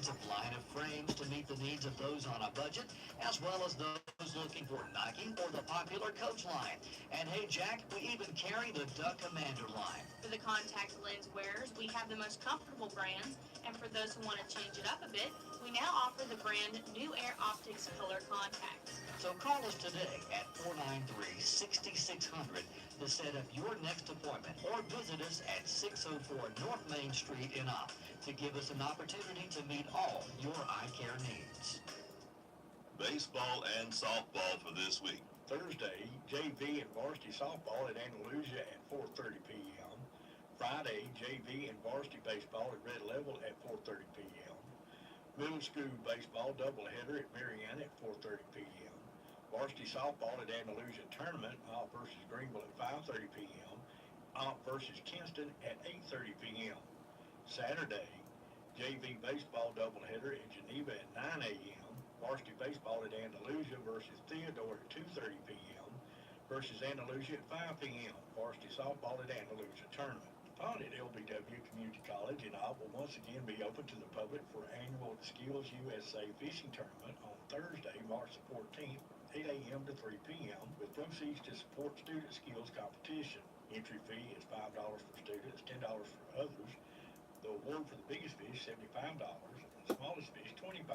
extensive line of frames to meet the needs of those on a budget, as well as those looking for Nike or the popular Coach line. And hey, Jack, we even carry the Duck Commander line. For the contact lens wearers, we have the most comfortable brands, and for those who want to change it up a bit, we now offer the brand New Air Optics Color Contacts. So call us today at 493-6600 to set up your next appointment, or visit us at 604 North Main Street in Opp to give us an opportunity to meet all your eye care needs. Baseball and softball for this week. Thursday, JV and varsity softball at Andalusia at 4:30 p.m. Friday, JV and varsity baseball at Red Level at 4:30 p.m. Middle school baseball doubleheader at Marianna at 4:30 p.m. Varsity softball at Andalusia tournament, Opp versus Greenville at 5:30 p.m. Opp versus Kinston at 8:30 p.m. Saturday, JV baseball doubleheader at Geneva at 9 a.m. Varsity baseball at Andalusia versus Theodore at 2:30 p.m. versus Andalusia at 5 p.m. Varsity softball at Andalusia tournament. Pond at LBW Community College in Opp will once again be open to the public for annual Skills USA Fishing Tournament on Thursday, March the 14th, 8 a.m. to 3 p.m. with proceeds to support student skills competition. Entry fee is $5 for students, $10 for others. The award for the biggest fish, $75, and the smallest fish, $25.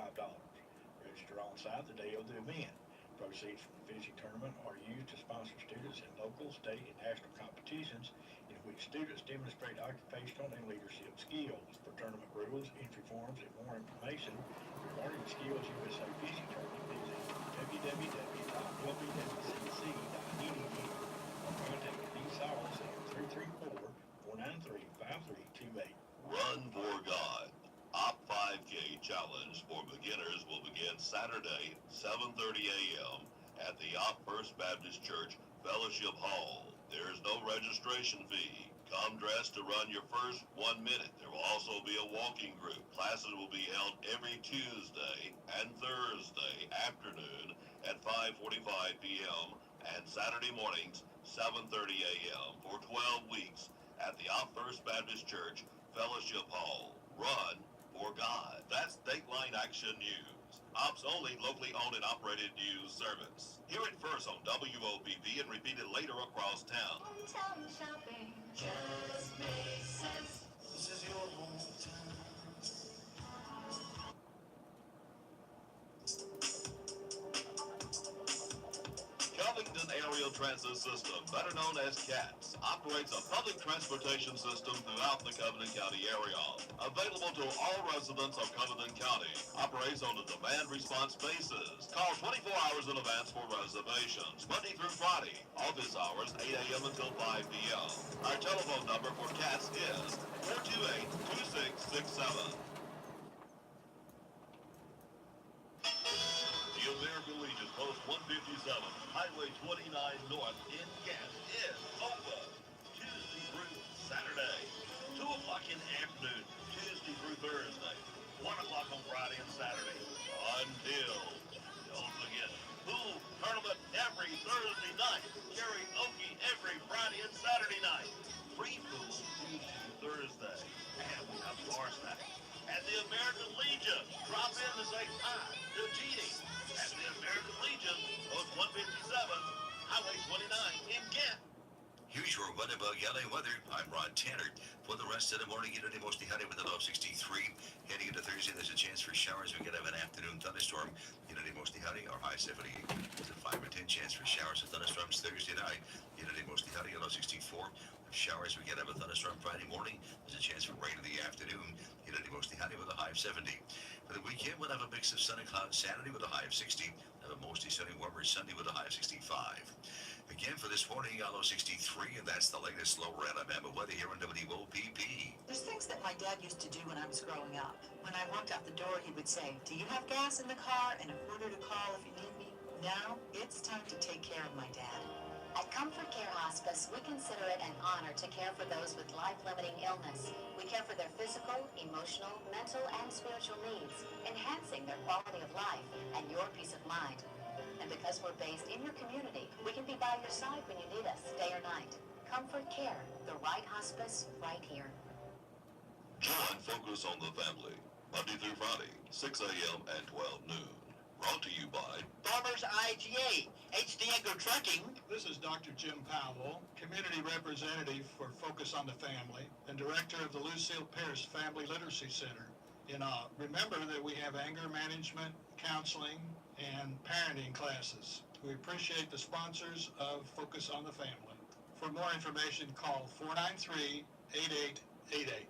Register on site the day of the event. Proceeds from the fishing tournament are used to sponsor students in local, state, and national competitions in which students demonstrate occupational and leadership skills. For tournament rules, entry forms, and more information regarding the Skills USA Fishing Tournament, visit www.lbwcc.edu or contact Denise Sowers at 334-493-5328. Run for God. Opp 5K Challenge for beginners will begin Saturday, 7:30 a.m. at the Opp First Baptist Church Fellowship Hall. There is no registration fee. Come dressed to run your first 1 minute. There will also be a walking group. Classes will be held every Tuesday and Thursday afternoon at 5:45 p.m. and Saturday mornings, 7:30 a.m. for 12 weeks at the Opp First Baptist Church Fellowship Hall. Run for God. That's Dateline Action News, Opp's only locally owned and operated news service. Hear it first on WOPP and repeat it later across town. Hometown shopping just makes sense. This is your hometown. Covington Aerial Transit System, better known as CATS, operates a public transportation system throughout the Covington County area. Available to all residents of Covington County. Operates on a demand response basis. Call 24 hours in advance for reservations. Monday through Friday. Office hours 8 a.m. until 5 p.m. Our telephone number for CATS is 428-2667. The American Legion Post 157, Highway 29 North in Ghent is open Tuesday through Saturday, 2 o'clock in the afternoon, Tuesday through Thursday, 1 o'clock on Friday and Saturday, until, don't forget, pool tournament every Thursday night, karaoke every Friday and Saturday night, free pool Tuesday through Thursday, and we have bar snack. At the American Legion, drop in to say hi to Jeannie. At the American Legion, Post 157, Highway 29 in Ghent. Here's your weather bug LA weather. I'm Ron Tanner. For the rest of the morning, it'll be mostly hot with a low of 63. Heading into Thursday, there's a chance for showers. We could have an afternoon thunderstorm. It'll be mostly hot, our high 78. There's a 5 or 10 chance for showers and thunderstorms Thursday night. It'll be mostly hot, a low 64. Showers, we could have a thunderstorm Friday morning. There's a chance for rain in the afternoon. It'll be mostly hot with a high of 70. For the weekend, we'll have a mix of sun and clouds Saturday with a high of 60. Have a mostly sunny, warmer Sunday with a high of 65. Again for this morning, low 63, and that's the latest lower Alabama weather here on WOPP. There's things that my dad used to do when I was growing up. When I walked out the door, he would say, "Do you have gas in the car and a quarter to call if you need me?" Now, it's time to take care of my dad. At Comfort Care Hospice, we consider it an honor to care for those with life-limiting illness. We care for their physical, emotional, mental, and spiritual needs, enhancing their quality of life and your peace of mind. And because we're based in your community, we can be by your side when you need us, day or night. Comfort Care, the right hospice right here. Join Focus on the Family. Monday through Friday, 6 a.m. and 12 noon. Brought to you by Farmers IGA, HD Echo Trucking. This is Dr. Jim Powell, Community Representative for Focus on the Family and Director of the Lucille Pierce Family Literacy Center. Remember that we have anger management, counseling, and parenting classes. We appreciate the sponsors of Focus on the Family. For more information, call 493-8888.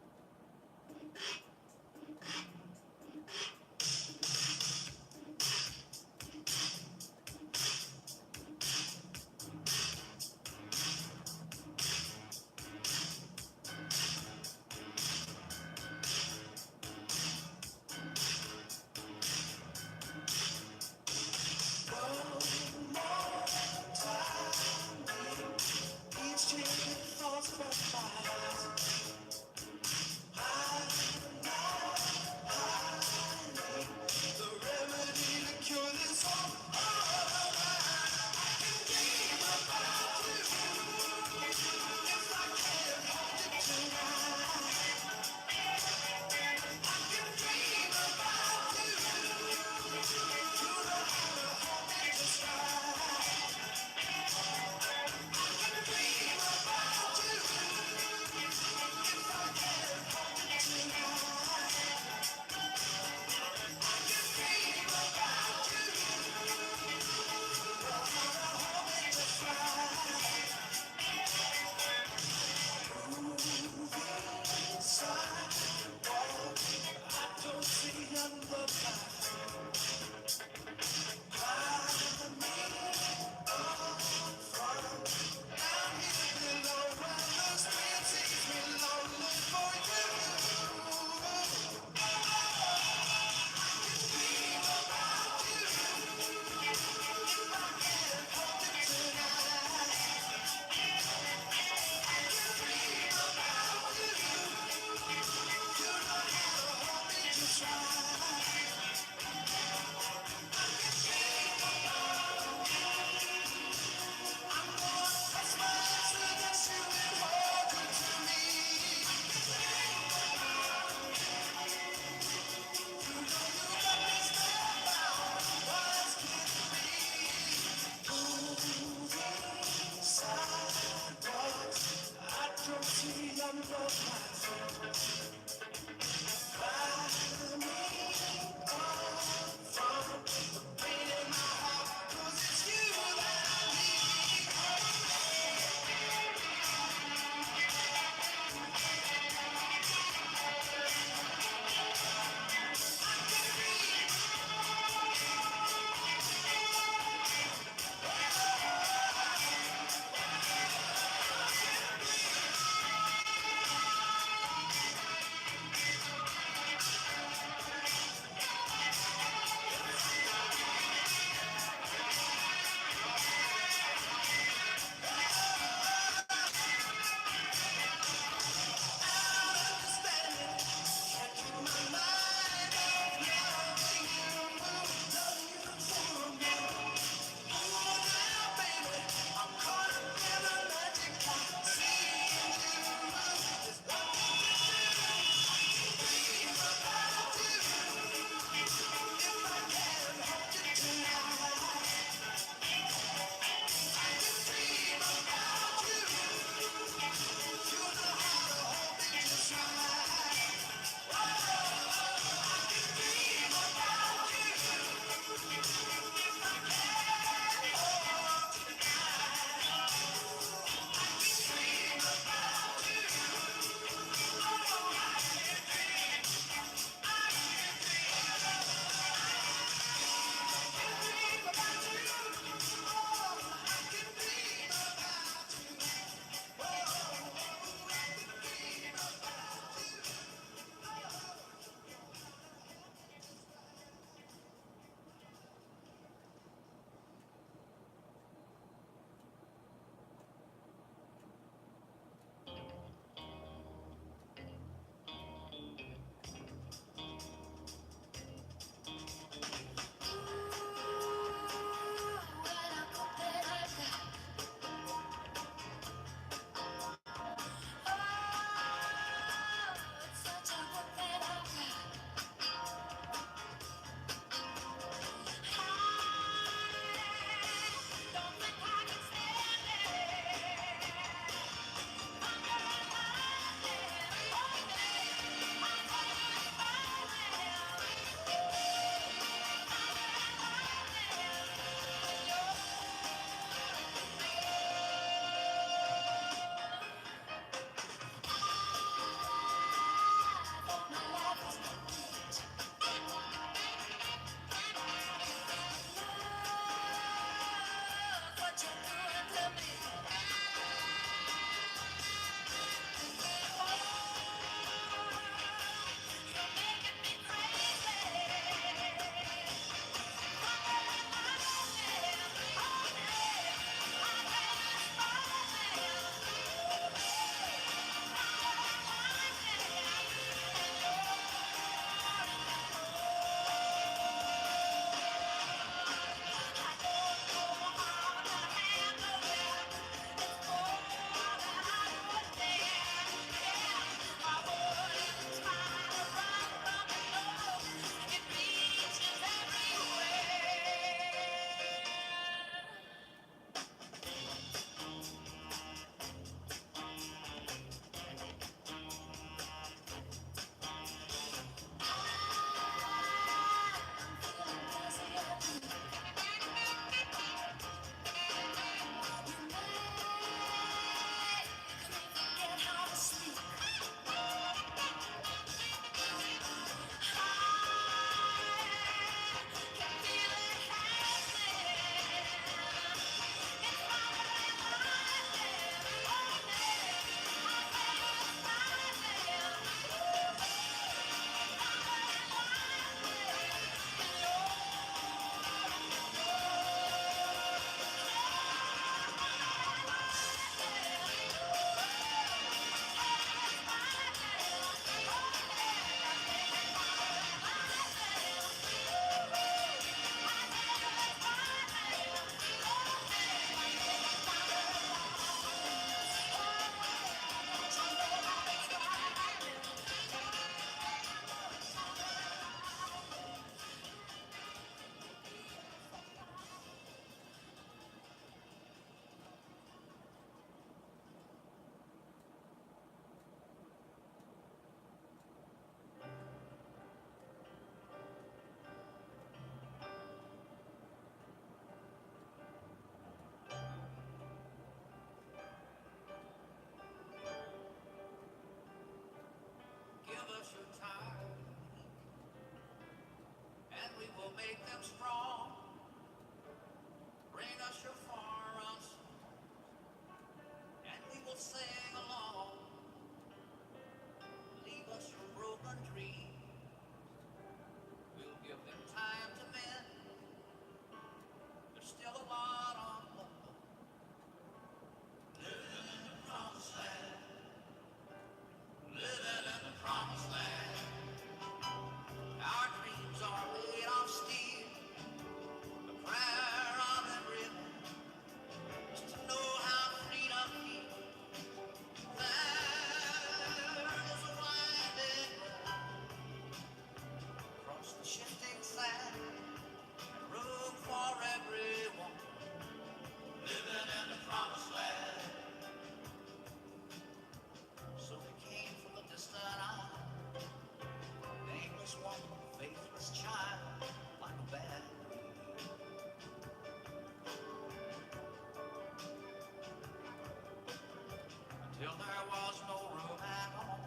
there was no room at home,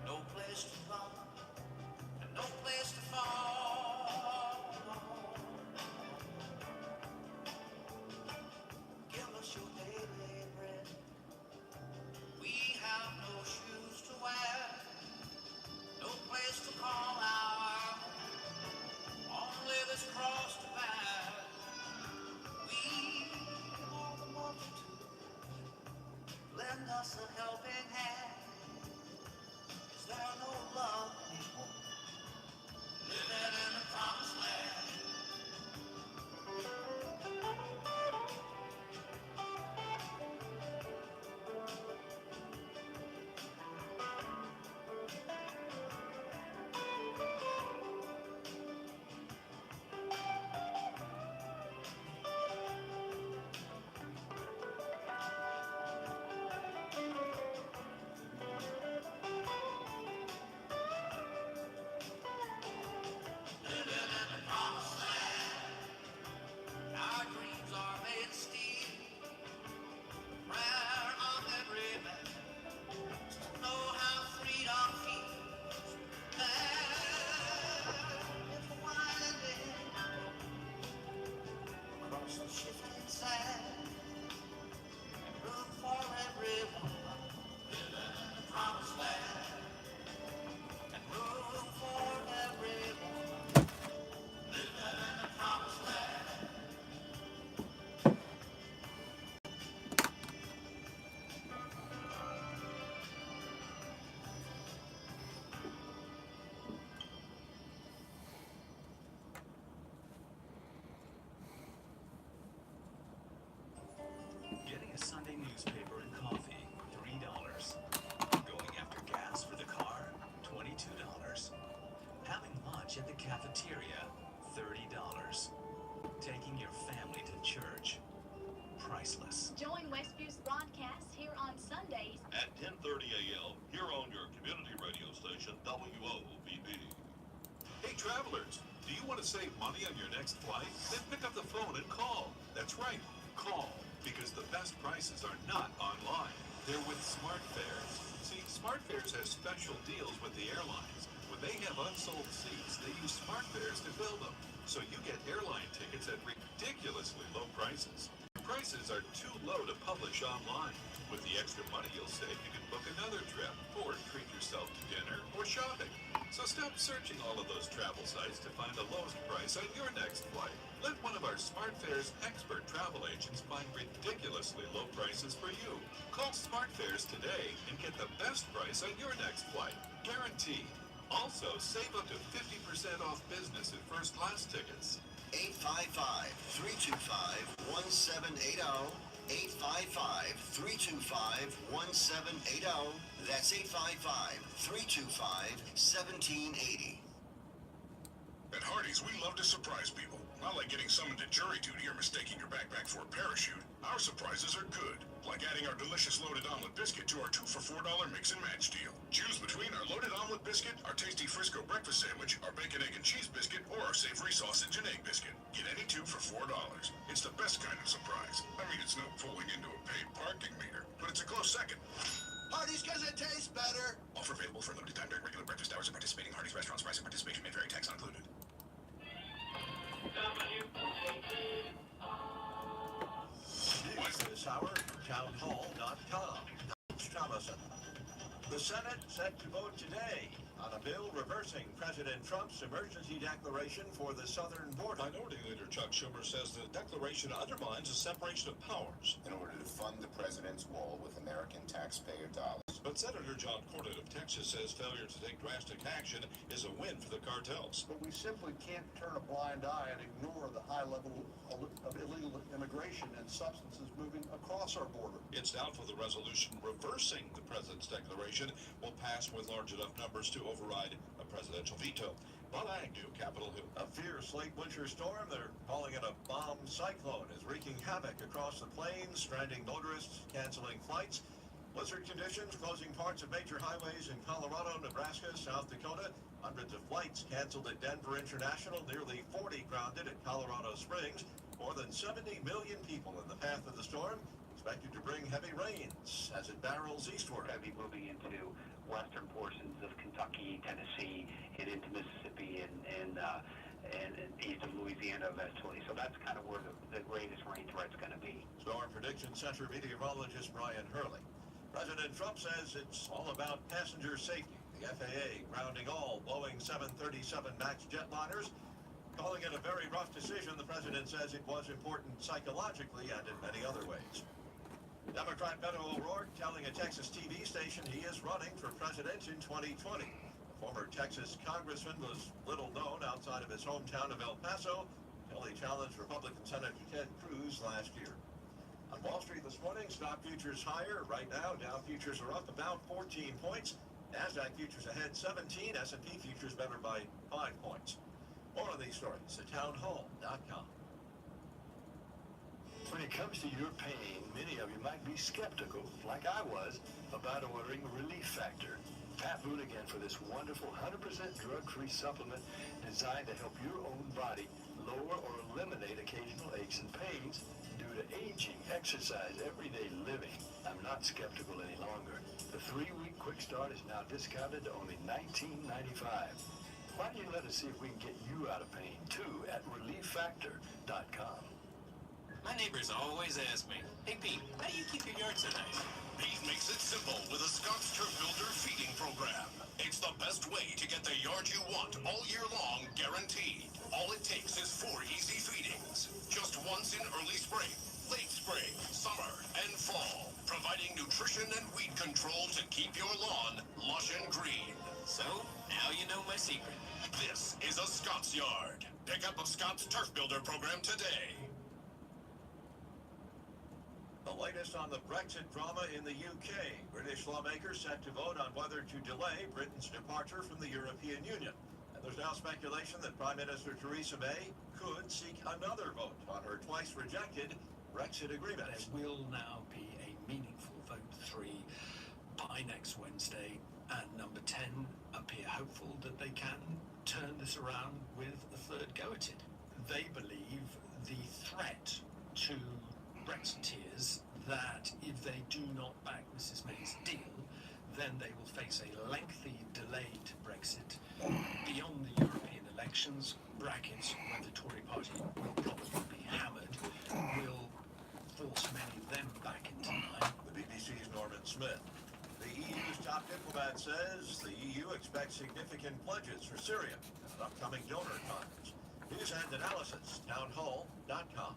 no place to run, and no place to fall. Give us your daily bread. We have no shoes to wear, no place to call our own, only this cross to bear. We are the multitude, lend us a helping hand. Is there no love anymore, living in the promised land? Living in the promised land. Our dreams are made of steel. The prayer of every man is to know how freedom feels. There is a winding across the shifting sand, and room for everyone. Living in the promised land, and room for everyone. Living in the promised land. Getting a Sunday newspaper and coffee, $3. Going after gas for the car, $22. Having lunch at the cafeteria, $30. Taking your family to church, priceless. Join Westview's broadcasts here on Sundays At 10:30 a.m. here on your community radio station, WOBB. Hey travelers, do you want to save money on your next flight? Then pick up the phone and call. That's right, call, because the best prices are not online. They're with SmartFares. See, SmartFares has special deals with the airlines. When they have unsold seats, they use SmartFares to fill them. So you get airline tickets at ridiculously low prices. Prices are too low to publish online. With the extra money you'll save, you can book another trip or treat yourself to dinner or shopping. So stop searching all of those travel sites to find the lowest price on your next flight. Let one of our SmartFares expert travel agents find ridiculously low prices for you. Call SmartFares today and get the best price on your next flight. Guaranteed. Also, save up to 50% off business and first class tickets. 855-325-1780. 855-325-1780. That's 855-325-1780. At Hardee's, we love to surprise people. Not like getting summoned to jury duty or mistaking your backpack for a parachute. Our surprises are good, like adding our delicious loaded omelet biscuit to our 2 for $4 mix and match deal. Choose between our loaded omelet biscuit, our tasty Frisco breakfast sandwich, our bacon, egg, and cheese biscuit, or our savory sausage and egg biscuit. Get any 2 for $4. It's the best kind of surprise. I mean, it's no pulling into a paid parking meter, but it's a close second. Hardee's because it tastes better. Offer available for a limited time during regular breakfast hours at participating Hardee's restaurants. Price and participation may vary. Tax not included. News this hour from townhall.com. Thomason. The Senate set to vote today on a bill reversing President Trump's emergency declaration for the southern border. Minority Leader Chuck Schumer says the declaration undermines the separation of powers in order to fund the president's wall with American taxpayer dollars. But Senator John Cornyn of Texas says failure to take drastic action is a win for the cartels. But we simply can't turn a blind eye and ignore the high level of illegal immigration and substances moving across our border. It's doubtful the resolution reversing the president's declaration will pass with large enough numbers to override a presidential veto. Bob Agnew, Capitol Hill. A fierce late winter storm, they're calling it a bomb cyclone, is wreaking havoc across the plains, stranding motorists, canceling flights. Blizzard conditions closing parts of major highways in Colorado, Nebraska, South Dakota. Hundreds of flights canceled at Denver International, nearly 40 grounded at Colorado Springs. More than 70 million people in the path of the storm. It's expected to bring heavy rains as it barrels eastward. Going to be moving into western portions of Kentucky, Tennessee, and into Mississippi and east of Louisiana eventually. So that's kind of where the greatest rain threat's going to be. Storm Prediction Center meteorologist Brian Hurley. President Trump says it's all about passenger safety. The FAA grounding all Boeing 737 MAX jetliners, calling it a very rough decision. The president says it was important psychologically and in many other ways. Democrat Beto O'Rourke telling a Texas TV station he is running for president in 2020. The former Texas congressman was little known outside of his hometown of El Paso until he challenged Republican Senator Ted Cruz last year. On Wall Street this morning, stock futures higher. Right now, Dow futures are up about 14 points. NASDAQ futures ahead 17. S&P futures better by 5 points. More on these stories at townhall.com. When it comes to your pain, many of you might be skeptical, like I was, about ordering Relief Factor. Pat Boone again for this wonderful 100% drug-free supplement designed to help your own body lower or eliminate occasional aches and pains due to aging, exercise, everyday living. I'm not skeptical any longer. The 3-week quick start is now discounted to only $19.95. Why don't you let us see if we can get you out of pain, too, at ReliefFactor.com. My neighbors always ask me, hey Pete, how do you keep your yard so nice? Pete makes it simple with a Scott's Turf Builder feeding program. It's the best way to get the yard you want all year long, guaranteed. All it takes is 4 easy feedings. Just once in early spring, late spring, summer, and fall. Providing nutrition and weed control to keep your lawn lush and green. So, now you know my secret. This is a Scott's Yard. Pick up a Scott's Turf Builder program today. The latest on the Brexit drama in the UK. British lawmakers set to vote on whether to delay Britain's departure from the European Union. And there's now speculation that Prime Minister Theresa May could seek another vote on her twice-rejected Brexit agreement. There will now be a meaningful vote 3 by next Wednesday, and number 10 appear hopeful that they can turn this around with a third go at it. They believe the threat to Brexiteers that if they do not back Mrs May's deal, then they will face a lengthy, delayed Brexit beyond the European elections, brackets, where the Tory party will probably be hammered, will force many of them back into line. The BBC's Norman Smith. The EU's top diplomat says the EU expects significant pledges for Syria at an upcoming donor conference. News and analysis, townhall.com.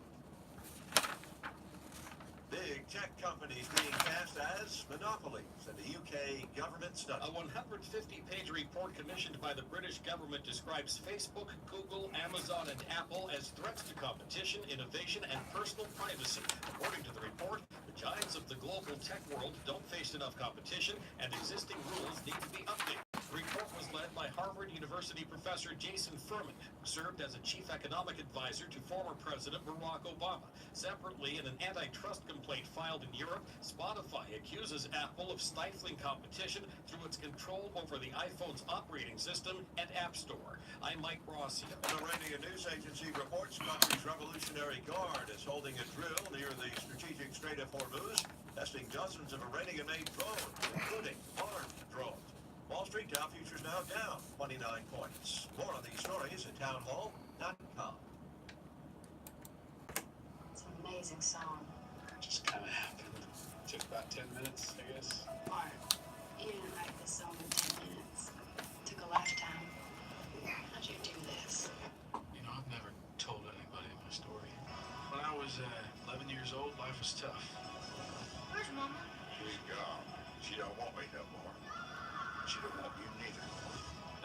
Big tech companies being cast as monopolies in the UK government study. A 150-page report commissioned by the British government describes Facebook, Google, Amazon, and Apple as threats to competition, innovation, and personal privacy. According to the report, the giants of the global tech world don't face enough competition, and existing rules need to be updated. The report was led by Harvard University professor Jason Furman, who served as a chief economic advisor to former President Barack Obama. Separately, in an antitrust complaint filed in Europe, Spotify accuses Apple of stifling competition through its control over the iPhone's operating system and App Store. I'm Mike Rossio. The Iranian news agency reports country's Revolutionary Guard is holding a drill near the strategic Strait of Hormuz, testing dozens of Iranian-made drones, including armed drones. Wall Street Dow futures now down 29 points. More on these stories at townhall.com. It's an amazing song. Just kind of happened. Took about 10 minutes, I guess. Art, you didn't write this song in 10 minutes. It took a lifetime. How'd you do this? You know, I've never told anybody my story. When I was 11 years old, life was tough. Where's Mama? She's gone. She don't want me no more. She don't want you neither.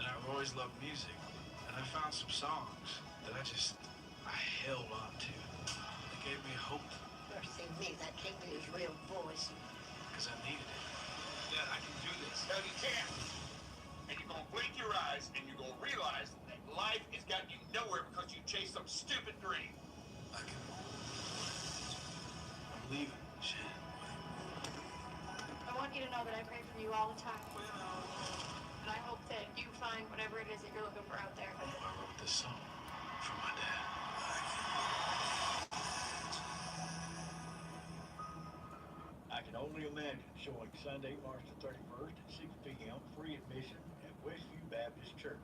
And I've always loved music. And I found some songs that I held on to. They gave me hope. Mercy me, that can't be his real voice. Because I needed it. Dad, I can do this. No, you can't. And you're gonna blink your eyes and you're gonna realize that life has got you nowhere because you chased some stupid dream. I'm leaving, Shan. I want you to know that I pray for you all the time. And I hope that you find whatever it is that you're looking for out there. I wrote this song for my dad. Abandoned, showing Sunday, March the 31st at 6 p.m. Free admission at Westview Baptist Church.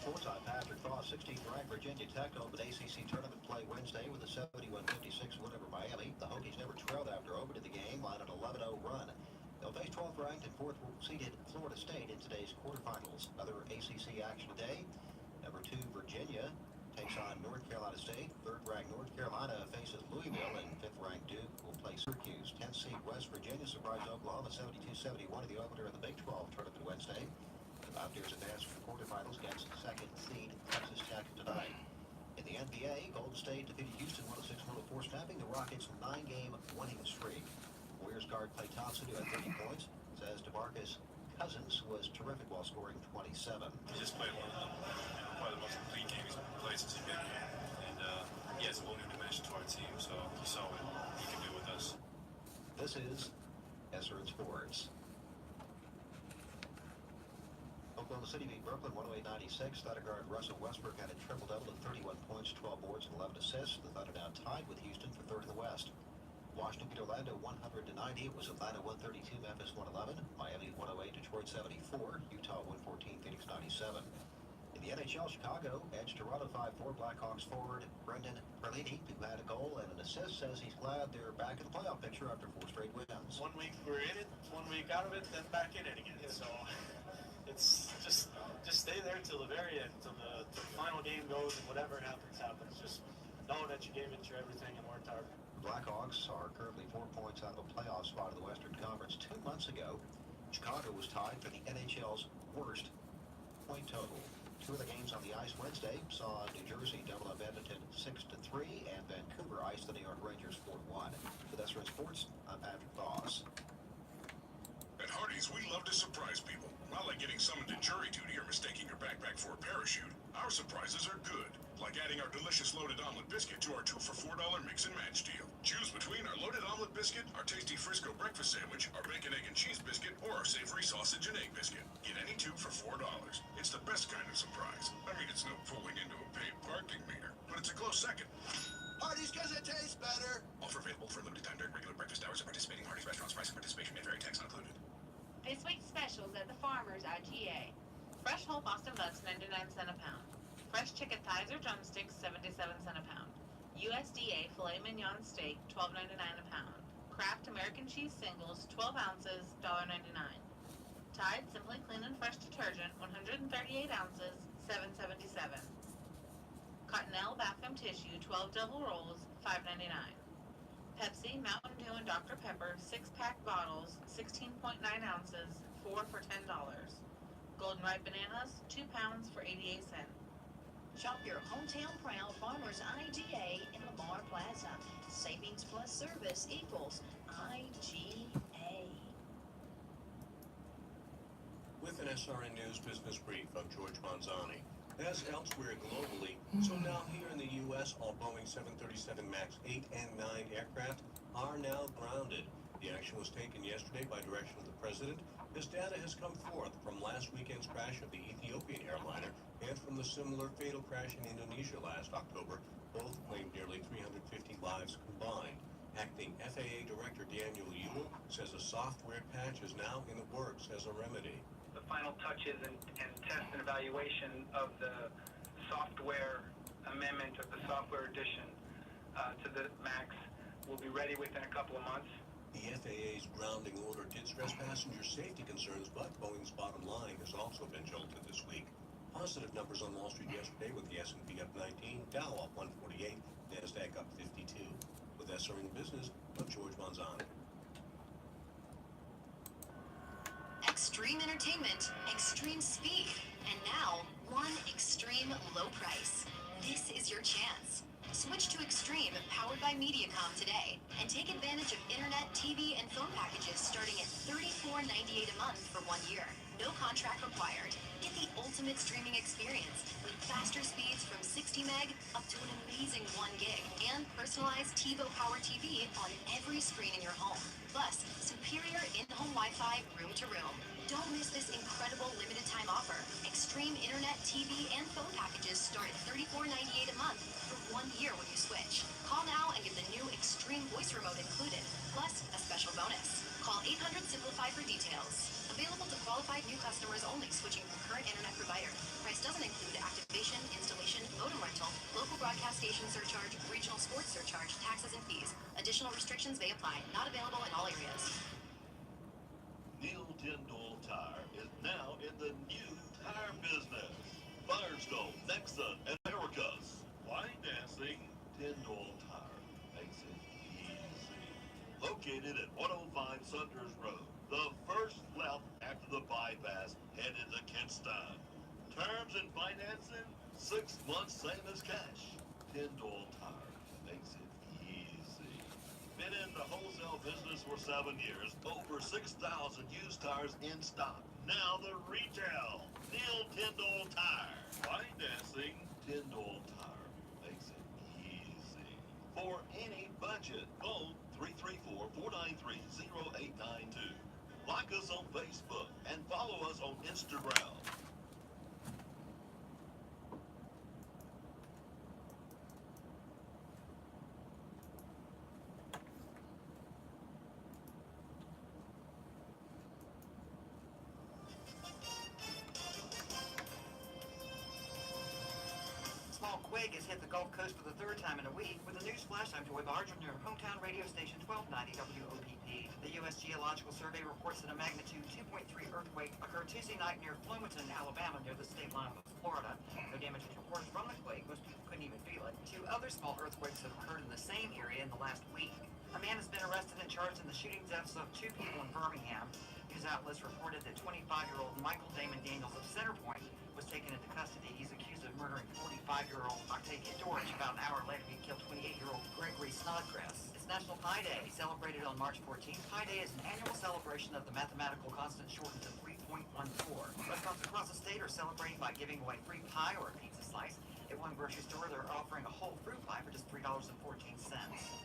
Sports on Patrick Frost, 16th ranked Virginia Tech opened ACC tournament play Wednesday with a 71-56 win over Miami. The Hokies never trailed after opening the game on an 11-0 run. They'll face 12th ranked and 4th seeded Florida State in today's quarterfinals. Other ACC action today. Number 2 Virginia takes on North Carolina State. 3rd ranked North Carolina faces Louisville, and 5th ranked Duke will play Syracuse. 10th seed West Virginia surprised Oklahoma 72-71 in the opener of the Big 12 tournament Wednesday. The Mountaineers advanced to the quarterfinals against 2nd seed Texas Tech tonight. In the NBA, Golden State defeated Houston 106-104, snapping the Rockets' 9-game winning streak. Warriors guard Klay Thompson, who had 30 points, says DeMarcus Cousins was terrific while scoring 27. He just played one of the, probably the most complete game he's played since he's been here. And he adds a whole new dimension to our team, so he saw what he can do with us. This is SRN Sports. Oklahoma City beat Brooklyn 108-96. Thunder guard Russell Westbrook had a triple-double of 31 points, 12 boards, and 11 assists. The Thunder now tied with Houston for 3rd in the West. Washington beat Orlando 100-90. It was Atlanta 132, Memphis 111, Miami 108, Detroit 74, Utah 114, Phoenix 97. In the NHL, Chicago edged Toronto 5-4. Blackhawks forward Brendan Perlini, who had a goal and an assist, says he's glad they're back in the playoff picture after 4 straight wins. 1 week we're in it, 1 week out of it, then back in it again. So it's just stay there till the very end, till the final game goes, and whatever happens. Just know that you gave it your everything and worked hard. The Blackhawks are currently 4 points out of a playoff spot in the Western Conference. 2 months ago, Chicago was tied for the NHL's worst point total. 2 of the games on the ice Wednesday saw New Jersey double up Edmonton 6-3, and Vancouver iced the New York Rangers 4-1. With SRN Sports, I'm Patrick Voss. At Hardee's, we love to surprise people. Not like getting summoned to jury duty or mistaking your backpack for a parachute. Our surprises are good, like adding our delicious loaded omelet biscuit to our 2 for $4 mix and match deal. Choose between our loaded omelet biscuit, our tasty Frisco breakfast sandwich, our bacon, egg, and cheese biscuit, or our savory sausage and egg biscuit. Get any 2 for $4. It's the best kind of surprise. I mean, it's no pulling into a paid parking meter, but it's a close second. Hardee's because it tastes better. Offer available for a limited time during regular breakfast hours at participating Hardee's restaurants. Price and participation may vary. Tax not included. This week's specials at the Farmers IGA. Fresh whole Boston butts, 99 cents a pound. Fresh chicken thighs or drumsticks, 77 cents a pound. USDA filet mignon steak, $12.99 a pound. Kraft American cheese singles, 12 ounces, $1.99. Tide Simply Clean and Fresh detergent, 138 ounces, $7.77. Cottonelle bathroom tissue, 12 double rolls, $5.99. Pepsi, Mountain Dew, and Dr. Pepper 6-pack bottles, 16.9 ounces, 4 for $10. Golden ripe bananas, 2 pounds for 88 cents. Shop your hometown proud Farmers IGA in Lamar Plaza. Savings plus service equals IGA. With an SRN News Business Brief, I'm George Manzani. As elsewhere globally, so now here in the U.S., all Boeing 737 MAX 8 and 9 aircraft are now grounded. The action was taken yesterday by direction of the President. This data has come forth from last weekend's crash of the Ethiopian airliner and from the similar fatal crash in Indonesia last October. Both claimed nearly 350 lives combined. Acting FAA Director Daniel Yule says a software patch is now in the works as a remedy. The final touches and test and evaluation of the software amendment of the software addition to the MAX will be ready within a couple of months. The FAA's grounding order did stress passenger safety concerns, but Boeing's bottom line has also been jolted this week. Positive numbers on Wall Street yesterday with the S&P up 19, Dow up 148, NASDAQ up 52. With SRN Business, I'm George Manzani. Extreme entertainment, extreme speed, and now one extreme low price. This is your chance. Switch to Extreme powered by Mediacom today and take advantage of internet, TV, and phone packages starting at $34.98 a month for 1 year. No contract required. Get the ultimate streaming experience with faster speeds from 60 meg up to an amazing 1 gig and personalized TiVo Power TV on every screen in your home. Plus, superior in-home Wi-Fi room to room. Don't miss this incredible limited time offer. Extreme internet, TV, and phone packages start at $34.98 a month for 1 year when you switch. Call now and get the new Extreme Voice Remote included, plus a special bonus. Call 800-SIMPLIFY for details. Available to qualified new customers only switching from current internet provider. Price doesn't include activation, installation, modem rental, local broadcast station surcharge, regional sports surcharge, taxes, and fees. Additional restrictions may apply. Not available in all areas. Neil Tyndall Tire is now in the new tire business. Firestone, Nexa, and America's. Line dancing, Tyndall Tire makes it easy. Located at 105 Sunders Road, the first left after the bypass headed to Kinston. Terms and financing, 6 months same as cash. Tyndall Tire makes it easy. Been in the wholesale business for 7 years, over 6,000 used tires in stock. Now the retail, Neil Tyndall Tire. Financing, Tyndall Tire makes it easy. For any budget, phone 334-493-0892. Like us on Facebook and follow us on Instagram. Quake has hit the Gulf Coast for the 3rd time in a week. With a news flash, I'm Joy Barge on your hometown radio station 1290 WOPP. The U.S. Geological Survey reports that a magnitude 2.3 earthquake occurred Tuesday night near Flomaton, Alabama, near the state line with Florida. No damage was reported from the quake. Most people couldn't even feel it. 2 other small earthquakes have occurred in the same area in the last week. A man has been arrested and charged in the shooting deaths of 2 people in Birmingham. News outlets reported that 25-year-old Michael Damon Daniels of Centerpoint was taken into custody. He's accused of murdering 45-year-old Octavia Dorch. About an hour later, he killed 28-year-old Gregory Snodgrass. It's National Pi Day, celebrated on March 14th. Pi Day is an annual celebration of the mathematical constant shortened to 3.14. Restaurants across the state are celebrating by giving away free pie or a pizza slice. At one grocery store, they're offering a whole fruit pie for just $3.14.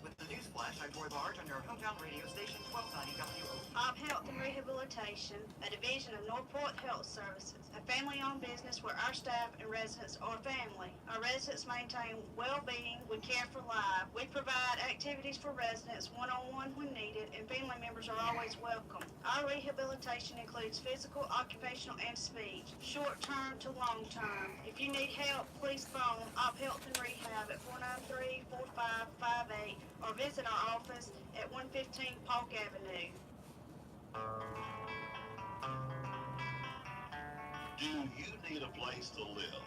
With the news flash, I'm Joy Barge on your hometown radio station, 1290 WO. Op Health and Rehabilitation, a division of Northport Health Services, a family-owned business where our staff and residents are family. Our residents maintain well-being. We care for life. We provide activities for residents one-on-one when needed, and family members are always welcome. Our rehabilitation includes physical, occupational, and speech, short-term to long-term. If you need help, please phone Op Health and Rehab at 493-4558 or visit our office at 115 Polk Avenue. Do you need a place to live?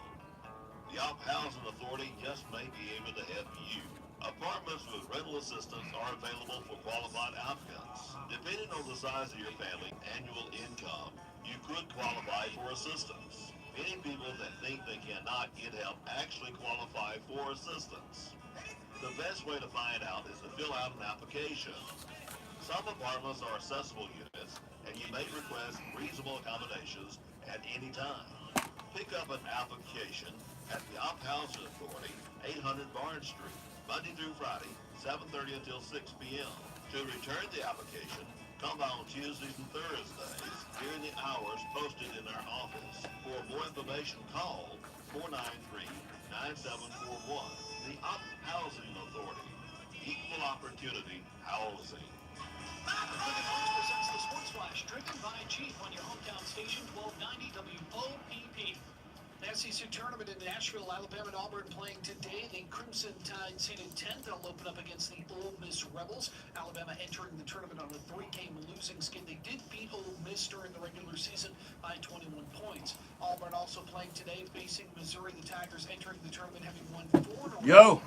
The Op Housing Authority just may be able to help you. Apartments with rental assistance are available for qualified applicants. Depending on the size of your family annual income, you could qualify for assistance. Many people that think they cannot get help actually qualify for assistance. The best way to find out is to fill out an application. Some apartments are accessible units, and you may request reasonable accommodations at any time. Pick up an application at the Op Housing Authority, 800 Barnes Street, Monday through Friday, 7:30 until 6 p.m. To return the application, come by on Tuesdays and Thursdays during the hours posted in our office. For more information, call 493-9741. The Op Housing Authority. Equal Opportunity Housing. Points presents the Sports Flash, driven by Jeep on your hometown station, 1290 WOPP. The SEC tournament in Nashville, Alabama and Auburn playing today. The Crimson Tide seeded 10th. They'll open up against the Ole Miss Rebels. Alabama entering the tournament on a 3-game losing skid. They did beat Ole Miss during the regular season by 21 points. Auburn also playing today, facing Missouri. The Tigers entering the tournament having won 4 in a row.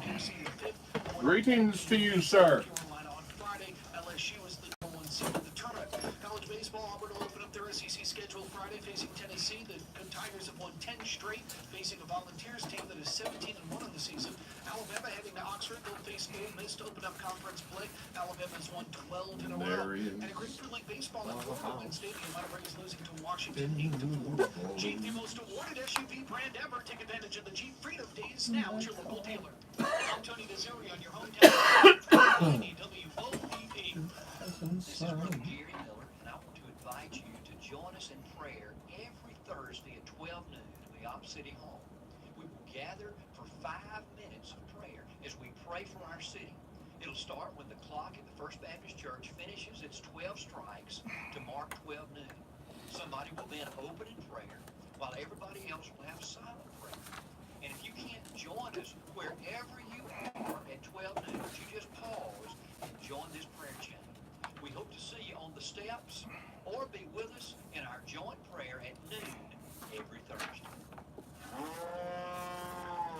Greetings to you, sir. Carolina on Friday. LSU is the number 1 seed in the tournament. College baseball, Auburn will open up their SEC schedule Friday, facing Tennessee. The Tigers have won 10 straight, facing a Volunteers team that is 17-1 in the season. Alabama heading to Oxford. They'll face Ole Miss to open up conference play. Alabama's won 12 in a row. And a great for League baseball in Florida Wednesday. The Atlanta Braves losing to Washington 8-4. Jeep, the most awarded SUV brand ever. Take advantage of the Jeep Freedom Days now at your local dealer. I'm Tony Missouri on your hometown. WOPP. This is Brother Jerry Miller, and I want to invite you to join us in prayer every Thursday at 12 noon in the Op City Hall. We will gather for 5 minutes of prayer as we pray for our city. It'll start when the clock at the First Baptist Church finishes its 12 strikes to mark 12 noon. Somebody will then open in prayer while everybody else will have silent prayer. And if you can't join us wherever you are at 12 noon, would you just pause and join this prayer chain? We hope to see you on the steps or be with us in our joint prayer at noon every Thursday.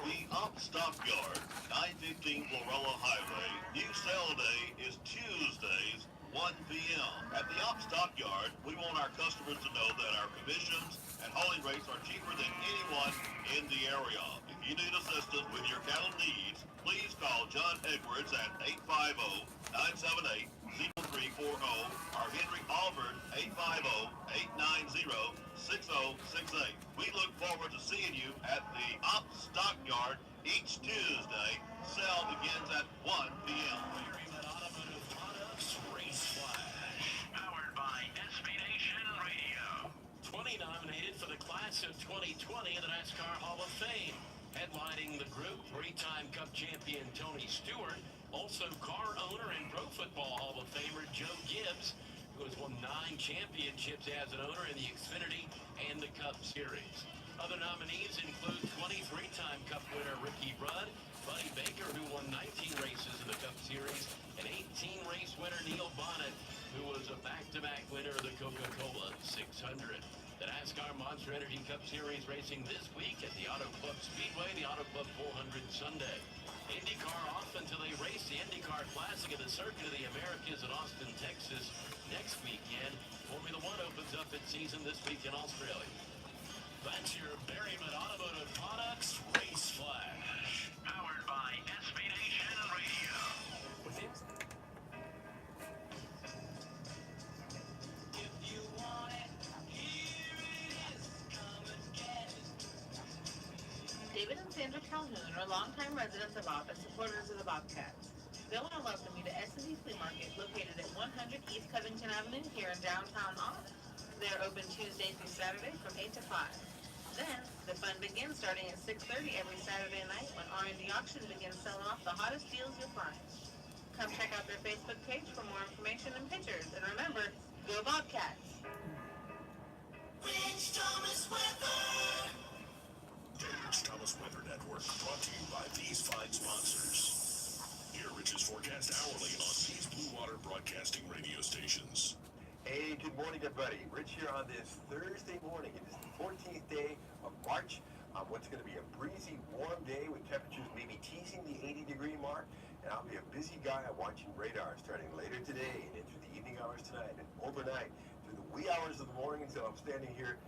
The Op Stockyard, 915 Florella Highway. New sale day is Tuesdays, 1 p.m. At the Op Stockyard, we want our customers to know that our commissions and hauling rates are cheaper than anyone in the area. If you need assistance with your cattle needs, please call John Edwards at 850-978-0340 or Henry Albert 850-890-6068. We look forward to seeing you at the Op Stockyard each Tuesday. Sale begins at 1 p.m. Automotive Products Race Flash, powered by SB Nation Radio. 20 nominated for the class of 2020 of the NASCAR Hall of Fame. Headlining the group, three-time Cup champion Tony Stewart, also car owner and Pro Football Hall of Famer Joe Gibbs, who has won 9 championships as an owner in the Xfinity and the Cup Series. Other nominees include 23-time Cup winner Ricky Rudd, Buddy Baker, who won 19 races in the Cup Series, and 18-race winner Neil Bonnet, who was a back-to-back winner of the Coca-Cola 600. The NASCAR Monster Energy Cup Series racing this week at the Auto Club Speedway, the Auto Club 400 Sunday. IndyCar off until they race the IndyCar Classic at the Circuit of the Americas in Austin, Texas next weekend. Formula One opens up its season this week in Australia. That's your Berryman Automotive Products Race Flash, powered by SB Nation Radio. If you want it, here it is. Come and get it. David and Sandra Calhoun are longtime residents of Opp and supporters of the Bobcats. They want to welcome you to S&D Flea Market, located at 100 East Covington Avenue here in downtown Opp. They are open Tuesday through Saturday from 8 to 5. Then, the fun begins starting at 6:30 every Saturday night when R&D Auction begins selling off the hottest deals you'll find. Come check out their Facebook page for more information and pictures. And remember, go Bobcats! Rich Thomas Weather. The Rich Thomas Weather Network, brought to you by these fine sponsors. Hear Rich's forecast hourly on these Blue Water Broadcasting radio stations. Hey, good morning, everybody. Rich here on this Thursday morning. It is the 14th day of March on what's going to be a breezy, warm day with temperatures maybe teasing the 80-degree mark. And I'll be a busy guy watching radar starting later today and into the evening hours tonight and overnight through the wee hours of the morning until I'm standing here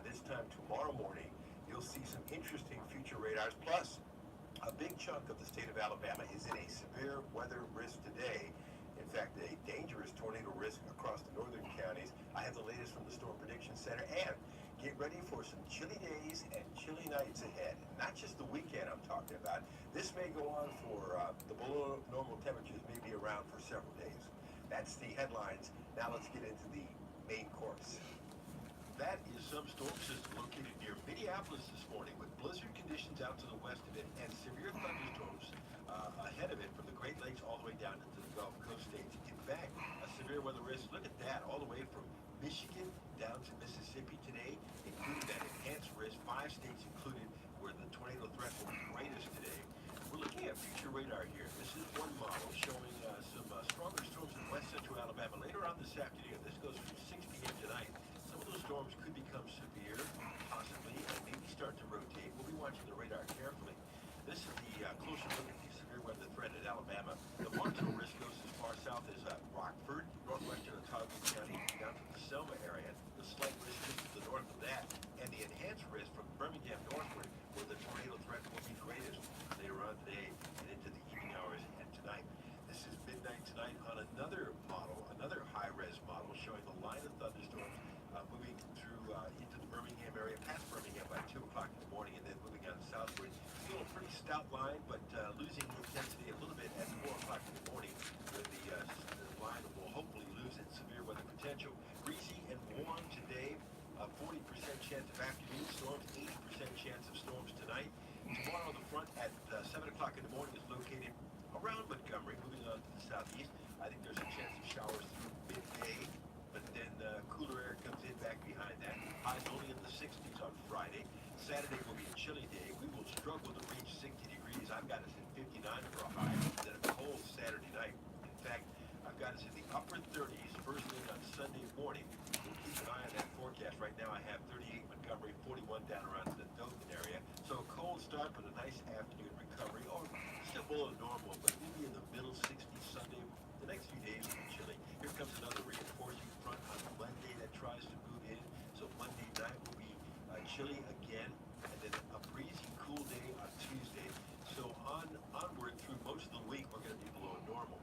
this time tomorrow morning. You'll see some interesting future radars. Plus, a big chunk of the state of Alabama is in a severe weather risk today. In fact, a dangerous tornado risk across the northern counties. I have the latest from the Storm Prediction Center, and get ready for some chilly days and chilly nights ahead. Not just the weekend I'm talking about. This may go on for the below normal temperatures may be around for several days. That's the headlines. Now let's get into the main course. That is some storm system located near Minneapolis this morning with blizzard conditions out to the west of it and severe thunderstorms ahead of it from the Great Lakes all the way down into the Gulf Coast states. In fact, a severe weather risk, look at that, all the way from Michigan down to Mississippi today, including that enhanced risk, 5 states included where the tornado threat will be greatest today. We're looking at future radar here. This is one model showing some stronger storms in west central Alabama later on this afternoon. This goes from 6 p.m. tonight. Some of those storms could become severe, possibly, and maybe start to rotate. We'll be watching the radar carefully. This is the closer look at the severe weather threat in Alabama. The marginal risk goes as far south as Rockford, northwestern Otago County, down to the Selma area. The slight risk is to the north of that, and the enhanced risk from Birmingham northward, where the tornado threat will be greatest later on today. stout line, but losing intensity a little bit at 4 o'clock in the morning when the line will hopefully lose its severe weather potential. Breezy and warm today, 40% chance of afternoon storms, 80% chance of storms tonight. Tomorrow the front at 7 o'clock in the morning is located around Montgomery, moving on to the southeast. I think there's a chance of showers through midday, but then cooler air comes in back behind that. Highs only in the 60s on Friday. Saturday will be a chilly day. We will struggle to reach 60 degrees. I've got us at 59 for a high. Then a cold Saturday night. In fact, I've got us in the upper 30s first thing on Sunday morning. We'll keep an eye on that forecast. Right now I have 38 Montgomery, 41 down around the Dothan area. So a cold start, but a nice afternoon recovery. Or still below normal, but we'll be in the middle 60s Sunday. The next few days will be chilly. Here comes another reinforcing front on Monday that tries to move in. So Monday night will be chilly again, and then a breezy, cool day on Tuesday. So onward through most of the week, we're going to be below normal.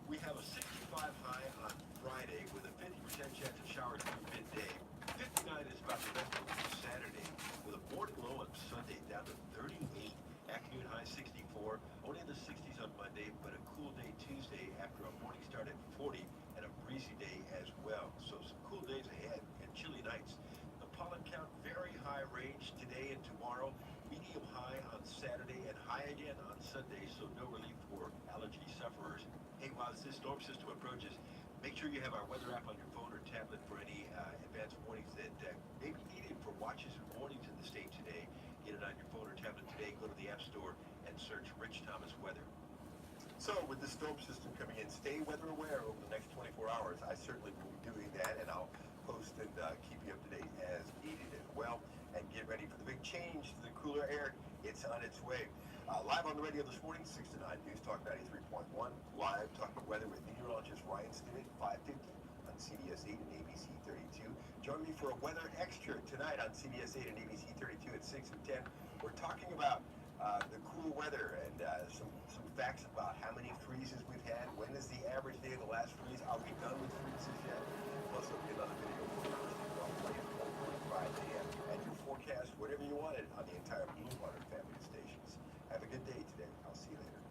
We have a 65 high on Friday with a 50% chance of showers through midday. 59 is about the best of Saturday with a morning low on Sunday down to 38. Afternoon high 64. Only in the 60s on Monday, but a cool day Tuesday after a morning start at 40 and a breezy day as well. So some cool days ahead and chilly nights. The pollen count very high range today and tomorrow. Medium high on Saturday and high again on Sunday, so no relief for allergy sufferers. Hey, while this storm system approaches, make sure you have our weather app on your phone or tablet for any advanced warnings that may be needed for watches and warnings in the state today. Get it on your phone or tablet today. Go to the App Store and search Rich Thomas Weather. So with the storm system coming in, stay weather aware over the next 24 hours. I certainly will be doing that, and I'll post and keep you up to date as needed as well. And get ready for the big change to the cooler air. It's on its way. Live on the radio this morning, 6 to 9, News Talk 93.1. Live talking weather with meteorologist Ryan Stinnett, 550 on CBS 8 and ABC 32. Join me for a weather extra tonight on CBS 8 and ABC 32 at 6 and 10. We're talking about the cool weather and some facts about how many freezes we've had. When is the average day of the last freeze? Are we done with freezes yet? Plus, there'll be another video for you on play at 12:45 a.m. And your forecast, whatever you wanted, on the entire Blue Water family of stations. Have a good day today. I'll see you later.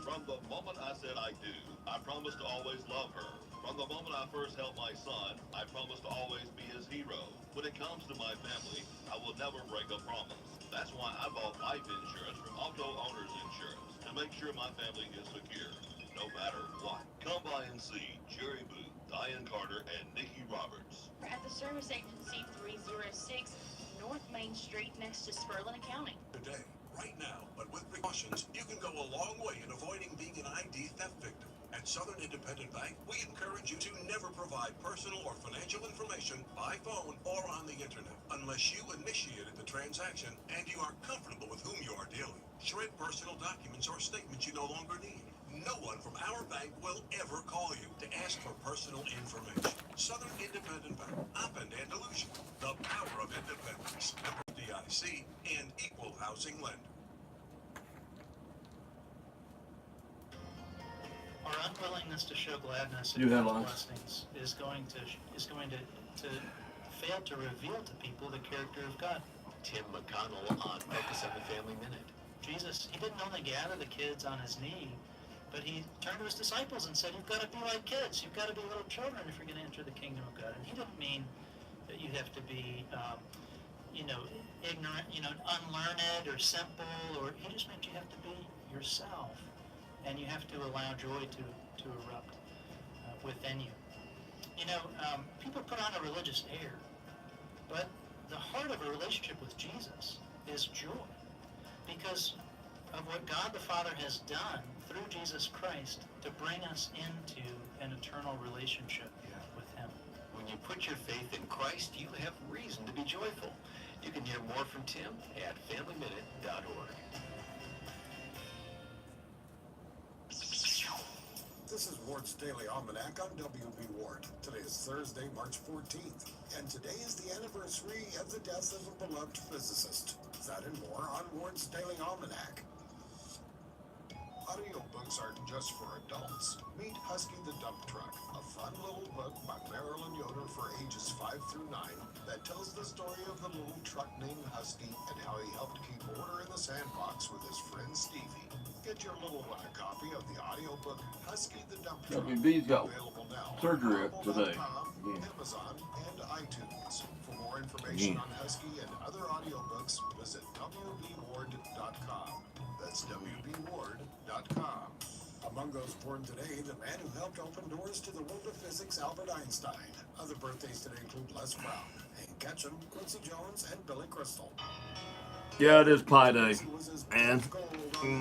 From the moment I said I do, I promised to always love her. From the moment I first held my son, I promised to always be his hero. When it comes to my family, I will never break a promise. That's why I bought life insurance from Auto Owners Insurance to make sure my family is secure, no matter what. Come by and see Jerry Booth, Diane Carter, and Nikki Roberts. At the Service Agency 306 North Main Street next to Spurlin Accounting. Today, right now, but with precautions, you can go a long way in avoiding being an ID theft victim. At Southern Independent Bank, we encourage you to never provide personal or financial information by phone or on the internet unless you initiated the transaction and you are comfortable with whom you are dealing. Shred personal documents or statements you no longer need. No one from our bank will ever call you to ask for personal information. Southern Independent Bank, up in Andalusia. The power of independence. DIC and equal housing lender. Our unwillingness to show gladness You and have God's lots. blessings is going to fail to reveal to people the character of God. Tim McConnell on Focus on the Family Minute. Jesus, he didn't only gather the kids on his knee, but he turned to his disciples and said, you've got to be like kids. You've got to be little children if you're going to enter the kingdom of God. And he didn't mean that you have to be, ignorant, unlearned or simple, or he just meant you have to be yourself. And you have to allow joy to erupt within you. People put on a religious air, but the heart of a relationship with Jesus is joy, because of what God the Father has done through Jesus Christ to bring us into an eternal relationship with Him. When you put your faith in Christ, you have reason to be joyful. You can hear more from Tim at FamilyMinute.org. This is Ward's Daily Almanac on WB Ward. Today is Thursday, March 14th, and today is the anniversary of the death of a beloved physicist. That and more on Ward's Daily Almanac. Audiobooks aren't just for adults. Meet Husky the Dump Truck, a fun little book by Marilyn Yoder for ages 5 through 9 that tells the story of the little truck named Husky and how he helped keep order in the sandbox with his friend Stevie. Get your little one a copy of the audiobook Husky the Dump Truck. WB's got Available now surgery on today. Apple.com, Amazon, and iTunes. For more information on Husky and other audiobooks, visit WBWard.com. That's WBWard.com. Among those born today, the man who helped open doors to the world of physics, Albert Einstein. Other birthdays today include Les Brown, Hank Ketchum, Quincy Jones, and Billy Crystal. Yeah, it is Pie Day. And In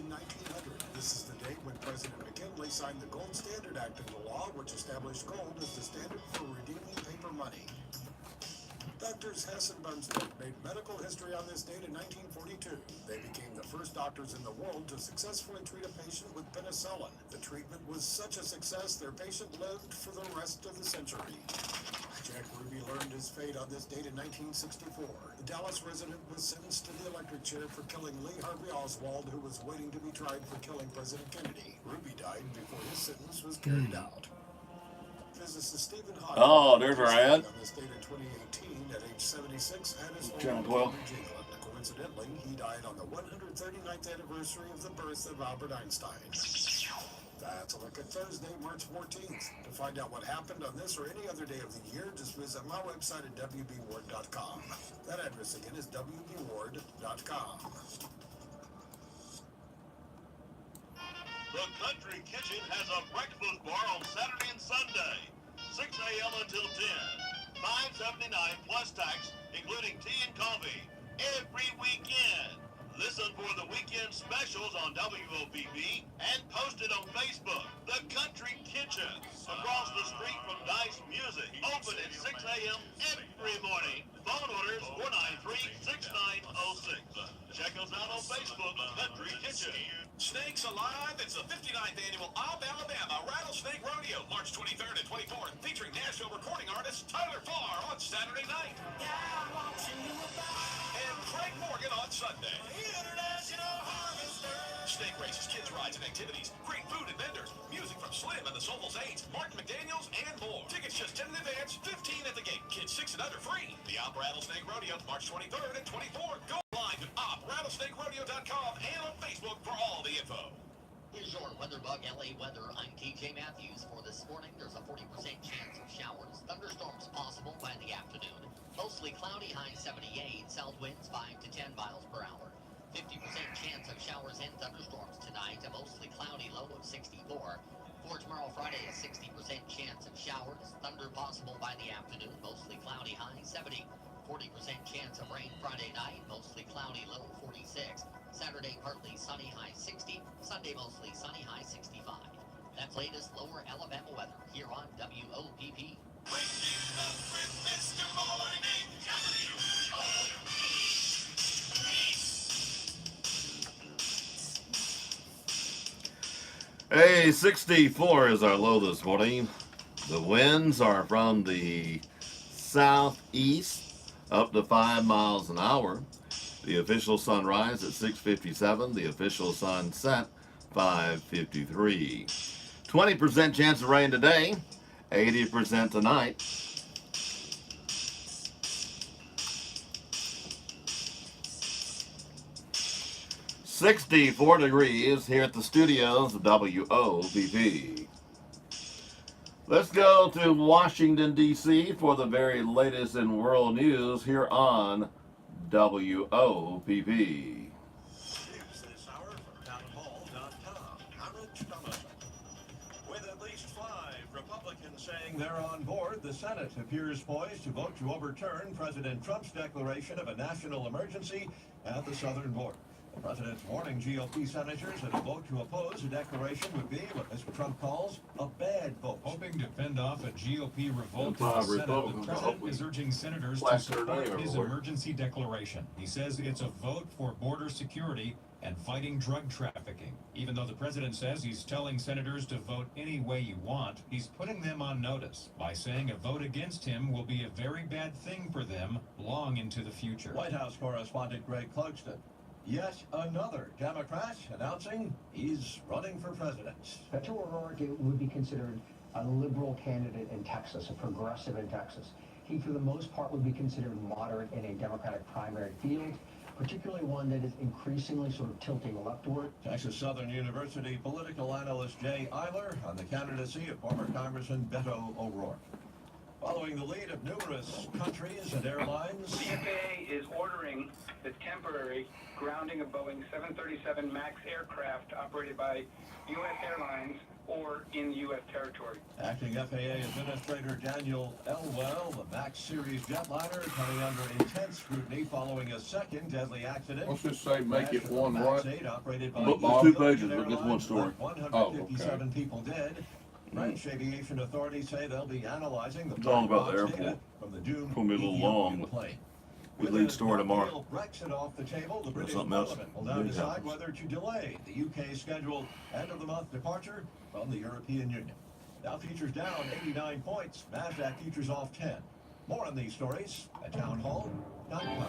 1900, this is the date when President McKinley signed the Gold Standard Act into law, which established gold as the standard for redeeming paper money. Doctors Hess and Bunstead made medical history on this date in 1942. They became the first doctors in the world to successfully treat a patient with penicillin. The treatment was such a success, their patient lived for the rest of the century. Jack Ruby learned his fate on this date in 1964. The Dallas resident was sentenced to the electric chair for killing Lee Harvey Oswald, who was waiting to be tried for killing President Kennedy. Ruby died before his sentence was carried out. Physicist Stephen Hawking. Oh, there's our ad. On this date in 2018, at age 76, had his Channel home 12. in England. Coincidentally, he died on the 139th anniversary of the birth of Albert Einstein. That's a look at Thursday, March 14th. To find out what happened on this or any other day of the year, just visit my website at WBWard.com. That address again is WBWard.com. The Country Kitchen has a breakfast bar on Saturday and Sunday, 6 a.m. until 10. $5.79 plus tax, including tea and coffee, every weekend. Listen for the weekend specials on WOPP and post it on Facebook. The Country Kitchen, across the street from Dice Music, open at 6 a.m. every morning. Phone orders 493-6906. Check us out on Facebook, Country Kitchen. Snakes Alive, it's the 59th annual Alabama Rattlesnake Rodeo, March 23rd and 24th, featuring Nashville recording artist Tyler Farr on Saturday night. And Craig Morgan on Sunday. Snake races, kids rides, and activities, great food and vendors, music from Slim and the Soulful Saints, Martin McDaniels, and more. Tickets just 10 in advance, 15 at the gate. Kids 6 and under free. The Op Rattlesnake Rodeo, March 23rd and 24th. Go live at oprattlesnakerodeo.com and on Facebook for all the info. Here's your WeatherBug LA weather. I'm TJ Matthews. For this morning, there's a 40% chance of showers. Thunderstorms possible by the afternoon. Mostly cloudy, high 78. South winds 5 to 10 miles per hour. 50% chance of showers and thunderstorms tonight. A mostly cloudy low of 64. For tomorrow, Friday, a 60% chance of showers. Thunder possible by the afternoon. Mostly cloudy, high 70. 40% chance of rain Friday night. Mostly cloudy, low 46. Saturday, partly sunny, high 60. Sunday, mostly sunny, high 65. That's latest lower Alabama weather here on WOPP. Waking up with Mr. Morning, WOPP. Hey, 64 is our low this morning. The winds are from the southeast up to 5 miles an hour. The official sunrise at 6:57. The official sunset 5:53. 20% chance of rain today. 80% tonight. $64 degrees here at the studios of WOPP. Let's go to Washington, D.C. for the very latest in world news here on WOPP. News this hour from townhall.com. I'm Rich Thomas. With at least 5 Republicans saying they're on board, the Senate appears poised to vote to overturn President Trump's declaration of a national emergency at the southern border. The president's warning GOP senators that a vote to oppose the declaration would be what Mr. Trump calls a bad vote. Hoping to fend off a GOP revolt in the Senate, the president is urging senators to support his emergency declaration. He says it's a vote for border security and fighting drug trafficking. Even though the president says he's telling senators to vote any way you want, he's putting them on notice by saying a vote against him will be a very bad thing for them long into the future. White House correspondent Greg Clugston. Yet another Democrat announcing he's running for president. Beto O'Rourke would be considered a liberal candidate in Texas, a progressive in Texas. He, for the most part, would be considered moderate in a Democratic primary field, particularly one that is increasingly sort of tilting leftward. Texas Southern University political analyst Jay Eiler on the candidacy of former Congressman Beto O'Rourke. Following the lead of numerous countries and airlines, The FAA is ordering the temporary grounding of Boeing 737 MAX aircraft operated by U.S. Airlines or in U.S. territory. Acting FAA Administrator Daniel Elwell, the MAX series jetliner coming under intense scrutiny following a second deadly accident. Let's just say make it one right. Operated by Look, there's 2 pages, but just one story. 157 people dead. French aviation authorities say they'll be analyzing the It's all about the black box airport. data from the doomed It's going to be a little long, but plane. we lead story tomorrow. Brexit off the table, the British Something else Parliament will now big decide happens. whether to delay the UK's scheduled end-of-the-month departure from the European Union. Dow futures down 89 points, NASDAQ futures off 10. More on these stories at townhall.com.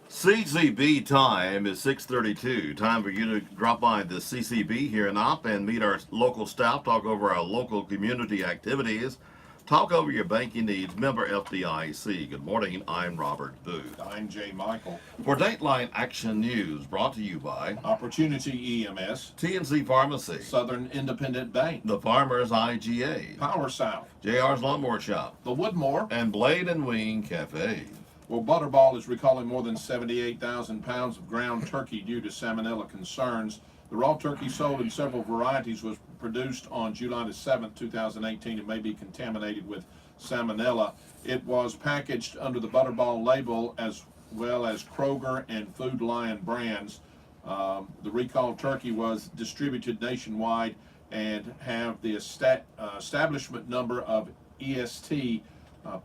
CCB time is 6:32. Time for you to drop by the CCB here in Opp and meet our local staff, talk over our local community activities, talk over your banking needs. Member FDIC. Good morning. I'm Robert Booth. I'm Jay Michael. For Dateline Action News, brought to you by Opportunity EMS, TNC Pharmacy, Southern Independent Bank, the Farmers IGA, Power South, JR's Lawnmower Shop, the Woodmore, and Blade and Wing Cafe. Well, Butterball is recalling more than 78,000 pounds of ground turkey due to salmonella concerns. The raw turkey sold in several varieties was produced on July the 7th, 2018. It may be contaminated with salmonella. It was packaged under the Butterball label as well as Kroger and Food Lion brands. The recalled turkey was distributed nationwide and have the establishment number of EST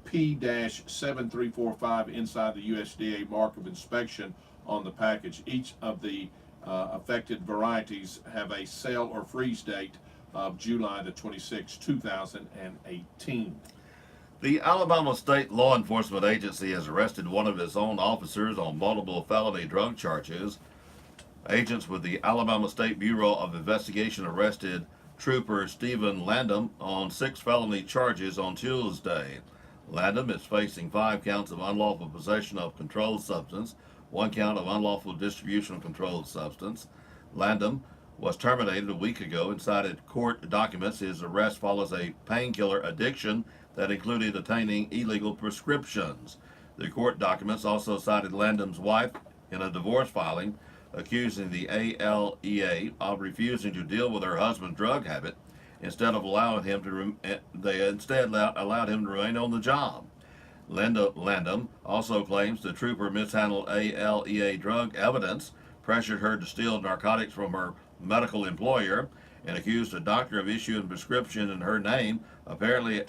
P-7345 inside the USDA mark of inspection on the package. Each of the affected varieties have a sale or freeze date of July the 26th, 2018. The Alabama State Law Enforcement Agency has arrested one of its own officers on multiple felony drug charges. Agents with the Alabama State Bureau of Investigation arrested Trooper Stephen Landum on 6 felony charges on Tuesday. Landum is facing 5 counts of unlawful possession of controlled substance, 1 count of unlawful distribution of controlled substance. Landum was terminated a week ago and cited court documents. His arrest follows a painkiller addiction that included obtaining illegal prescriptions. The court documents also cited Landum's wife in a divorce filing, accusing the ALEA of refusing to deal with her husband's drug habit. Instead allowed him to remain on the job. Landum also claims the trooper mishandled ALEA drug evidence, pressured her to steal narcotics from her medical employer, and accused a doctor of issuing a prescription in her name, apparently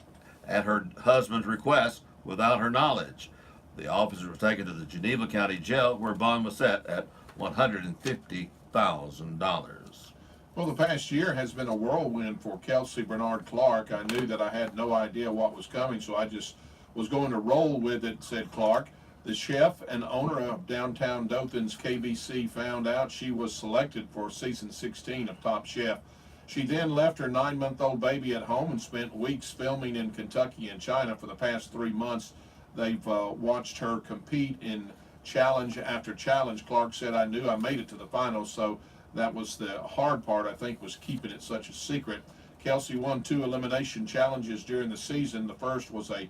at her husband's request, without her knowledge. The officer was taken to the Geneva County Jail, where bond was set at $150,000. Well, the past year has been a whirlwind for Kelsey Bernard Clark. I knew that I had no idea what was coming, so I just was going to roll with it, said Clark. The chef and owner of downtown Dothan's KBC found out she was selected for season 16 of Top Chef. She then left her 9-month-old baby at home and spent weeks filming in Kentucky and China. For the past 3 months, they've watched her compete in challenge after challenge. Clark said, I knew I made it to the finals, so that was the hard part, I think, was keeping it such a secret. Kelsey won 2 elimination challenges during the season. The first was a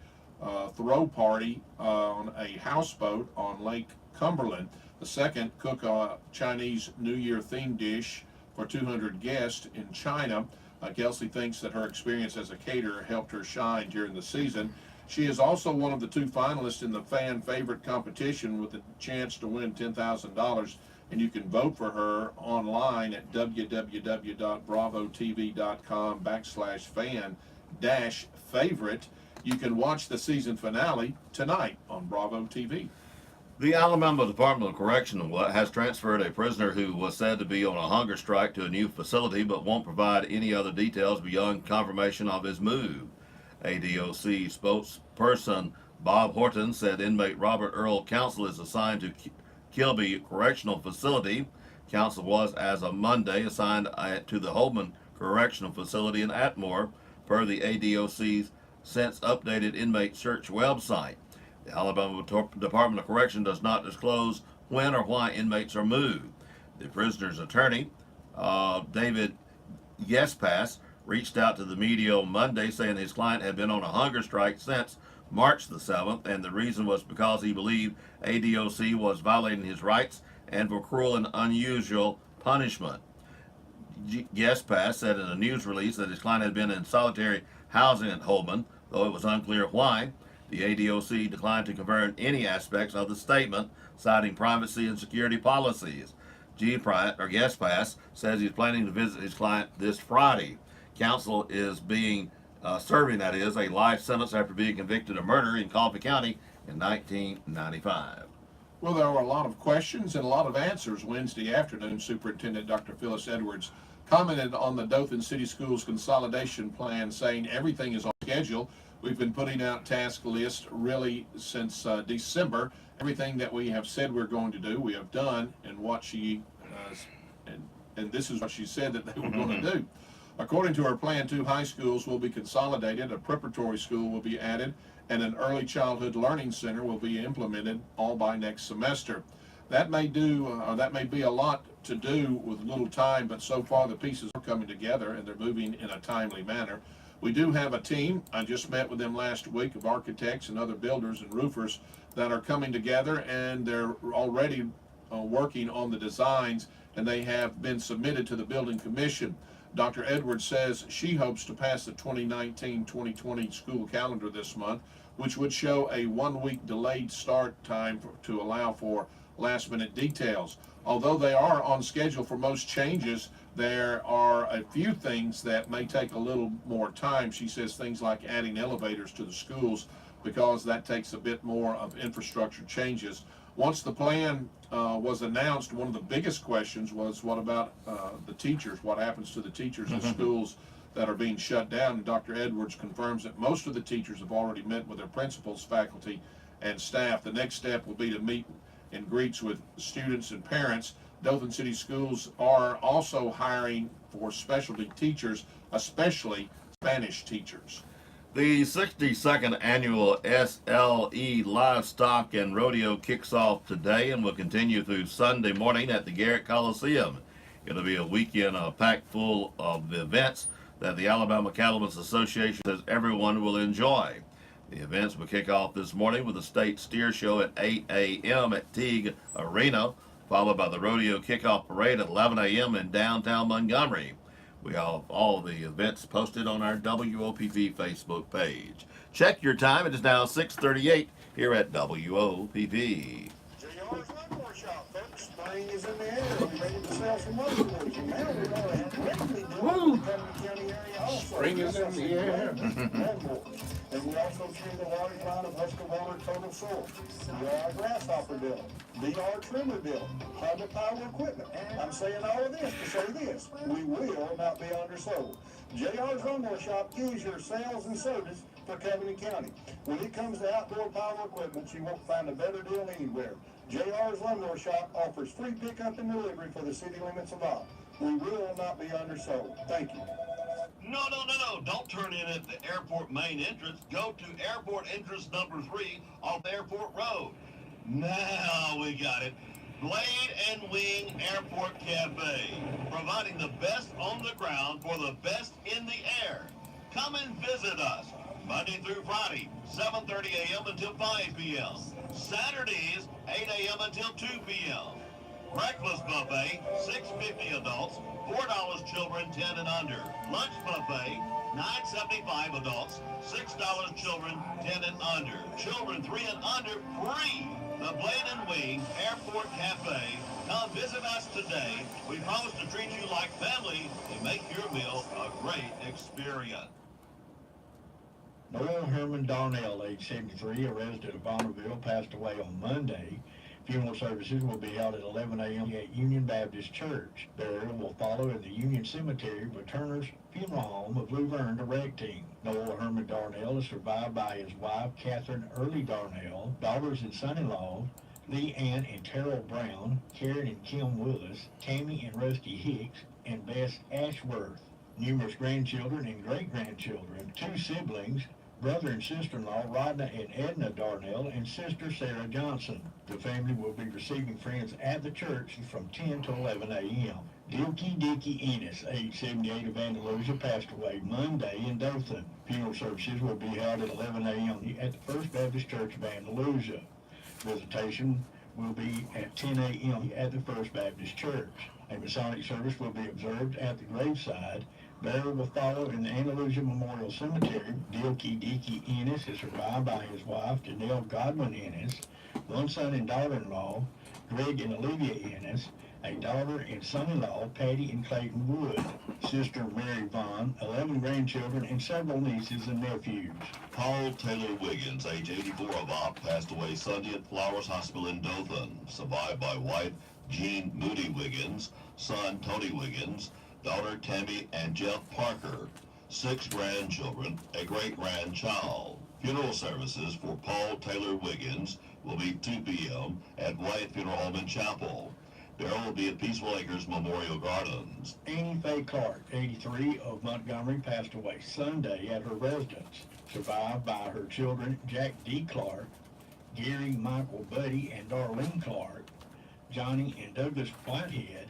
throw party on a houseboat on Lake Cumberland. The second, cook a Chinese New Year themed dish for 200 guests in China. Kelsey thinks that her experience as a caterer helped her shine during the season. She is also one of the 2 finalists in the fan favorite competition with a chance to win $10,000. And you can vote for her online at www.bravotv.com/fan-favorite. You can watch the season finale tonight on Bravo TV. The Alabama Department of Correction has transferred a prisoner who was said to be on a hunger strike to a new facility but won't provide any other details beyond confirmation of his move. ADOC spokesperson Bob Horton said inmate Robert Earl Council is assigned to Kilby Correctional Facility. Council was, as of Monday, assigned to the Holman Correctional Facility in Atmore, per the ADOC's since updated inmate search website. The Alabama Department of Correction does not disclose when or why inmates are moved. The prisoner's attorney, David Yespass, reached out to the media on Monday saying his client had been on a hunger strike since March the 7th, and the reason was because he believed ADOC was violating his rights and for cruel and unusual punishment. Yespass said in a news release that his client had been in solitary housing at Holman, though it was unclear why. The ADOC declined to confirm any aspects of the statement, citing privacy and security policies. Yespass says he's planning to visit his client this Friday. Counsel is serving a life sentence after being convicted of murder in Coffee County in 1995. Well, there were a lot of questions and a lot of answers Wednesday afternoon. Superintendent Dr. Phyllis Edwards commented on the Dothan City Schools consolidation plan, saying everything is on schedule. We've been putting out task lists really since December. Everything that we have said we're going to do, we have done, and what she and this is what she said that they were going to do. According to her plan, 2 high schools will be consolidated, a preparatory school will be added, and an early childhood learning center will be implemented, all by next semester. That may be a lot to do with little time, but so far the pieces are coming together and they're moving in a timely manner. We do have a team, I just met with them last week, of architects and other builders and roofers that are coming together, and they're already working on the designs, and they have been submitted to the building commission. Dr. Edwards says she hopes to pass the 2019-2020 school calendar this month, which would show a 1-week delayed start time to allow for last-minute details. Although they are on schedule for most changes, there are a few things that may take a little more time. She says things like adding elevators to the schools, because that takes a bit more of infrastructure changes. Once the plan was announced, one of the biggest questions was, what about the teachers? What happens to the teachers in schools that are being shut down? And Dr. Edwards confirms that most of the teachers have already met with their principals, faculty, and staff. The next step will be to meet and greets with students and parents. Dothan City Schools are also hiring for specialty teachers, especially Spanish teachers. The 62nd annual SLE Livestock and Rodeo kicks off today and will continue through Sunday morning at the Garrett Coliseum. It'll be a weekend packed full of events that the Alabama Cattlemen's Association says everyone will enjoy. The events will kick off this morning with the state steer show at 8 a.m. at Teague Arena, followed by the rodeo kickoff parade at 11 a.m. in downtown Montgomery. We have all the events posted on our WOPP Facebook page. Check your time. It is now 6:38 here at WOPP. JR's Lawnmower Shop, folks. Spring is in the air. We're ready to sell some lawnmowers. And now we're going to have regularly doing the Cumberland County area also. Spring is in the air. Lawnmowers. And we also carry the large line of Husqvarna Total Source, DR Grasshopper Bill, DR Trimmer Bill, Honda Power Equipment. I'm saying all of this to say this: we will not be undersold. JR's Lawnmower Shop is your sales and service for Cumberland County. When it comes to outdoor power equipment, you won't find a better deal anywhere. JR's Lawnmower Shop offers free pickup and delivery for the city limits of all. We will not be undersold. Thank you. No. Don't turn in at the airport main entrance. Go to airport entrance number 3 off Airport Road. Now we got it. Blade and Wing Airport Cafe, providing the best on the ground for the best in the air. Come and visit us Monday through Friday, 7:30 a.m. until 5 p.m. Saturdays, 8 a.m. until 2 p.m. Breakfast buffet, $6.50 adults, $4 children 10 and under. Lunch buffet, $9.75 adults, $6 children 10 and under. Children 3 and under free. The Blade and Wing Airport Cafe. Come visit us today. We promise to treat you like family and make your meal a great experience. Noel Herman Darnell, age 73, a resident of Bonneville, passed away on Monday. Funeral services will be held at 11 a.m. at Union Baptist Church. Burial will follow in the Union Cemetery with Turner's Funeral Home of Luverne Direct Team. Noel Herman Darnell is survived by his wife, Catherine Early Darnell, daughters and son-in-law, Lee Ann and Terrell Brown, Karen and Kim Willis, Tammy and Rusty Hicks, and Bess Ashworth. Numerous grandchildren and great-grandchildren, 2 siblings, brother and sister-in-law Rodna and Edna Darnell, and sister Sarah Johnson. The family will be receiving friends at the church from 10 to 11 a.m. Dilky Dicky Ennis, age 78 of Andalusia, passed away Monday in Dothan. Funeral services will be held at 11 a.m. at the First Baptist Church of Andalusia. Visitation will be at 10 a.m. at the First Baptist Church. A Masonic service will be observed at the graveside. Burial will follow in the Andalusia Memorial Cemetery. Dilky Dicky Ennis is survived by his wife, Janelle Godwin Ennis, 1 son and daughter-in-law, Greg and Olivia Ennis, a daughter and son-in-law, Patty and Clayton Wood, sister Mary Vaughn, 11 grandchildren, and several nieces and nephews. Paul Taylor Wiggins, age 84 of Opp, passed away Sunday at Flowers Hospital in Dothan, survived by wife Jean Moody Wiggins, son Tony Wiggins, daughter Tammy and Jeff Parker, 6 grandchildren, a great-grandchild. Funeral services for Paul Taylor Wiggins will be 2 p.m. at White Funeral Home and Chapel. Burial will be at Peaceful Acres Memorial Gardens. Annie Faye Clark, 83 of Montgomery, passed away Sunday at her residence, survived by her children Jack D. Clark, Gary Michael Buddy and Darlene Clark, Johnny and Douglas Whitehead,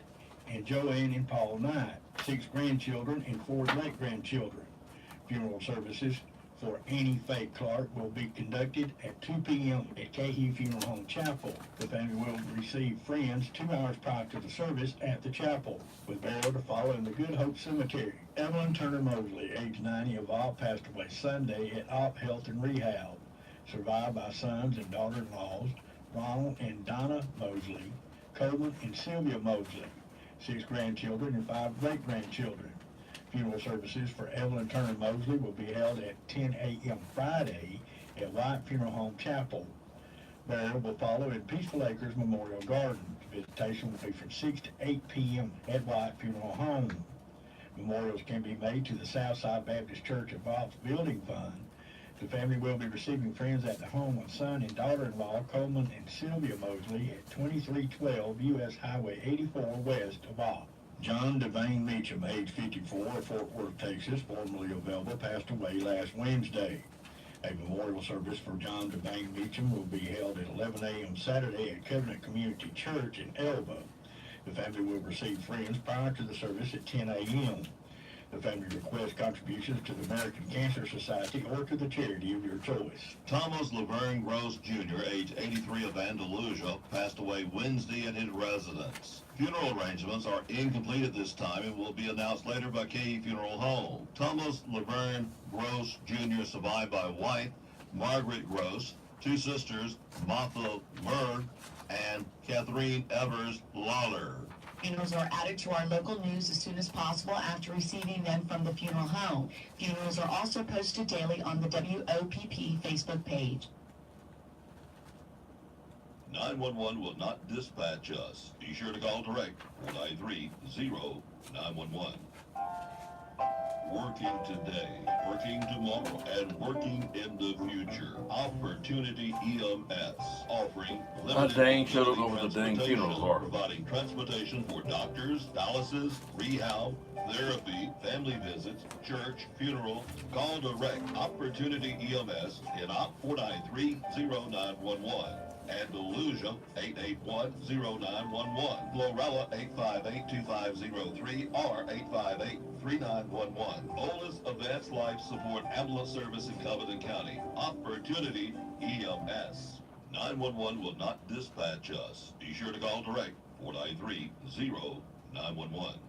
and Joanne and Paul Knight, 6 grandchildren and 4 great-grandchildren. Funeral services for Annie Faye Clark will be conducted at 2 p.m. at Cahee Funeral Home Chapel. The family will receive friends 2 hours prior to the service at the chapel, with burial to follow in the Good Hope Cemetery. Evelyn Turner Mosley, age 90 of Opp, passed away Sunday at Opp Health and Rehab, survived by sons and daughter-in-laws Ronald and Donna Mosley, Coleman and Sylvia Mosley, 6 grandchildren and 5 great-grandchildren. Funeral services for Evelyn Turner Mosley will be held at 10 a.m. Friday at White Funeral Home Chapel. Burial will follow in Peaceful Acres Memorial Gardens. Visitation will be from 6 to 8 p.m. at White Funeral Home. Memorials can be made to the Southside Baptist Church of Ops Building Fund. The family will be receiving friends at the home of son and daughter-in-law Coleman and Sylvia Mosley at 2312 U.S. Highway 84 west of Opp. John Devane Meacham, age 54 of Fort Worth, Texas, formerly of Elba, passed away last Wednesday. A memorial service for John Devane Meacham will be held at 11 a.m. Saturday at Covenant Community Church in Elba. The family will receive friends prior to the service at 10 a.m. The family requests contributions to the American Cancer Society or to the charity of your choice. Thomas Laverne Gross Jr., age 83 of Andalusia, passed away Wednesday at his residence. Funeral arrangements are incomplete at this time and will be announced later by Cahee Funeral Home. Thomas Laverne Gross Jr., survived by wife Margaret Gross, 2 sisters Martha Murr and Catherine Evers Lawler. Funerals are added to our local news as soon as possible after receiving them from the funeral home. Funerals are also posted daily on the WOPP Facebook page. 911 will not dispatch us. Be sure to call direct 493-0911. Working today, working tomorrow, and working in the future. Opportunity EMS, offering dang, should have over the dang funeral car. Providing transportation for doctors, dialysis, rehab, therapy, family visits, church, funeral. Call direct Opportunity EMS in Op 493-0911. Andalusia 881-0911. Glorilla 858-2503 or 858-3911. Oldest advanced life support ambulance service in Covington County. Opportunity EMS. 911 will not dispatch us. Be sure to call direct 493-0911.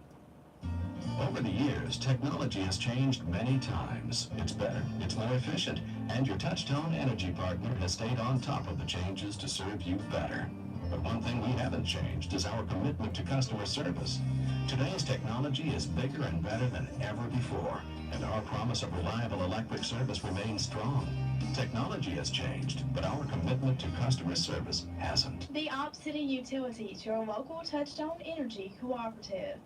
Over the years, technology has changed many times. It's better, it's more efficient, and your Touchtone Energy partner has stayed on top of the changes to serve you better. But one thing we haven't changed is our commitment to customer service. Today's technology is bigger and better than ever before, and our promise of reliable electric service remains strong. Technology has changed, but our commitment to customer service hasn't. The Op City Utilities, your local Touchstone Energy cooperative.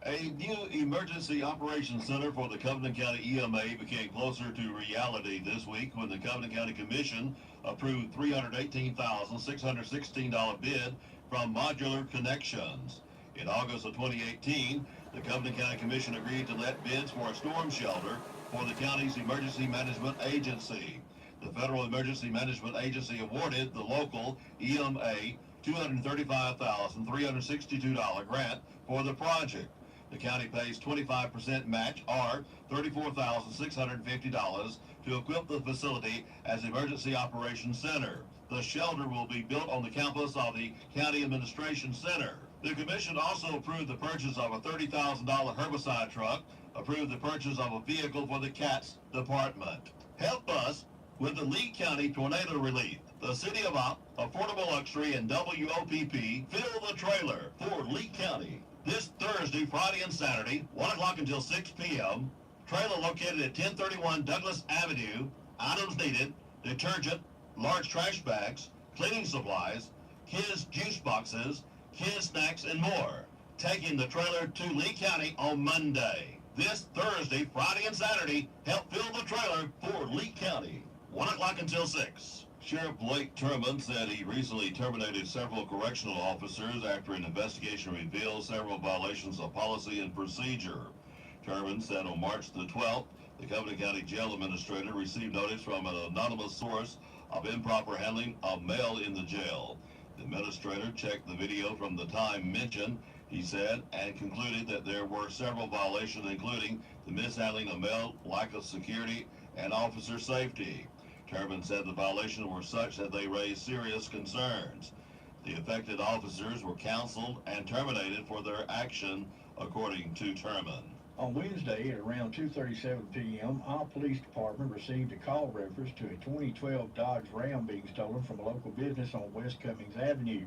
A new emergency operations center for the Covenant County EMA became closer to reality this week when the Covenant County Commission approved $318,616 bid from Modular Connections. In August of 2018, the Covenant County Commission agreed to let bids for a storm shelter for the county's Emergency Management Agency. The Federal Emergency Management Agency awarded the local EMA $235,362 grant for the project. The county pays 25% match, or $34,650, to equip the facility as Emergency Operations Center. The shelter will be built on the campus of the County Administration Center. The Commission also approved the purchase of a $30,000 herbicide truck, approved the purchase of a vehicle for the CATS department. Help us with the Lee County tornado relief. The City of Op, Affordable Luxury, and WOPP fill the trailer for Lee County. This Thursday, Friday, and Saturday, 1 o'clock until 6 p.m. Trailer located at 1031 Douglas Avenue. Items needed: detergent, large trash bags, cleaning supplies, kids' juice boxes, kids' snacks, and more. Taking the trailer to Lee County on Monday. This Thursday, Friday, and Saturday, help fill the trailer for Lee County. 1 o'clock until 6. Sheriff Blake Turman said he recently terminated several correctional officers after an investigation revealed several violations of policy and procedure. Turman said on March the 12th, the Covenant County Jail Administrator received notice from an anonymous source of improper handling of mail in the jail. The administrator checked the video from the time mentioned, he said, and concluded that there were several violations, including the mishandling of mail, lack of security, and officer safety. Turman said the violations were such that they raised serious concerns. The affected officers were counseled and terminated for their action, according to Turman. On Wednesday at around 2:37 p.m., our police department received a call reference to a 2012 Dodge Ram being stolen from a local business on West Cummings Avenue.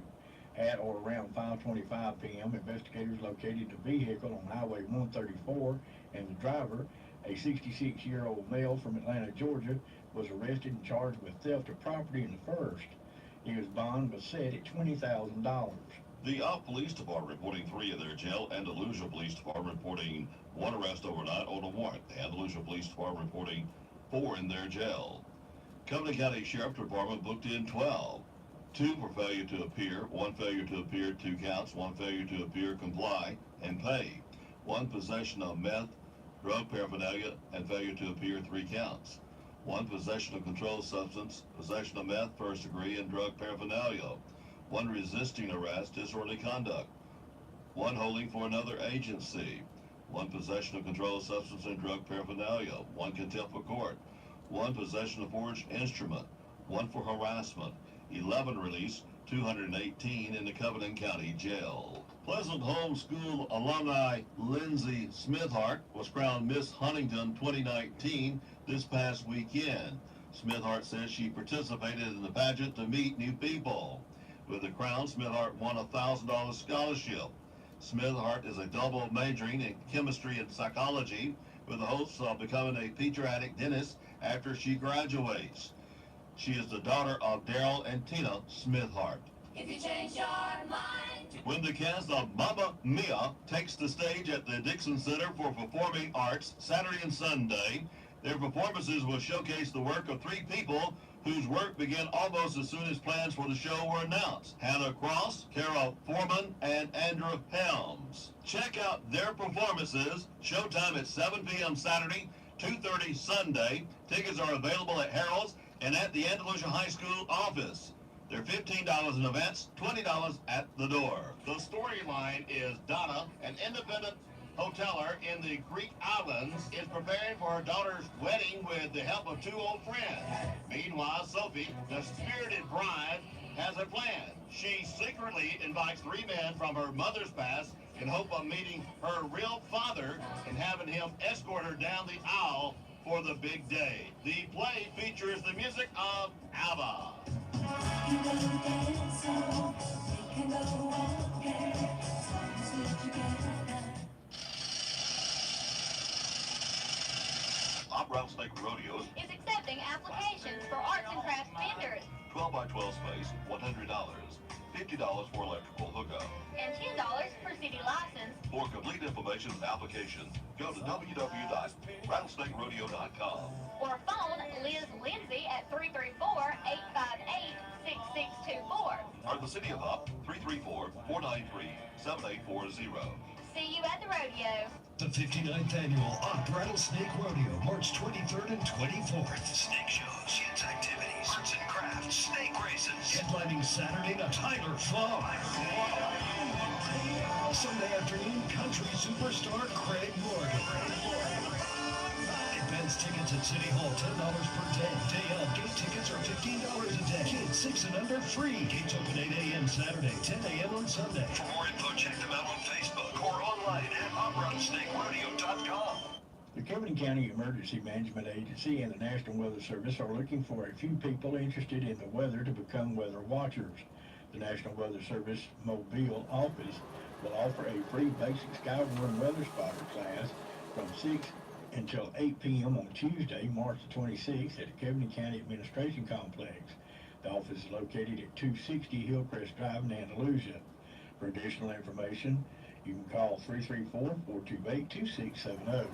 At or around 5:25 p.m., investigators located the vehicle on Highway 134, and the driver, a 66-year-old male from Atlanta, Georgia, was arrested and charged with theft of property in the first. His bond was set at $20,000. The Op Police Department reporting 3 in their jail, and the Andalusia Police Department reporting 1 arrest overnight on a warrant. The Andalusia Police Department reporting 4 in their jail. Covenant County Sheriff Department booked in 12. 2 for failure to appear, 1 failure to appear, 2 counts, 1 failure to appear, comply, and pay. 1 possession of meth, drug paraphernalia, and failure to appear, 3 counts. 1 possession of controlled substance, possession of meth, 1st degree, and drug paraphernalia. 1 resisting arrest, disorderly conduct. 1 holding for another agency. 1 possession of controlled substance and drug paraphernalia. 1 contempt of court. 1 possession of forged instrument. 1 for harassment. 11 released, 218 in the Covenant County Jail. Pleasant Home School alumni Lindsay Smithhart was crowned Miss Huntington 2019 this past weekend. Smithhart says she participated in the pageant to meet new people. With the crown, Smithhart won a $1,000 scholarship. Smithhart is a double majoring in chemistry and psychology, with the hopes of becoming a pediatric dentist after she graduates. She is the daughter of Daryl and Tina Smithhart. If you change your mind. When the cast of Mamma Mia takes the stage at the Dixon Center for Performing Arts Saturday and Sunday, their performances will showcase the work of 3 people whose work began almost as soon as plans for the show were announced: Hannah Cross, Carol Foreman, and Andrew Helms. Check out their performances. Showtime at 7 p.m. Saturday, 2:30 Sunday. Tickets are available at Harold's and at the Andalusia High School office. They're $15 in advance, $20 at the door. The storyline is Donna, an independent hoteler in the Greek islands, is preparing for her daughter's wedding with the help of 2 old friends. Meanwhile, Sophie, the spirited bride, has a plan. She secretly invites 3 men from her mother's past in hope of meeting her real father and having him escort her down the aisle for the big day. The play features the music of ABBA. can go dancing, we can go walking, as long as we're together. Op Rattlesnake Rodeos Is accepting applications for arts and crafts vendors. 12 by 12 space, $100. $50 for electrical hookup. And $10 for city license. For complete information and application, go to www.rattlesnakerodeo.com. Or phone Liz Lindsay at 334-858-6624. Or the City of Op, 334-493-7840. See you at the rodeo. The 59th Annual Op Rattlesnake Rodeo, March 23rd and 24th. Snake shows, kids activities, arts and crafts, snake races. Headlining Saturday night, Tyler Funk. Sunday afternoon, country superstar Craig Morgan. Advance tickets at City Hall, $10 per day. Day of, gate tickets are $15 a day. Kids 6 and under free. Gates open 8 a.m. Saturday, 10 a.m. on Sunday. For more info, check them out on Facebook or online at oprattlesnakerodeo.com. The Covington County Emergency Management Agency and the National Weather Service are looking for a few people interested in the weather to become weather watchers. The National Weather Service Mobile office will offer a free basic Skywarn weather spotter class from 6 until 8 p.m. on Tuesday, March the 26th at the Covington County Administration Complex. The office is located at 260 Hillcrest Drive in Andalusia. For additional information, you can call 334-428-2670.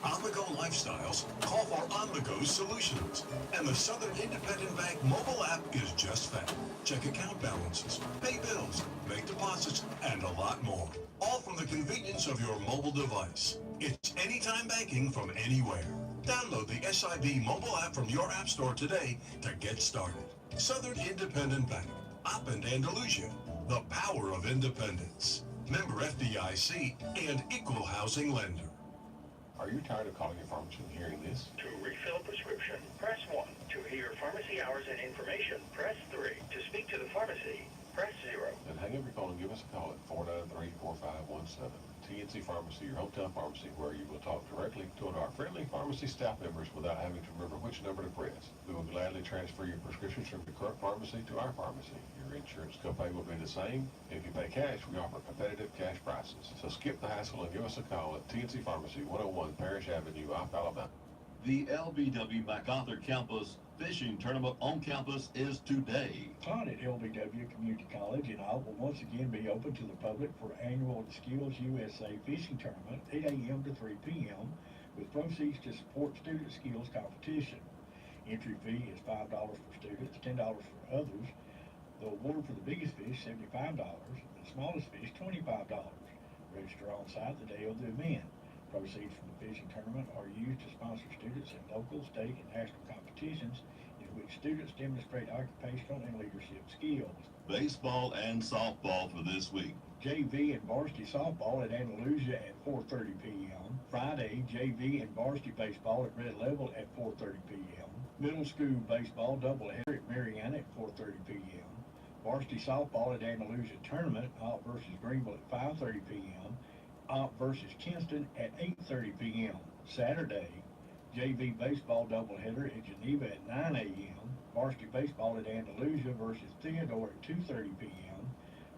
On-the-go lifestyles call for on-the-go solutions. And the Southern Independent Bank mobile app is just that. Check account balances, pay bills, make deposits, and a lot more. All from the convenience of your mobile device. It's anytime banking from anywhere. Download the SIB mobile app from your app store today to get started. Southern Independent Bank, Op and Andalusia, the power of independence. Member FDIC and equal housing lender. Are you tired of calling your pharmacy and hearing this? To refill a prescription, press 1. To hear pharmacy hours and information, press 3. To speak to the pharmacy, press 0. Then hang up your phone and give us a call at 493-4517. TNC Pharmacy, your hometown pharmacy, where you will talk directly to one of our friendly pharmacy staff members without having to remember which number to press. We will gladly transfer your prescriptions from your current pharmacy to our pharmacy. Your insurance copay will be the same. If you pay cash, we offer competitive cash prices. So skip the hassle and give us a call at TNC Pharmacy, 101 Parish Avenue, Opp, Alabama. The LBW MacArthur Campus Fishing Tournament on campus is today. Fun at LBW Community College in Opp will once again be open to the public for annual Skills USA Fishing Tournament, 8 a.m. to 3 p.m., with proceeds to support student skills competition. Entry fee is $5 for students, $10 for others. The award for the biggest fish, $75, the smallest fish, $25. Register on site the day of the event. Proceeds from the fishing tournament are used to sponsor students in local, state, and national competitions in which students demonstrate occupational and leadership skills. Baseball and softball for this week. JV and varsity softball at Andalusia at 4:30 p.m. Friday, JV and varsity baseball at Red Level at 4:30 p.m. Middle school baseball doubleheader at Mariana at 4:30 p.m. Varsity softball at Andalusia tournament, Opp versus Greenville at 5:30 p.m. Opp versus Kinston at 8:30 p.m. Saturday, JV baseball doubleheader at Geneva at 9 a.m. Varsity baseball at Andalusia versus Theodore at 2:30 p.m.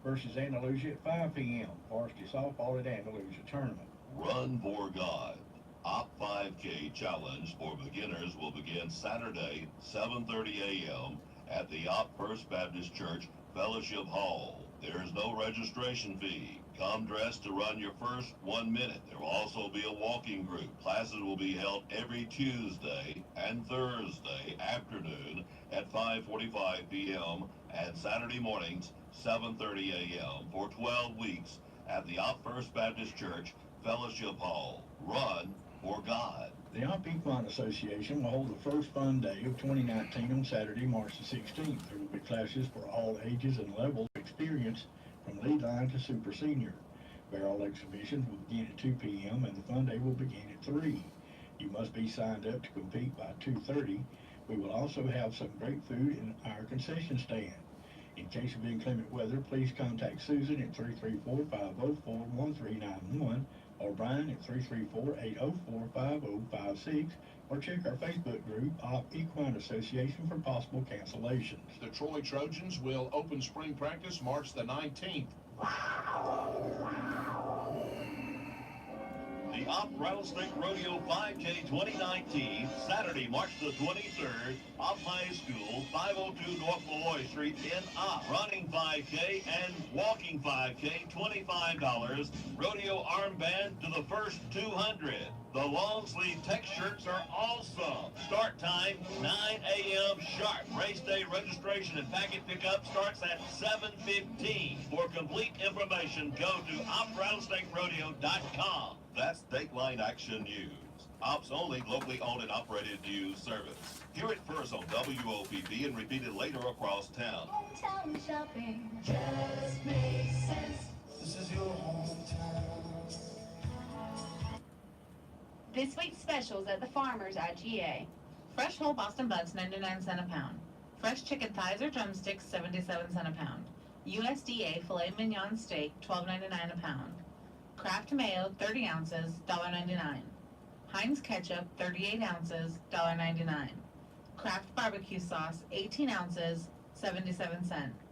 versus Andalusia at 5 p.m. Varsity softball at Andalusia tournament. Run for God. Op 5K Challenge for beginners will begin Saturday, 7:30 a.m. at the Opp First Baptist Church Fellowship Hall. There is no registration fee. Come dressed to run your first 1 minute. There will also be a walking group. Classes will be held every Tuesday and Thursday afternoon at 5:45 p.m. and Saturday mornings 7:30 a.m. for 12 weeks at the Opp First Baptist Church Fellowship Hall. Run for God. The Opp Equine Association will hold the first fun day of 2019 on Saturday, March the 16th. There will be classes for all ages and levels of experience from lead line to super senior. Barrel exhibitions will begin at 2 p.m. and the fun day will begin at 3. You must be signed up to compete by 2:30. We will also have some great food in our concession stand. In case of inclement weather, please contact Susan at 334-504-1391 or Brian at 334-804-5056 or check our Facebook group, Equine Association, for possible cancellations. The Troy Trojans will open spring practice March the 19th. The Op Rattlesnake Rodeo 5K 2019, Saturday, March the 23rd, Op High School, 502 North Malloy Street in Op. Running 5K and walking 5K, $25. Rodeo armband to the first 200. The long sleeve tech shirts are awesome. Start time, 9 a.m. sharp. Race day registration and packet pickup starts at 7:15. For complete information, go to oprattlesnakerodeo.com. That's Dateline Action News. Ops only, locally owned and operated news service. Hear it first on WOPP and repeat it later across town. Hometown shopping just makes sense. This is your hometown. This week's specials at the Farmers IGA. Fresh whole Boston buns, 99 cents a pound. Fresh chicken thighs or drumsticks, 77 cents a pound. USDA filet mignon steak, $12.99 a pound. Kraft mayo, 30 ounces, $1.99. Heinz ketchup, 38 ounces, $1.99. Kraft barbecue sauce, 18 ounces, 77 cents.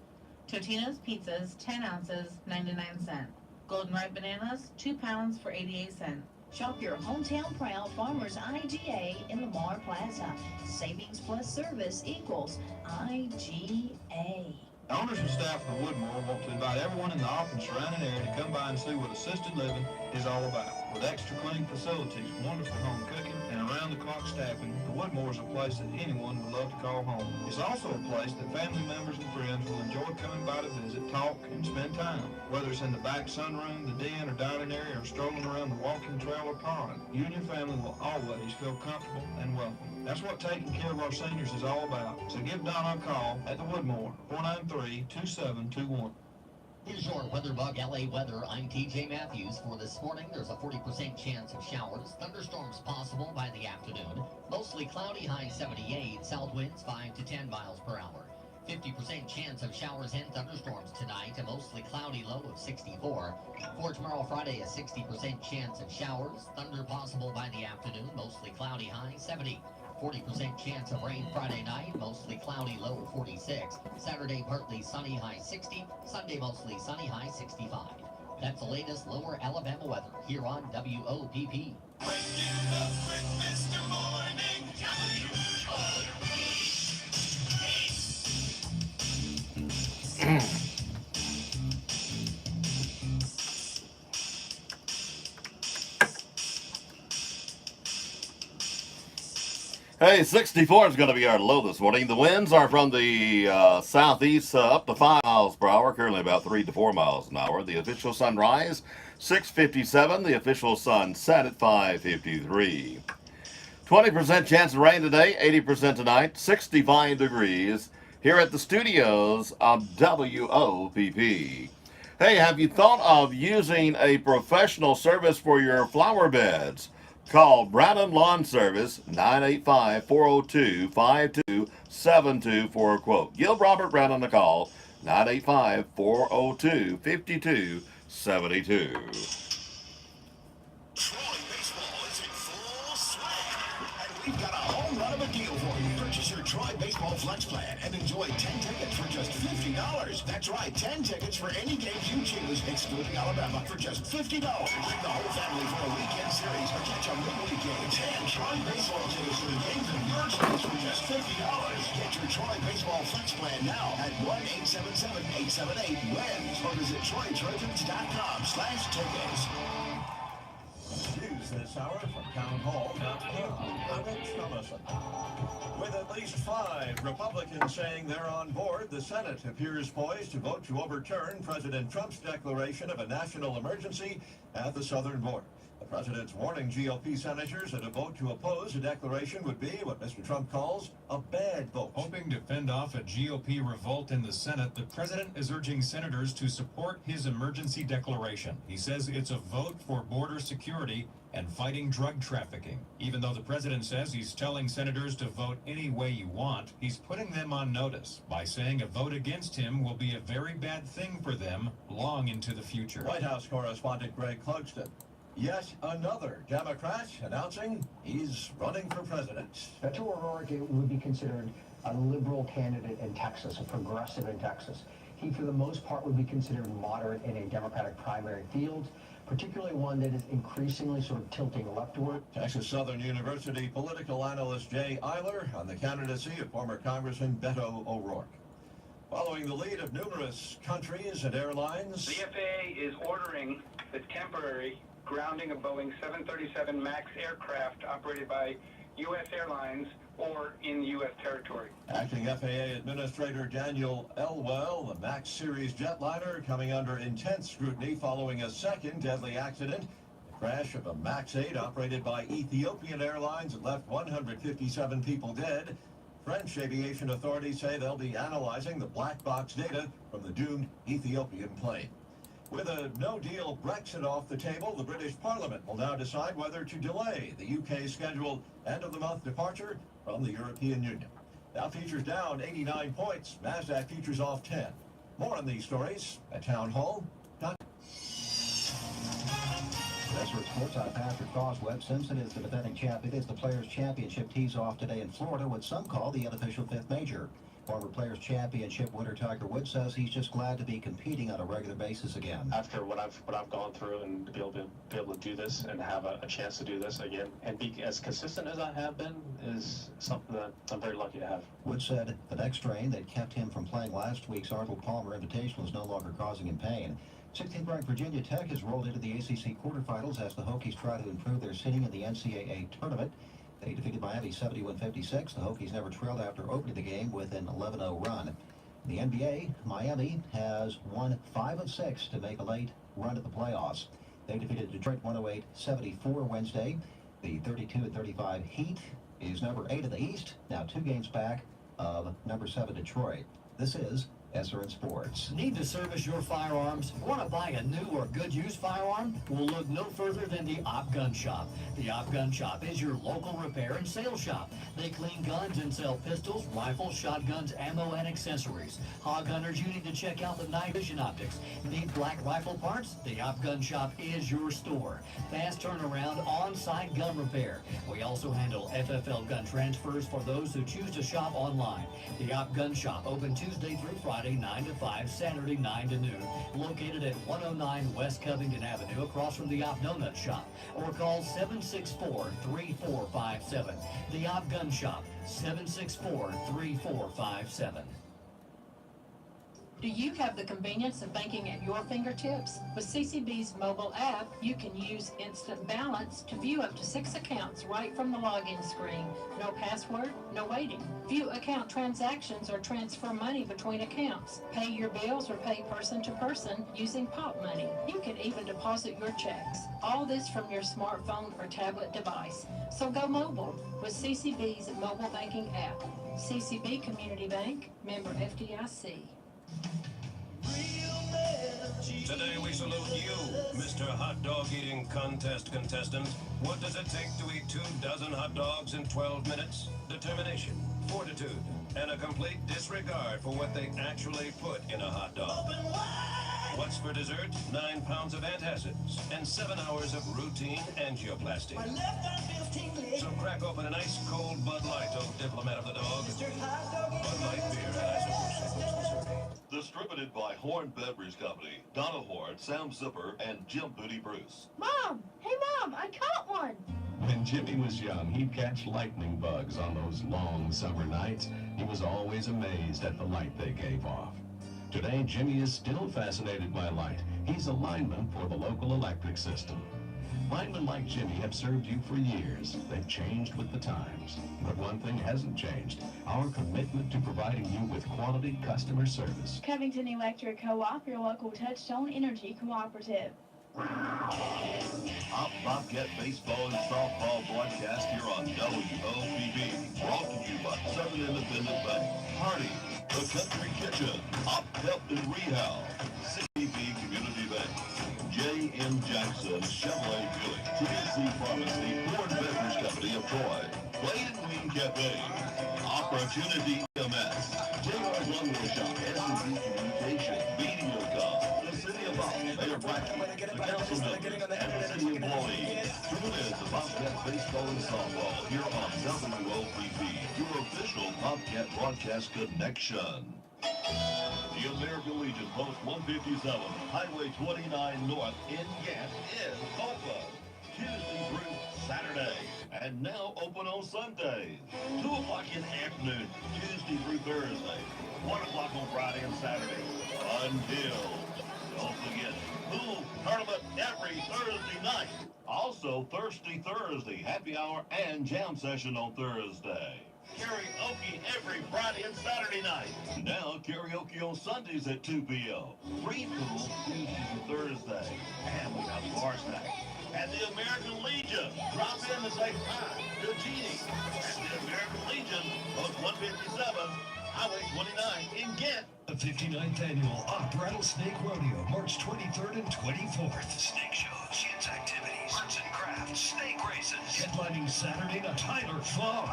Totino's pizzas, 10 ounces, 99 cents. Golden ripe bananas, 2 pounds for 88 cents. Shop your hometown proud Farmers IGA in Lamar Plaza. Savings plus service equals IGA. The owners and staff of the Woodmore want to invite everyone in the Opp and surrounding area to come by and see what assisted living is all about. With extra clean facilities, wonderful home cooking, and around-the-clock staffing, the Woodmore is a place that anyone would love to call home. It's also a place that family members and friends will enjoy coming by to visit, talk, and spend time. Whether it's in the back sunroom, the den, or dining area, or strolling around the walking trail or pond, you and your family will always feel comfortable and welcome. That's what taking care of our seniors is all about. So give Donna a call at the Woodmore, 493-2721. Here's your WeatherBug LA weather. I'm TJ Matthews. For this morning, there's a 40% chance of showers. Thunderstorms possible by the afternoon. Mostly cloudy, high 78. South winds 5 to 10 miles per hour. 50% chance of showers and thunderstorms tonight. A mostly cloudy low of 64. For tomorrow, Friday, a 60% chance of showers. Thunder possible by the afternoon. Mostly cloudy, high 70. 40% chance of rain Friday night, mostly cloudy, low 46. Saturday, partly sunny, high 60. Sunday, mostly sunny, high 65. That's the latest lower Alabama weather here on WOPP. Waking up with Mr. Morning, Hey, 64 is going to be our low this morning. The winds are from the southeast up to 5 miles per hour, currently about 3 to 4 miles an hour. The official sunrise, 6:57. The official sunset at 5:53. 20% chance of rain today, 80% tonight, 65 degrees here at the studios of WOPP. Hey, have you thought of using a professional service for your flower beds? Call Brown & Lawn Service, 985-402-5272 for a quote. Give Robert Brown on the call, 985-402-5272. Troy Baseball is in full swing, and we've got a home run of a deal for you. Purchase your Troy Baseball Flex Plan and enjoy 10 tickets for just $50. That's right, 10 tickets for any games you choose, excluding Alabama, for just $50. Bring the whole family for a weekend series or catch a midweek game. 10 Troy Baseball tickets for the games of your choice for just $50. Get your Troy Baseball Flex Plan now at 1-877-878-WINS or visit TroyTrojans.com/tickets. News this hour from townhall.com. I'm Rich Ellison. With at least 5 Republicans saying they're on board, the Senate appears poised to vote to overturn President Trump's declaration of a national emergency at the southern border. The president's warning GOP senators that a vote to oppose the declaration would be what Mr. Trump calls a bad vote. Hoping to fend off a GOP revolt in the Senate, the president is urging senators to support his emergency declaration. He says it's a vote for border security and fighting drug trafficking. Even though the president says he's telling senators to vote any way you want, he's putting them on notice by saying a vote against him will be a very bad thing for them long into the future. White House correspondent Greg Clugston. Yet another Democrat announcing he's running for president. Beto O'Rourke would be considered a liberal candidate in Texas, a progressive in Texas. He, for the most part, would be considered moderate in a Democratic primary field, particularly one that is increasingly sort of tilting leftward. Texas Southern University political analyst Jay Eiler on the candidacy of former Congressman Beto O'Rourke. Following the lead of numerous countries and airlines, the FAA is ordering the temporary grounding of Boeing 737 MAX aircraft operated by U.S. Airlines or in U.S. territory. Acting FAA Administrator Daniel Elwell, the MAX series jetliner coming under intense scrutiny following a second deadly accident. The crash of a MAX 8 operated by Ethiopian Airlines that left 157 people dead. French aviation authorities say they'll be analyzing the black box data from the doomed Ethiopian plane. With a no-deal Brexit off the table, the British Parliament will now decide whether to delay the UK's scheduled end-of-the-month departure from the European Union. Dow futures down 89 points. NASDAQ futures off 10. More on these stories at townhall.com. Desperate Sports, I'm Patrick Cross. Webb Simpson is the defending champ. It is the Players' Championship tees off today in Florida, what some call the unofficial fifth major. Former Players' Championship winner Tiger Woods says he's just glad to be competing on a regular basis again. After what I've gone through and to be able to do this and have a chance to do this again and be as consistent as I have been is something that I'm very lucky to have. Woods said the neck strain that kept him from playing last week's Arnold Palmer Invitational is no longer causing him pain. 16th ranked Virginia Tech has rolled into the ACC quarterfinals as the Hokies try to improve their sitting in the NCAA tournament. They defeated Miami 71-56. The Hokies never trailed after opening the game with an 11-0 run. In the NBA, Miami has won 5 of 6 to make a late run at the playoffs. They defeated Detroit 108-74 Wednesday. The 32-35 Heat is number 8 in the East, now 2 games back of number 7 Detroit. This is SRN Sports. Need to service your firearms? Want to buy a new or good used firearm? Well, look no further than the Op Gun Shop. The Op Gun Shop is your local repair and sales shop. They clean guns and sell pistols, rifles, shotguns, ammo, and accessories. Hog hunters, you need to check out the night vision optics. Need black rifle parts? The Op Gun Shop is your store. Fast turnaround, on-site gun repair. We also handle FFL gun transfers for those who choose to shop online. The Op Gun Shop, open Tuesday through Friday, 9 to 5, Saturday 9 to noon. Located at 109 West Covington Avenue across from the Op Donut Shop. Or call 764-3457. The Op Gun Shop, 764-3457. Do you have the convenience of banking at your fingertips? With CCB's mobile app, you can use Instant Balance to view up to 6 accounts right from the login screen. No password, no waiting. View account transactions or transfer money between accounts. Pay your bills or pay person to person using Pop Money. You can even deposit your checks. All this from your smartphone or tablet device. So go mobile with CCB's mobile banking app. CCB Community Bank, member FDIC. Today we salute you, Mr. Hot Dog Eating Contest contestant. What does it take to eat 24 hot dogs in 12 minutes? Determination, fortitude, and a complete disregard for what they actually put in a hot dog. What's for dessert? 9 pounds of antacids and 7 hours of routine angioplasty. So crack open an ice cold Bud Light, oh diplomat of the dog. Bud Light beer and isopropyl. Distributed by Horn Beverage Company, Donna Horn, Sam Zipper, and Jim Booty Bruce. Mom! Hey, Mom! I caught one! When Jimmy was young, he'd catch lightning bugs on those long summer nights. He was always amazed at the light they gave off. Today, Jimmy is still fascinated by light. He's a lineman for the local electric system. Linemen like Jimmy have served you for years. They've changed with the times. But one thing hasn't changed: our commitment to providing you with quality customer service. Covington Electric Co-op, your local Touchstone Energy Cooperative. Hop Bobcat baseball and softball broadcast here on WOPB. Brought to you by Southern Independent Bank, Hardy, The Country Kitchen, Op Health and Rehab, CB Community Bank, J.M. Jackson, Chevrolet Buick, Tennessee Pharmacy, Ford Beverage Company of Troy, Blade and Wing Cafe, Opportunity MS, J.R. Lumber Shop, S&B Communications, Mediacom, the City of Boston, their practice, the council members, and the city employees. Tune in to Bobcat Baseball and Softball here on WOPP, your official Bobcat Broadcast Connection. The American Legion Post 157, Highway 29 North in Ghent is open Tuesday through Saturday, and now open on Sundays. 2 o'clock in the afternoon, Tuesday through Thursday. 1 o'clock on Friday and Saturday. Until, don't forget, pool tournament every Thursday night. Also, Thirsty Thursday, happy hour and jam session on Thursday. Karaoke every Friday and Saturday night. Now karaoke on Sundays at 2 p.m. Free pool Tuesday through Thursday. And we have bar snack. At the American Legion, drop in and say hi to Jeannie. At the American Legion, Post 157, Highway 29 in Ghent. The 59th annual Rattlesnake Rodeo, March 23rd and 24th. Snake shows, kids activities, arts and crafts, snake races. Headlining Saturday night, Tyler Farr.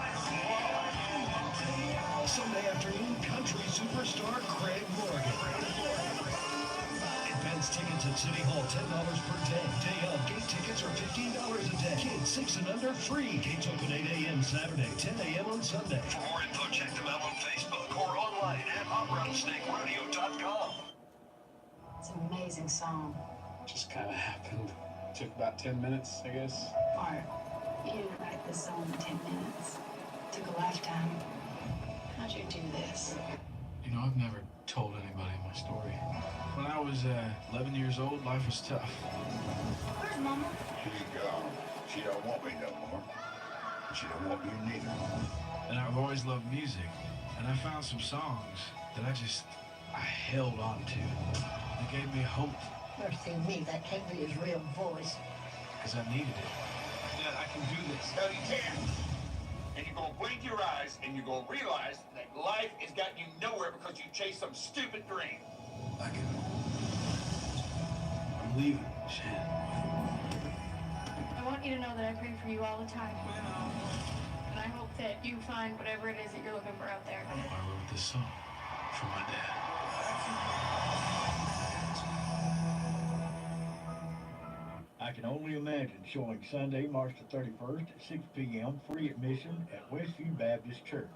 Sunday afternoon, country superstar Craig Morgan. Advance tickets at City Hall, $10 per day. Day of, gate tickets are $15 a day. Kids 6 and under free. Gates open 8 a.m. Saturday, 10 a.m. on Sunday. For more info, check them out on Facebook or online at rattlesnakerodeo.com. It's an amazing song. Just kind of happened. Took about 10 minutes, I guess. Art, you didn't write this song in 10 minutes. It took a lifetime. How'd you do this? You know, I've never told anybody my story. When I was 11 years old, life was tough. Where's Mama? She's gone. She don't want me no more. She don't want you neither. And I've always loved music. And I found some songs that I held on to. They gave me hope. Mercy me, that can't be his real voice. Because I needed it. Dad, I can do this. No, you can't. And you're going to blink your eyes and you're going to realize that life has gotten you nowhere because you chased some stupid dream. I'm leaving, Shan. I want you to know that I pray for you all the time. And I hope that you find whatever it is that you're looking for out there. I wrote this song for my dad. I Can Only Imagine, showing Sunday, March the 31st at 6 p.m. Free admission at Westview Baptist Church.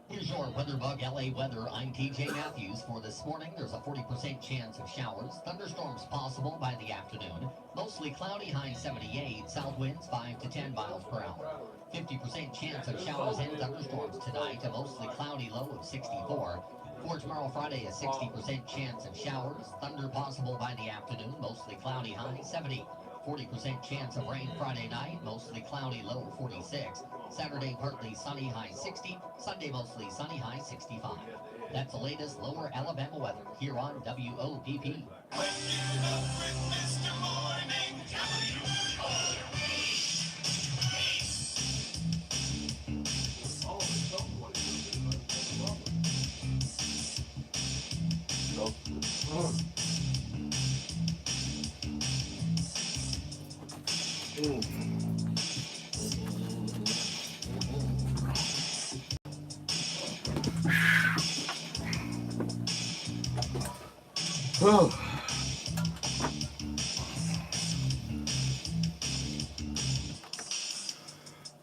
Here's your WeatherBug LA weather. I'm TJ Matthews. For this morning, there's a 40% chance of showers. Thunderstorms possible by the afternoon. Mostly cloudy, high 78. South winds 5 to 10 miles per hour. 50% chance of showers and thunderstorms tonight. A mostly cloudy low of 64. For tomorrow, Friday, a 60% chance of showers. Thunder possible by the afternoon. Mostly cloudy, high 70. 40% chance of rain Friday night, mostly cloudy, low 46. Saturday, partly sunny, high 60. Sunday, mostly sunny, high 65. That's the latest lower Alabama weather here on WOPP.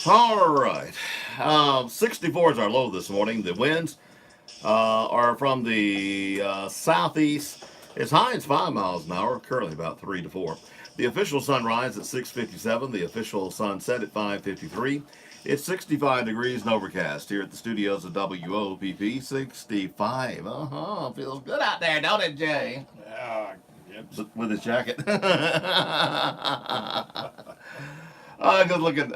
All right. 64 is our low this morning. The winds are from the southeast. It's high as 5 miles an hour, currently about 3 to 4. The official sunrise at 6:57. The official sunset at 5:53. It's 65 degrees and overcast here at the studios of WOPP. 65. Feels good out there, don't it, Jay? Yeah. With his jacket. Good looking.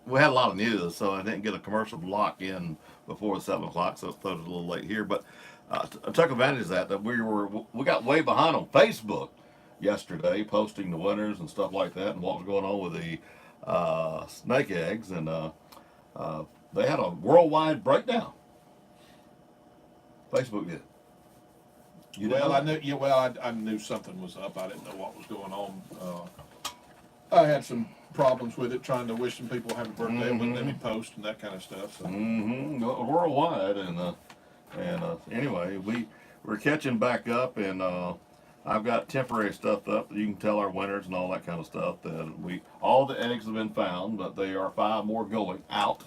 We had a lot of news, so I didn't get a commercial block in before 7 o'clock, so it's a little late here. But I took advantage of that we got way behind on Facebook yesterday, posting the winners and stuff like that, and what was going on with the snake eggs, and they had a worldwide breakdown. Facebook did. I knew something was up. I didn't know what was going on. I had some problems with it, trying to wish some people happy birthday, and wouldn't let me post and that kind of stuff. So. Worldwide, and anyway, we're catching back up, and I've got temporary stuff up. You can tell our winners and all that kind of stuff. That all the eggs have been found, but there are 5 more going out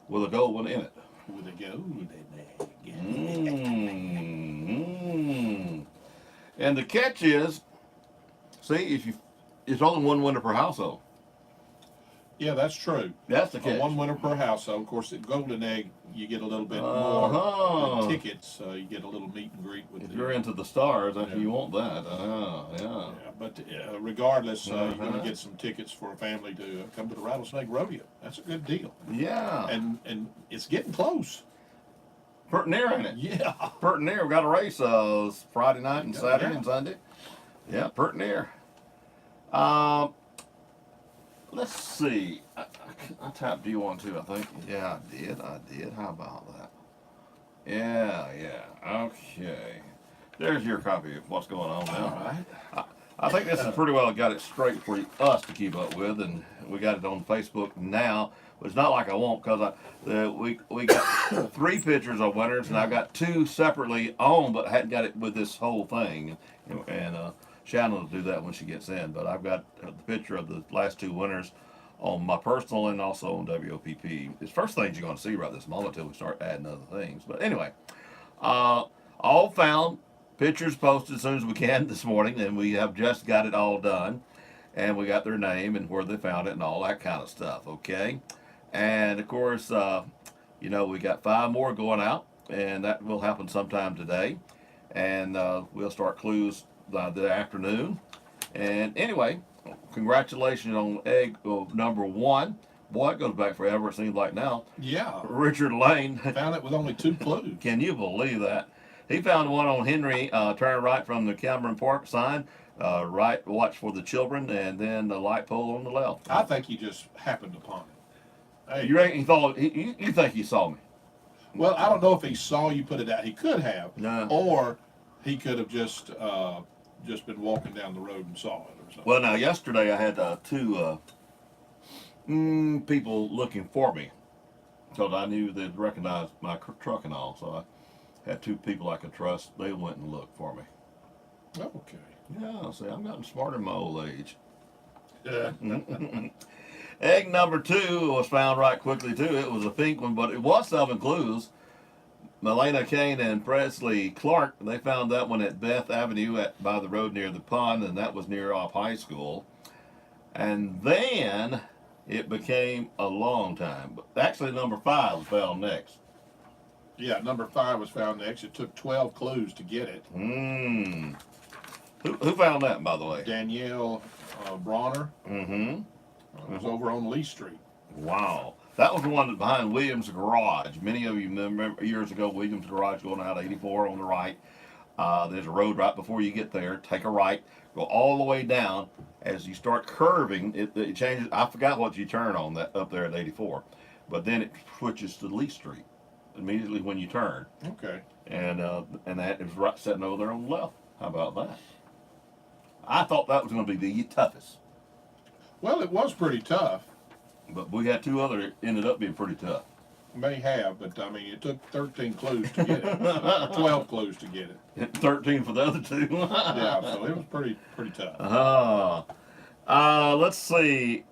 with a gold one in it. With a golden egg. And the catch is, see, it's only 1 winner per household. Yeah, that's true. That's the catch. 1 winner per household. Of course, at Golden Egg, you get a little bit more than tickets. You get a little meet and greet with. If you're into the stars, you want that. Yeah, but regardless, you're going to get some tickets for a family to come to the Rattlesnake Rodeo. That's a good deal. Yeah. And it's getting close. Pert near, ain't it? Yeah. Pert near. We got a race Friday night and Saturday and Sunday. Yeah, pert near. Let's see. I tapped D1 too, I think. Yeah, I did. How about that? Yeah. Okay. There's your copy of what's going on now. All right. I think this is pretty well got it straight for us to keep up with, and we got it on Facebook now. But it's not like I won't, because we got 3 pictures of winners, and I've got 2 separately on, but I hadn't got it with this whole thing. And Shannon will do that when she gets in. But I've got the picture of the last 2 winners on my personal and also on WOPP. It's first things you're going to see right this moment until we start adding other things. But anyway, all found, pictures posted as soon as we can this morning, and we have just got it all done. And we got their name and where they found it and all that kind of stuff, okay? And of course, we got 5 more going out, and that will happen sometime today. And we'll start clues the afternoon. And anyway, congratulations on egg number 1. Boy, it goes back forever, it seems like now. Yeah. Richard Lane. Found it with only 2 clues. Can you believe that? He found one on Henry, turn right from the Cameron Park sign, right, watch for the children, and then the light pole on the left. I think he just happened upon it. Hey, you reckon he thought, you think he saw me? Well, I don't know if he saw you put it out. He could have. No. Or he could have just been walking down the road and saw it or something. Well, now, yesterday I had 2 people looking for me, because I knew they'd recognize my truck and all, so I had 2 people I could trust. They went and looked for me. Okay. Yeah, see, I'm getting smarter in my old age. Yeah. Egg number 2 was found right quickly, too. It was a pink one, but it was 7 clues. Melena Kane and Presley Clark, they found that one at Beth Avenue by the road near the pond, and that was near Off High School. And then it became a long time. But actually, number 5 was found next. Yeah, number 5 was found next. It took 12 clues to get it. Who found that, by the way? Danielle Bronner. It was over on Lee Street. Wow. That was the one that behind Williams Garage. Many of you remember years ago, Williams Garage going out 84 on the right. There's a road right before you get there. Take a right, go all the way down. As you start curving, it changes. I forgot what you turn on that up there at 84, but then it switches to Lee Street immediately when you turn. Okay. And that is right sitting over there on the left. How about that? I thought that was going to be the toughest. Well, it was pretty tough. But we had 2 other ended up being pretty tough. May have, but I mean, it took 13 clues to get it. 12 clues to get it. 13 for the other 2. Yeah, so it was pretty tough. Let's see.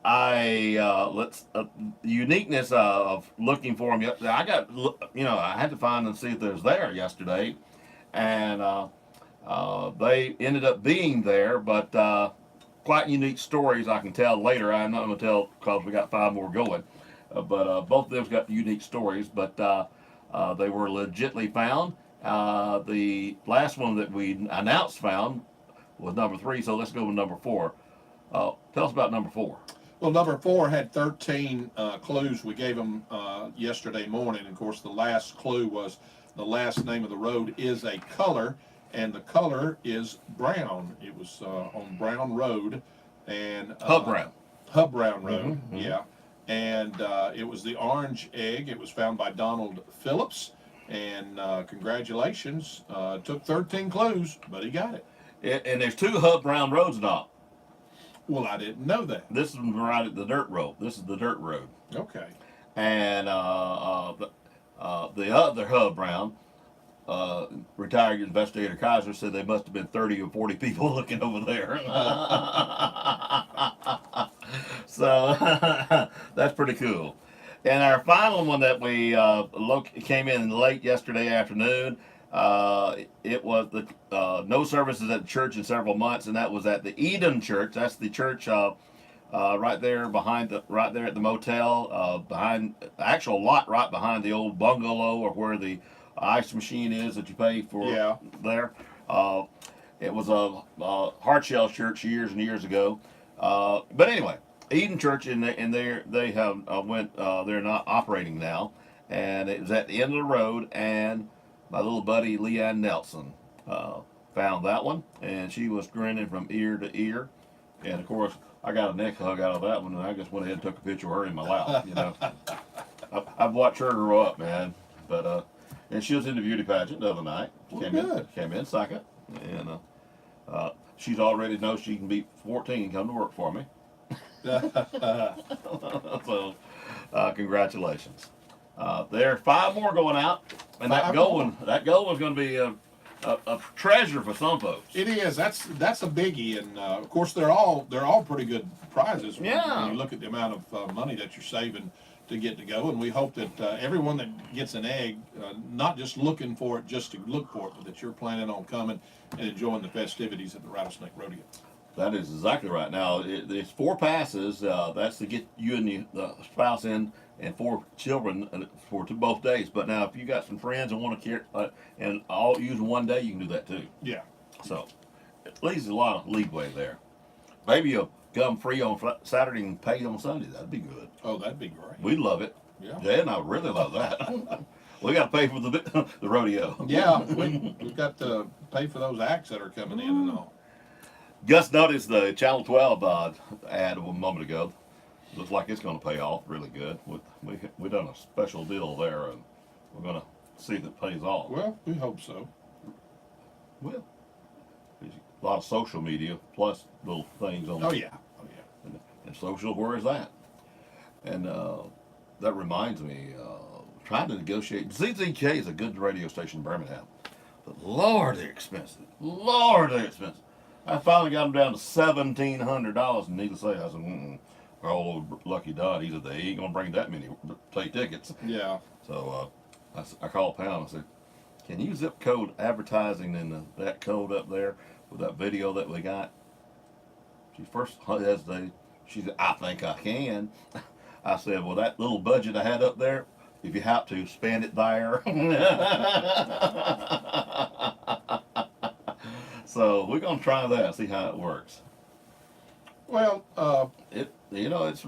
The uniqueness of looking for them. I got, I had to find and see if they was there yesterday, and they ended up being there, but quite unique stories I can tell later. I'm not going to tell because we got 5 more going, but both of them's got unique stories, but they were legitly found. The last one that we announced found was number 3, so let's go with number 4. Tell us about number 4. Well, number 4 had 13 clues. We gave them yesterday morning. Of course, the last clue was the last name of the road is a color, and the color is Brown. It was on Brown Road, and Hub Brown Road. Yeah, and it was the orange egg. It was found by Donald Phillips, and congratulations. Took 13 clues, but he got it. And there's 2 Hub Brown Roads now. Well, I didn't know that. This is right at the dirt road. This is the dirt road. Okay. And the other Hub Brown retired investigator Kaiser said they must have been 30 or 40 people looking over there. So that's pretty cool. And our final one that we came in late yesterday afternoon, it was the no services at the church in several months, and that was at the Eden Church. That's the church right there right there at the motel, behind the actual lot right behind the old bungalow or where the ice machine is that you pay for there. It was a hard shell church years and years ago. But anyway, Eden Church they have they're not operating now, and it was at the end of the road. And my little buddy Leanne Nelson found that one, and she was grinning from ear to ear. And of course, I got a neck hug out of that one, and I just went ahead and took a picture of her in my lap. You know, I've watched her grow up, man. But and she was in the beauty pageant the other night. Came in second, and she's already knows she can beat 14 and come to work for me. So, congratulations. There are 5 more going out, and that goal is going to be a treasure for some folks. It is. That's a biggie, and of course they're all pretty good prizes. When you look at the amount of money that you're saving to get to go, and we hope that everyone that gets an egg, not just looking for it just to look for it, but that you're planning on coming and enjoying the festivities at the Rattlesnake Rodeo. That is exactly right. Now, it's 4 passes. That's to get you and the spouse in, and 4 children for both days. But now, if you got some friends and want to care and all use one day, you can do that too. Yeah. So, it leaves a lot of leeway there. Maybe you'll come free on Saturday and pay on Sunday. That'd be good. Oh, that'd be great. We'd love it. Yeah. Jay and I really love that. We got to pay for the rodeo. Yeah, we've got to pay for those acts that are coming in and all. Just noticed the Channel 12 ad a moment ago. Looks like it's going to pay off really good. We done a special deal there, and we're going to see if it pays off. Well, we hope so. Well, a lot of social media plus little things on. Oh yeah. And social, where is that? And that reminds me, trying to negotiate. ZZK is a good radio station in Birmingham, but Lord, they're expensive. Lord, they're expensive. I finally got them down to $1,700, and needless to say, I said, our old Lucky Dot, he said, they ain't gonna bring that many play tickets. Yeah. So I called Pound and said, can you zip code advertising in that code up there with that video that we got? She first hesitated. She said, I think I can. I said, well, that little budget I had up there, if you have to, spend it there. So we're gonna try that, see how it works. Well, it's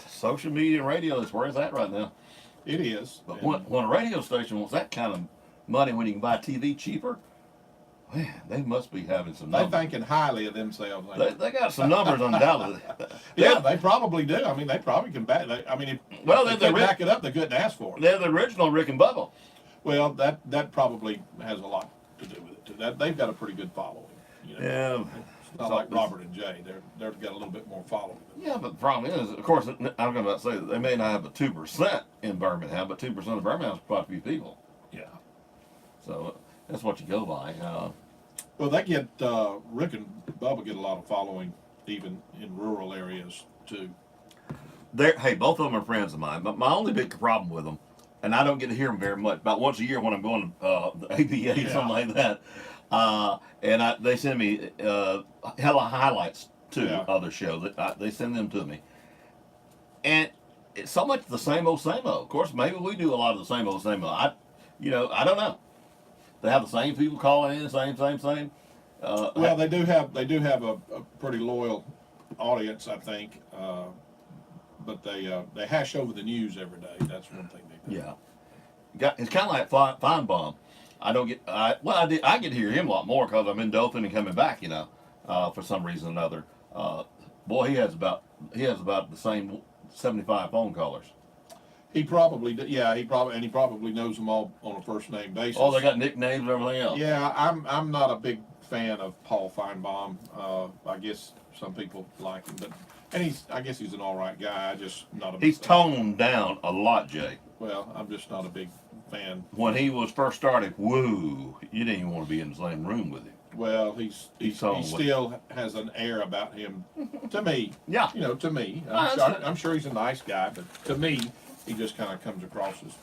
social media and radio is where it's at right now. It is. But when a radio station wants that kind of money when you can buy TV cheaper, man, they must be having some numbers. They're thinking highly of themselves. They got some numbers undoubtedly. Yeah, they probably do. I mean, they probably can back. If they back it up, they couldn't ask for it. They're the original Rick and Bubba. Well, that probably has a lot to do with it too. They've got a pretty good following. Yeah. It's not like Robert and Jay. They've got a little bit more following. Yeah, but the problem is, of course, I'm going to say that they may not have a 2% in Birmingham, but 2% of Birmingham is quite a few people. Yeah. So that's what you go by. Well, they get Rick and Bubba get a lot of following, even in rural areas too. Hey, both of them are friends of mine. But my only big problem with them, and I don't get to hear them very much, about once a year when I'm going to the ABA, something like that. And they send me hella highlights too, other shows. They send them to me, and it's so much the same old, same old. Of course, maybe we do a lot of the same old, same old. I don't know. They have the same people calling in, same. Well, they do have a pretty loyal audience, I think. But they hash over the news every day. That's one thing they do. Yeah, it's kind of like Feinbaum. I get to hear him a lot more because I'm in Dothan and coming back, for some reason or another. Boy, he has about the same 75 phone callers. He probably he probably knows them all on a first name basis. Oh, they got nicknames and everything else. Yeah, I'm not a big fan of Paul Feinbaum. I guess some people like him, I guess he's an all right guy. I just not a. He's toned down a lot, Jay. Well, I'm just not a big fan. When he was first started, woo, you didn't even want to be in the same room with him. Well, he still has an air about him, to me. Yeah. You know, to me. I'm sure he's a nice guy, but to me, he just kind of comes across as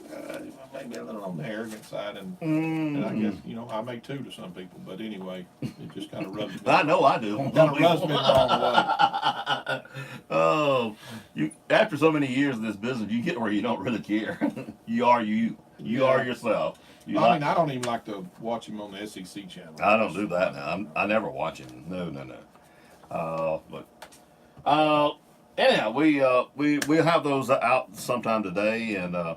maybe a little on the arrogant side, and I guess, you know, I may too to some people, but anyway, it just kind of rubs me. I know I do. Kind of rubs me the wrong way. Oh, after so many years of this business, you get where you don't really care. You are you. You are yourself. I don't even like to watch him on the SEC channel. I don't do that now. I never watch him. No. Anyhow, we'll have those out sometime today, and I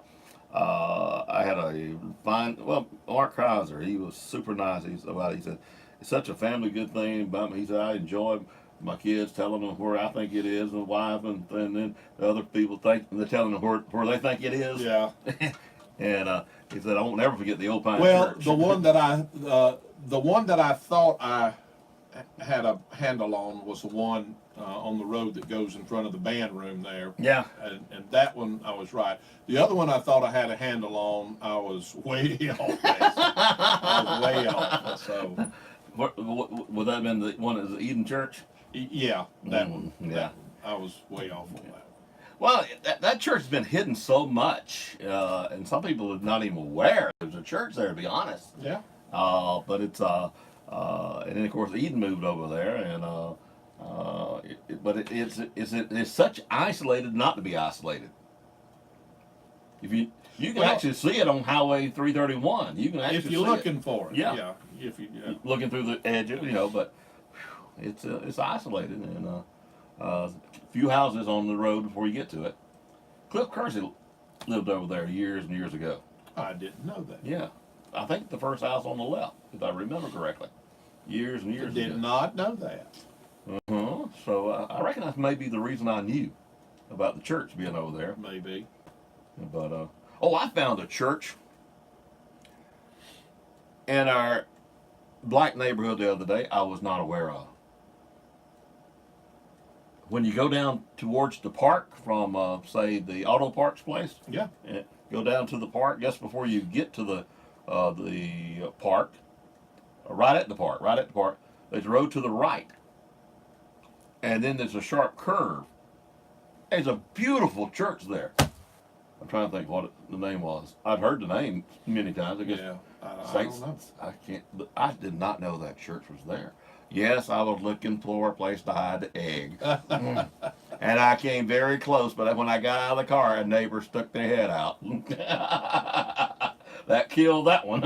had a fine. Well, Mark Kaiser, he was super nice. He said it's such a family good thing about me. He said I enjoy my kids telling them where I think it is, and wife, and then the other people think they're telling them where they think it is. Yeah. And he said I won't never forget the Old Pine Well, Church. the one that I thought I had a handle on was the one on the road that goes in front of the band room there. Yeah. And that one I was right. The other one I thought I had a handle on, I was way off. I was way off. So. Would that have been the one at the Eden Church? Yeah, that one. Yeah. That one. I was way off on that. Well, that church has been hidden so much, and some people are not even aware there's a church there, to be honest. Yeah. But it's and then of course Eden moved over there, and it's such isolated not to be isolated. If you can actually see it on Highway 331. You can actually if you're looking for it. Yeah. If you looking through the edge, but it's isolated, and a few houses on the road before you get to it. Cliff Kersey lived over there years and years ago. I didn't know that. Yeah, I think the first house on the left, if I remember correctly, years and years ago. Did not know that. So I reckon that's maybe the reason I knew about the church being over there. Maybe. But I found a church in our black neighborhood the other day I was not aware of. When you go down towards the park from, say, the auto parts place, yeah, go down to the park just before you get to the park, right at the park, there's a road to the right, and then there's a sharp curve. There's a beautiful church there. I'm trying to think what the name was. I've heard the name many times. I guess. Yeah, I don't know. I did not know that church was there. Yes, I was looking for a place to hide the egg. And I came very close, but when I got out of the car, a neighbor stuck their head out. That killed that one.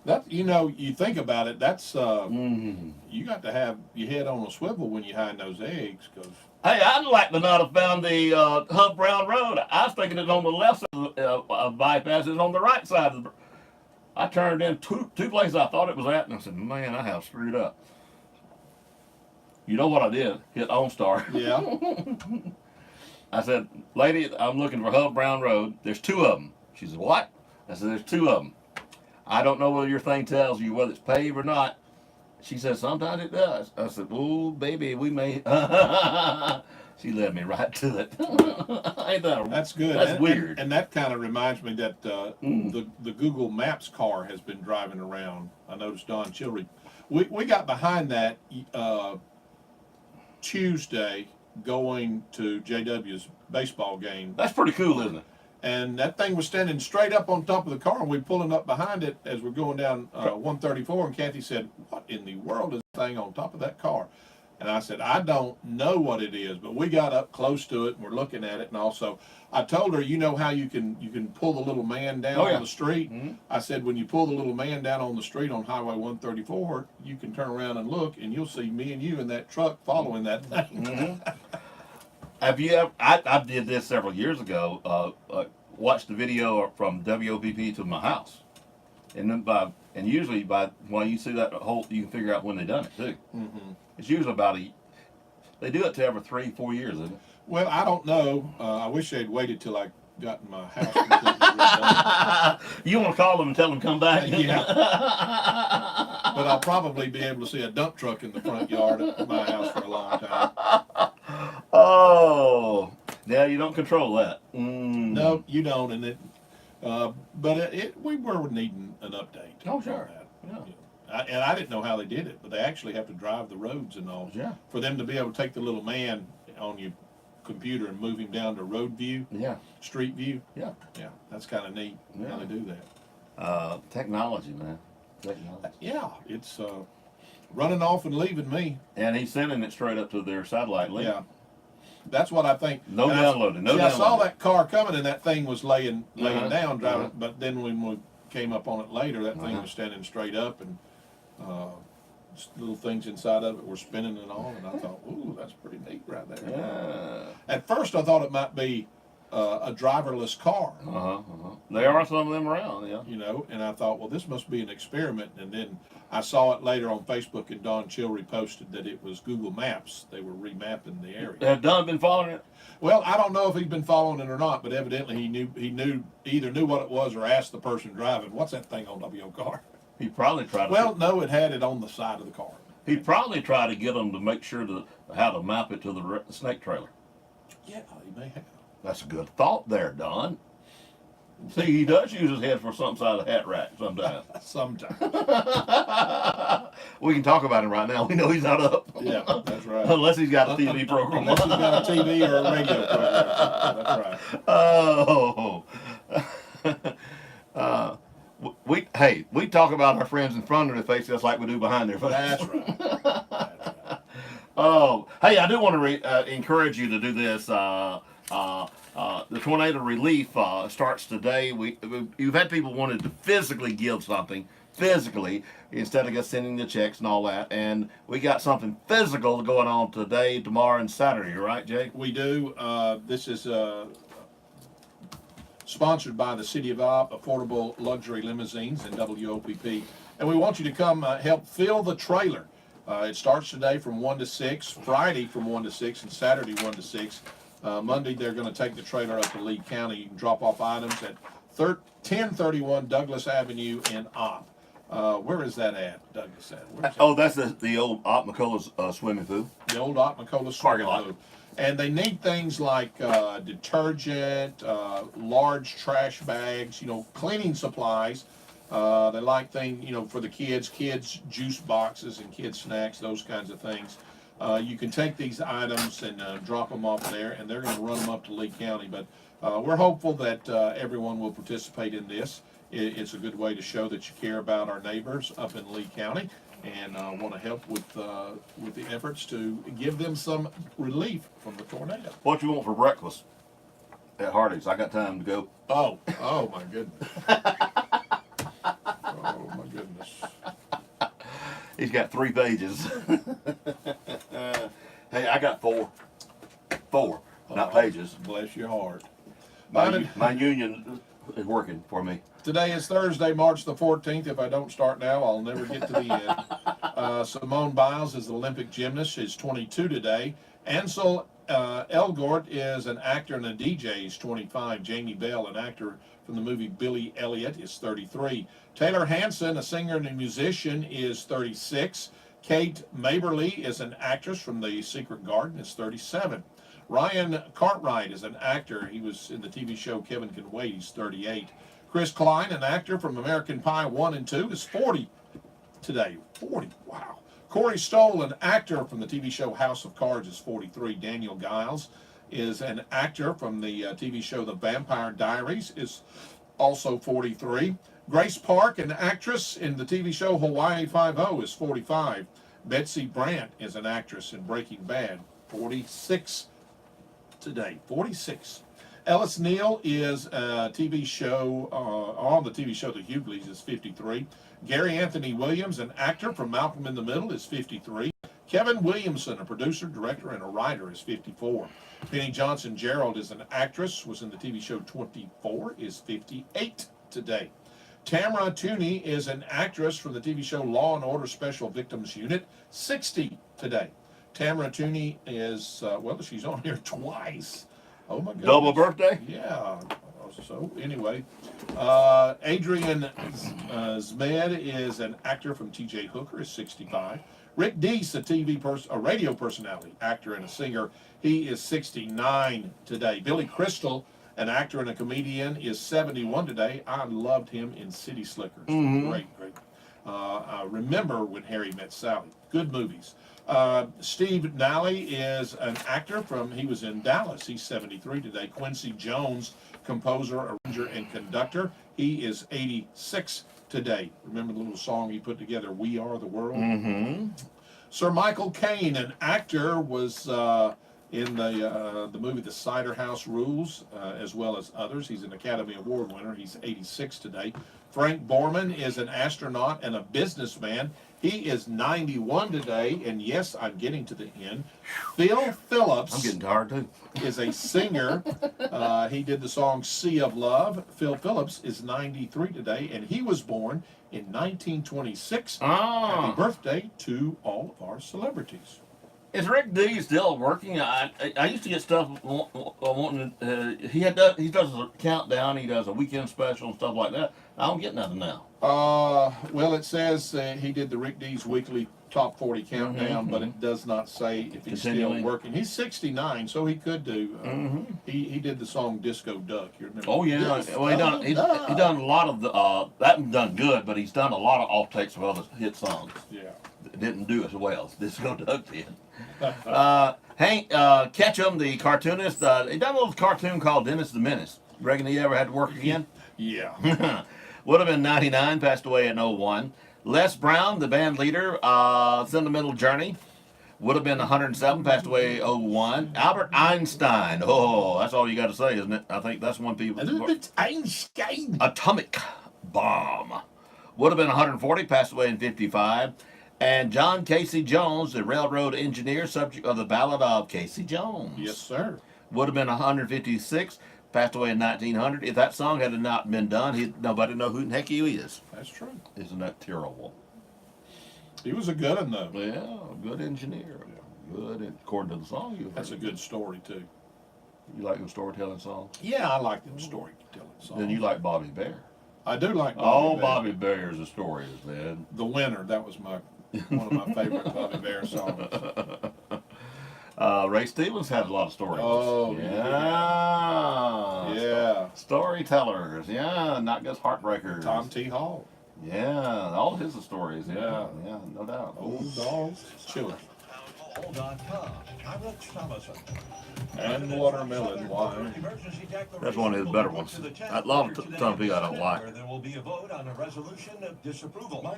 That, you think about it, that's, you got to have your head on a swivel when you hide those eggs, because... Hey, I'd like to not have found the Huff Brown Road. I was thinking it's on the left side of bypass. It's on the right side of the... I turned in two places I thought it was at, and I said, man, I have screwed up. You know what I did? Hit OnStar. Yeah. I said, lady, I'm looking for Huff Brown Road. There's two of them. She said, what? I said, there's two of them. I don't know whether your thing tells you whether it's paved or not. She said, sometimes it does. I said, oh, baby, we may... She led me right to it. That's good. That's weird. And that kind of reminds me that the Google Maps car has been driving around. I noticed Don Chilry. We got behind that Tuesday going to JW's baseball game. That's pretty cool, isn't it? And that thing was standing straight up on top of the car, and we pulling up behind it as we're going down 134, and Kathy said, what in the world is that thing on top of that car? And I said, I don't know what it is, but we got up close to it, and we're looking at it, and also, I told her, you know how you can pull the little man down on the street? Mm-hmm. I said, when you pull the little man down on the street on Highway 134, you can turn around and look, and you'll see me and you in that truck following that thing. Mm-hmm. Have you ever, I did this several years ago, watched the video from WOPP to my house. And then usually when you see that whole, you can figure out when they done it too. Mm-hmm. It's usually they do it to every 3-4 years, isn't it? Well, I don't know. I wish they'd waited till I got in my house completely redone. You want to call them and tell them to come back? Yeah. But I'll probably be able to see a dump truck in the front yard at my house for a long time. Oh, Yeah, you don't control that. No, you don't, and but we were needing an update. Oh, sure. On that. Yeah. And I didn't know how they did it, but they actually have to drive the roads and all. Yeah. For them to be able to take the little man on your computer and move him down to road view. Yeah. Street view. Yeah. Yeah, that's kind of neat how they do that. Technology, man. Technology. Yeah, it's running off and leaving me. And he's sending it straight up to their satellite link. Yeah. That's what I think. No downloading. No I downloading. saw that car coming and that thing was laying Uh-huh. down driving, Uh-huh. but then when we came up on it later, that thing Uh-huh. was standing straight up and little things inside of it were spinning and all, and I thought, ooh, that's pretty neat right there. Yeah. At first I thought it might be a driverless car. There are some of them around, yeah. You know, and I thought, well, this must be an experiment. And then I saw it later on Facebook, and Don Chill reposted that it was Google Maps. They were remapping the area. Have Don been following it? Well, I don't know if he's been following it or not, but evidently he either knew what it was or asked the person driving, "What's that thing on top of your car?" He probably tried to. Well, no, it had it on the side of the car. He probably tried to get them to make sure how to map it to the snake trailer. Yeah, he may have. That's a good thought there, Don. See, he does use his head for some side of the hat rack sometimes. Sometimes. We can talk about him right now. We know he's not up. Yeah, that's right. Unless he's got a TV program. Unless he's got a TV or a radio program. That's right. We talk about our friends in front of their face just like we do behind their face. That's right. Oh, hey, I do want to encourage you to do this. The tornado relief starts today. You've had people wanted to physically give something, instead of just sending the checks and all that. And we got something physical going on today, tomorrow, and Saturday, right, Jake? We do. This is sponsored by the City of Affordable Luxury Limousines and WOPP. And we want you to come help fill the trailer. It starts today from 1 to 6, Friday from 1 to 6, and Saturday 1 to 6. Monday, they're going to take the trailer up to Lee County. You can drop off items at 1031 Douglas Avenue in Opp. Where is that at, Douglas? That's the old Opp McCullough's swimming pool. The old Opp McCullough's swimming pool. And they need things like detergent, large trash bags, cleaning supplies. They like things, for the kids juice boxes and kids snacks, those kinds of things. You can take these items and drop them off there, and they're going to run them up to Lee County. But we're hopeful that everyone will participate in this. It's a good way to show that you care about our neighbors up in Lee County and want to help with the efforts to give them some relief from the tornado. What you want for breakfast at Hardee's? I got time to go. Oh my goodness. Oh my goodness. He's got 3 pages. Hey, I got 4. 4, not pages. Bless your heart. My union is working for me. Today is Thursday, March the 14th. If I don't start now, I'll never get to the end. Simone Biles is the Olympic gymnast. She's 22 today. Ansel Elgort is an actor and a DJ. He's 25. Jamie Bell, an actor from the movie Billy Elliot, is 33. Taylor Hanson, a singer and a musician, is 36. Kate Maberly is an actress from The Secret Garden, is 37. Ryan Cartwright is an actor. He was in the TV show Kevin Can Wait. He's 38. Chris Klein, an actor from American Pie 1 and 2, is 40 today. 40, wow. Corey Stoll, an actor from the TV show House of Cards, is 43. Daniel Giles is an actor from the TV show The Vampire Diaries, is also 43. Grace Park, an actress in the TV show Hawaii Five-0, is 45. Betsy Brandt is an actress in Breaking Bad, 46 today. 46. Ellis Neal is a TV show, on the TV show The Hughleys, is 53. Gary Anthony Williams, an actor from Malcolm in the Middle, is 53. Kevin Williamson, a producer, director, and a writer, is 54. Penny Johnson Gerald is an actress, was in the TV show 24, is 58 today. Tamara Tooney is an actress from the TV show Law and Order Special Victims Unit, 60 today. Tamara Tooney is, she's on here twice. Oh my goodness. Double birthday? Yeah. So anyway, Adrian Zmed is an actor from T.J. Hooker, is 65. Rick Deese, a radio personality, actor and a singer, he is 69 today. Billy Crystal, an actor and a comedian, is 71 today. I loved him in City Slickers. Great. I remember When Harry Met Sally. Good movies. Steve Nally is an actor he was in Dallas. He's 73 today. Quincy Jones, composer, arranger, and conductor. He is 86 today. Remember the little song he put together, We Are the World? Sir Michael Caine, an actor, was in the movie The Cider House Rules, as well as others. He's an Academy Award winner. He's 86 today. Frank Borman is an astronaut and a businessman. He is 91 today, and yes, I'm getting to the end. Phil Phillips. I'm getting tired too. Is a singer. He did the song Sea of Love. Phil Phillips is 93 today, and he was born in 1926. Happy birthday to all of our celebrities. Is Rick D still working? I used to get stuff wanting. He does a countdown. He does a weekend special and stuff like that. I don't get nothing now. Well, it says he did the Rick D's weekly top 40 countdown, but it does not say if he's still working. He's 69, so he could do. He did the song Disco Duck. You remember? Oh yeah. Well, he done a lot of the that one done good, but he's done a lot of offtakes of other hit songs. Yeah. That didn't do as well as Disco Duck did. Hank Ketchum, the cartoonist, he done a little cartoon called Dennis the Menace. Reckon he ever had to work again? Yeah. Would have been 99, passed away in 01. Les Brown, the band leader, Sentimental Journey, would have been 107, passed away 01. Albert Einstein, oh, that's all you got to say, isn't it? I think that's one people. Albert Einstein. Atomic bomb. Would have been 140, passed away in 55. And John Casey Jones, the railroad engineer, subject of the Ballad of Casey Jones. Yes, sir. Would have been 156, passed away in 1900. If that song had not been done, nobody know who the heck he is. That's true. Isn't that terrible? He was a good one, though. Yeah, good engineer. Good, according to the song. That's a good story, too. You like them storytelling songs? Yeah, I like them storytelling songs. Then you like Bobby Bear. I do like Bobby Bear. Bobby Bear's the stories, man. The Winner, that was one of my favorite Bobby Bear songs. Ray Stevens had a lot of stories. Oh, yeah. Storytellers, yeah, not just heartbreakers. Tom T. Hall. Yeah, all his stories, yeah, no doubt. Old dogs, children. I'm Rich Thomason. And watermelon wine. That's one of his better ones. A lot of Tom P. I don't like. There will be a vote on a resolution of disapproval.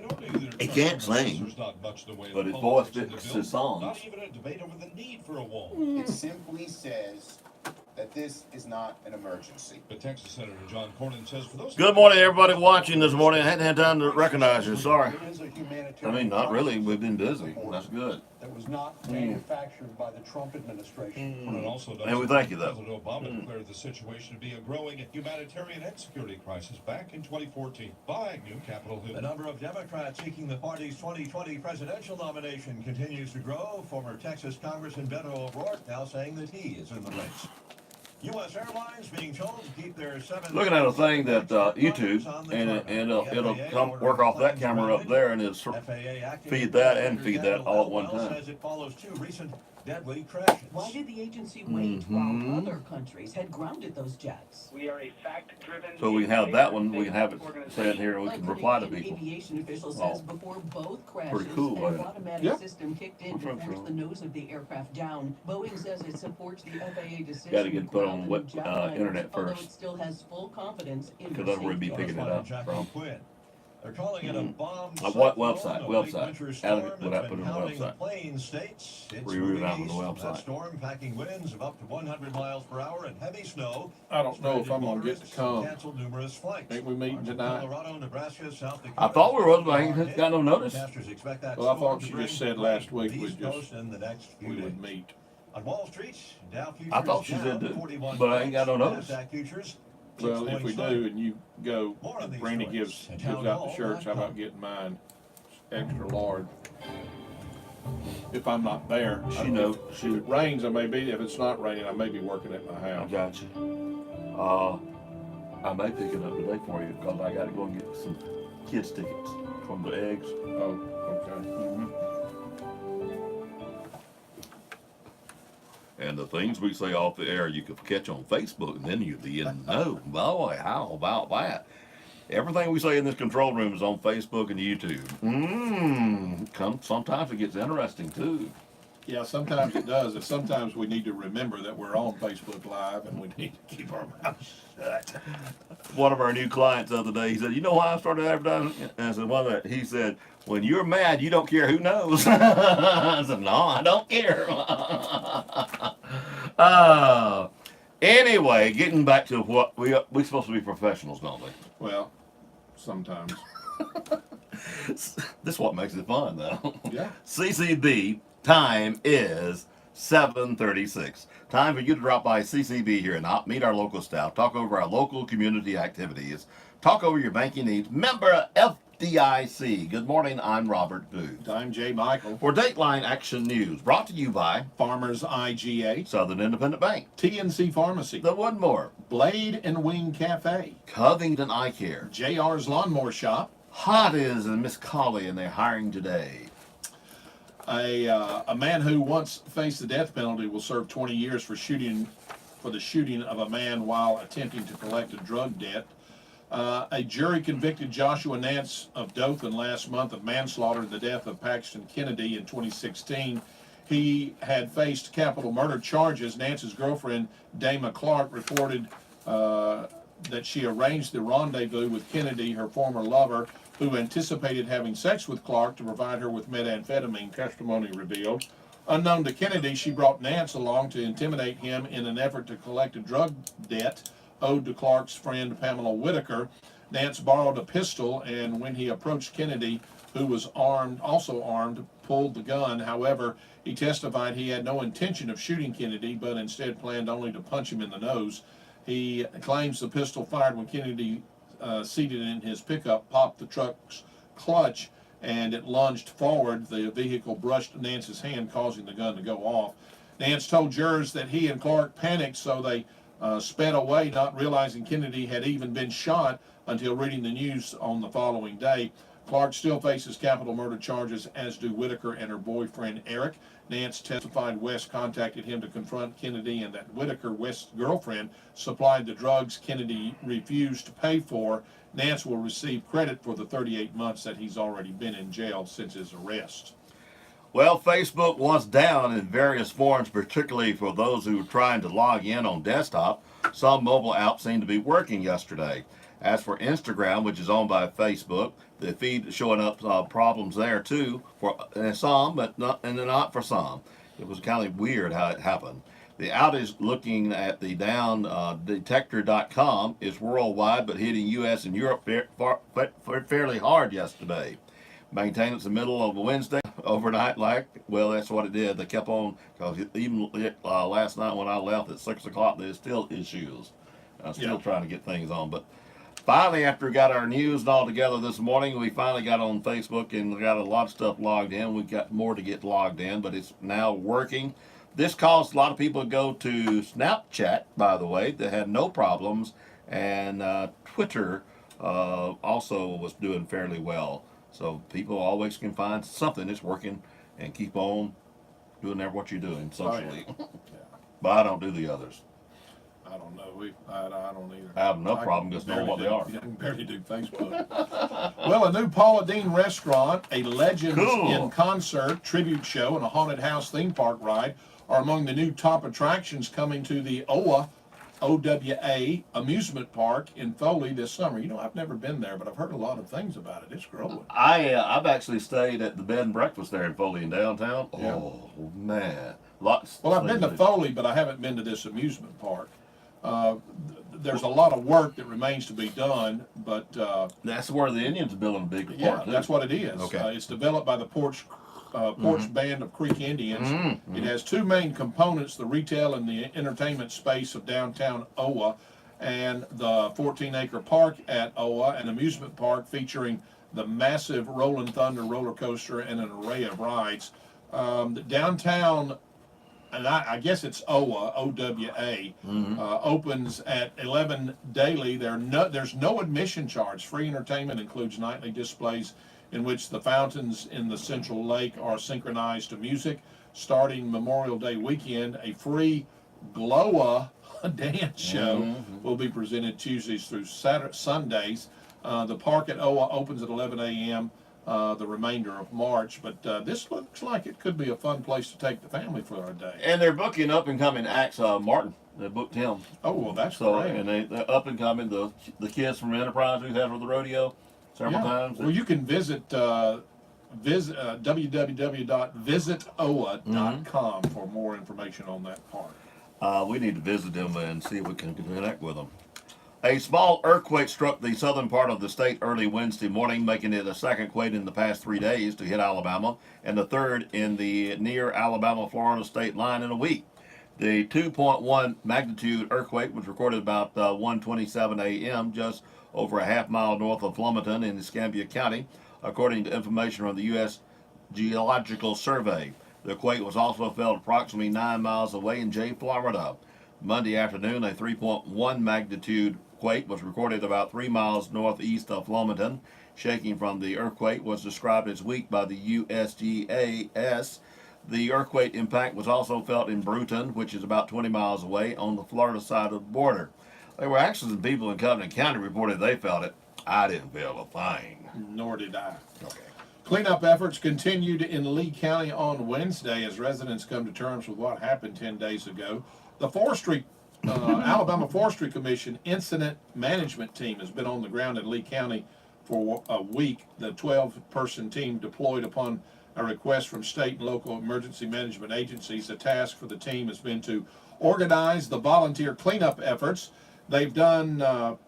He can't sing, but his voice fits his songs. Not even a debate over the need for a wall. It simply says that this is not an emergency. But Texas Senator John Cornyn says for those. Good morning, everybody watching this morning. I hadn't had time to recognize you. Sorry. I mean, not really. We've been busy. That's good. That was not manufactured by the Trump administration. And we thank you, though. President Obama declared the situation to be a growing humanitarian and security crisis back in 2014 by new Capitol Hill. The number of Democrats seeking the party's 2020 presidential nomination continues to grow. Former Texas Congressman Beto O'Rourke now saying that he is in the race. U.S. Airlines being told to keep their looking at a thing that YouTube, and it'll come work off that camera up there, and it'll feed that and feed that all at one time. Says it follows two recent deadly crashes. Why did the agency wait while other countries had grounded those jets? We are a fact-driven. So we can have that one. We can have it said here, and we can reply to people. Aviation official says before both crashes, pretty cool, an automatic system kicked in to What's force the nose of the aircraft down. Boeing says it supports the FAA decision. Got to get put on internet although first, it still has full confidence in because that's where we'd be picking it up from. They're calling it a bomb. What website? Adam would have put it on the website. Plain states. It's Reroute out on the released. That website. storm packing winds of up to 100 miles per hour and heavy snow. I don't know if I'm going to get to come. Canceled numerous flights. Ain't we meeting tonight? Colorado, Nebraska, South Dakota. I thought we were, but I ain't got no notice. Well, I thought she just said last week we would meet. On Wall Street, Dow futures I thought she said that, but I ain't got no notice. Well, if we do and you go, Brandy gives out the shirts. How about getting mine extra large? If I'm not there, If it rains, I may be. If it's not raining, I may be working at my I house. got you. I may pick it up today for you because I got to go and get some kids' tickets from the eggs. Oh, okay. And the things we say off the air you could catch on Facebook, and then you'd be in the know. Boy, how about that? Everything we say in this control room is on Facebook and YouTube. Sometimes it gets interesting too. Yeah, sometimes it does, and sometimes we need to remember that we're on Facebook Live and we need to keep our mouths shut. One of our new clients the other day, he said, "You know why I started advertising?" And I said, "Well," he said, "When you're mad, you don't care who knows." I said, "No, I don't care." Anyway, getting back to what we're supposed to be professionals, don't we? Well, sometimes. This is what makes it fun, though. Yeah. CCB time is 7:36. Time for you to drop by CCB here and meet our local staff, talk over our local community activities, talk over your banking needs. Member FDIC. Good morning, I'm Robert Booth. I'm Jay Michael. For Dateline Action News, brought to you by Farmers IGA, Southern Independent Bank, TNC Pharmacy, The Woodmore, Blade and Wing Cafe, Covington Eye Care, JR's Lawnmower Shop, Hot Is and Miss Colley, and they're hiring today. A man who once faced the death penalty will serve 20 years for the shooting of a man while attempting to collect a drug debt. A jury convicted Joshua Nance of Dothan last month of manslaughter in the death of Paxton Kennedy in 2016. He had faced capital murder charges. Nance's girlfriend, Dama Clark, reported that she arranged the rendezvous with Kennedy, her former lover, who anticipated having sex with Clark to provide her with methamphetamine, testimony revealed. Unknown to Kennedy, she brought Nance along to intimidate him in an effort to collect a drug debt owed to Clark's friend Pamela Whitaker. Nance borrowed a pistol, and when he approached Kennedy, who was also armed, pulled the gun. However, he testified he had no intention of shooting Kennedy, but instead planned only to punch him in the nose. He claims the pistol fired when Kennedy, seated in his pickup, popped the truck's clutch, and it lunged forward. The vehicle brushed Nance's hand, causing the gun to go off. Nance told jurors that he and Clark panicked, so they sped away, not realizing Kennedy had even been shot until reading the news on the following day. Clark still faces capital murder charges, as do Whitaker and her boyfriend Eric. Nance testified West contacted him to confront Kennedy, and that Whitaker, West's girlfriend, supplied the drugs Kennedy refused to pay for. Nance will receive credit for the 38 months that he's already been in jail since his arrest. Well, Facebook was down in various forms, particularly for those who were trying to log in on desktop. Some mobile apps seemed to be working yesterday. As for Instagram, which is owned by Facebook, the feed showing up problems there too for some, but not for some. It was kind of weird how it happened. The outage, looking at the down detector.com, is worldwide, but hitting U.S. and Europe fairly hard yesterday. Maintenance in the middle of Wednesday, overnight, well, that's what it did. They kept on, because even last night when I left at 6 o'clock, there's still issues. I'm still trying to get things on, but finally, after we got our news and all together this morning, we finally got on Facebook and got a lot of stuff logged in. We've got more to get logged in, but it's now working. This caused a lot of people to go to Snapchat, by the way, that had no problems, and Twitter also was doing fairly well. So people always can find something that's working and keep on doing what you're doing socially. Oh, yeah. But I don't do the others. I don't know. I don't either. I have no problem just knowing what they are. I can barely do Facebook. Well, a new Paula Deen restaurant, a Legends in Concert tribute show, and a haunted house theme park ride are among the new top attractions coming to the OWA amusement park in Foley this summer. You know, I've never been there, but I've heard a lot of things about it. It's growing. I've actually stayed at the bed and breakfast there in Foley in downtown. Yeah. Oh, man. Lots. Well, I've been to Foley, but I haven't been to this amusement park. There's a lot of work that remains to be done, but that's where the Indians are building a big park. Yeah, that's what it is. Okay. It's developed by the Porch Band of Creek Indians. It has two main components: the retail and the entertainment space of downtown Owa, and the 14-acre park at Owa, an amusement park featuring the massive Rolling Thunder roller coaster and an array of rides. The downtown and I guess it's OWA, O-W-A, opens at 11 daily. There's no admission charge. Free entertainment includes nightly displays in which the fountains in the central lake are synchronized to music. Starting Memorial Day weekend, a free Glowa dance show will be presented Tuesdays through Sundays. The park at OWA opens at 11 a.m. The remainder of March, but this looks like it could be a fun place to take the family for a day. And they're booking up and coming acts. Martin, they booked him. Oh, well, that's so great. And they're up and coming. The kids from Enterprise we've had for the rodeo several times. Well, you can visit www.visitowa.com for more information on that park. We need to visit them and see if we can connect with them. A small earthquake struck the southern part of the state early Wednesday morning, making it the second quake in the past 3 days to hit Alabama and the third in the near Alabama-Florida state line in a week. The 2.1 magnitude earthquake was recorded about 1:27 a.m. just over a half-mile north of Flumenton in Escambia County, according to information from the U.S. Geological Survey. The quake was also felt approximately 9 miles away in Jay, Florida. Monday afternoon, a 3.1 magnitude quake was recorded about 3 miles northeast of Flumenton. Shaking from the earthquake was described as weak by the USGAS. The earthquake impact was also felt in Brewton, which is about 20 miles away on the Florida side of the border. There were actually some people in Covenant County reported they felt it. I didn't feel a thing. Nor did I. Okay. Cleanup efforts continued in Lee County on Wednesday as residents come to terms with what happened 10 days ago. The Alabama Forestry Commission Incident Management Team has been on the ground in Lee County for a week. The 12-person team deployed upon a request from state and local emergency management agencies. The task for the team has been to organize the volunteer cleanup efforts. They've done,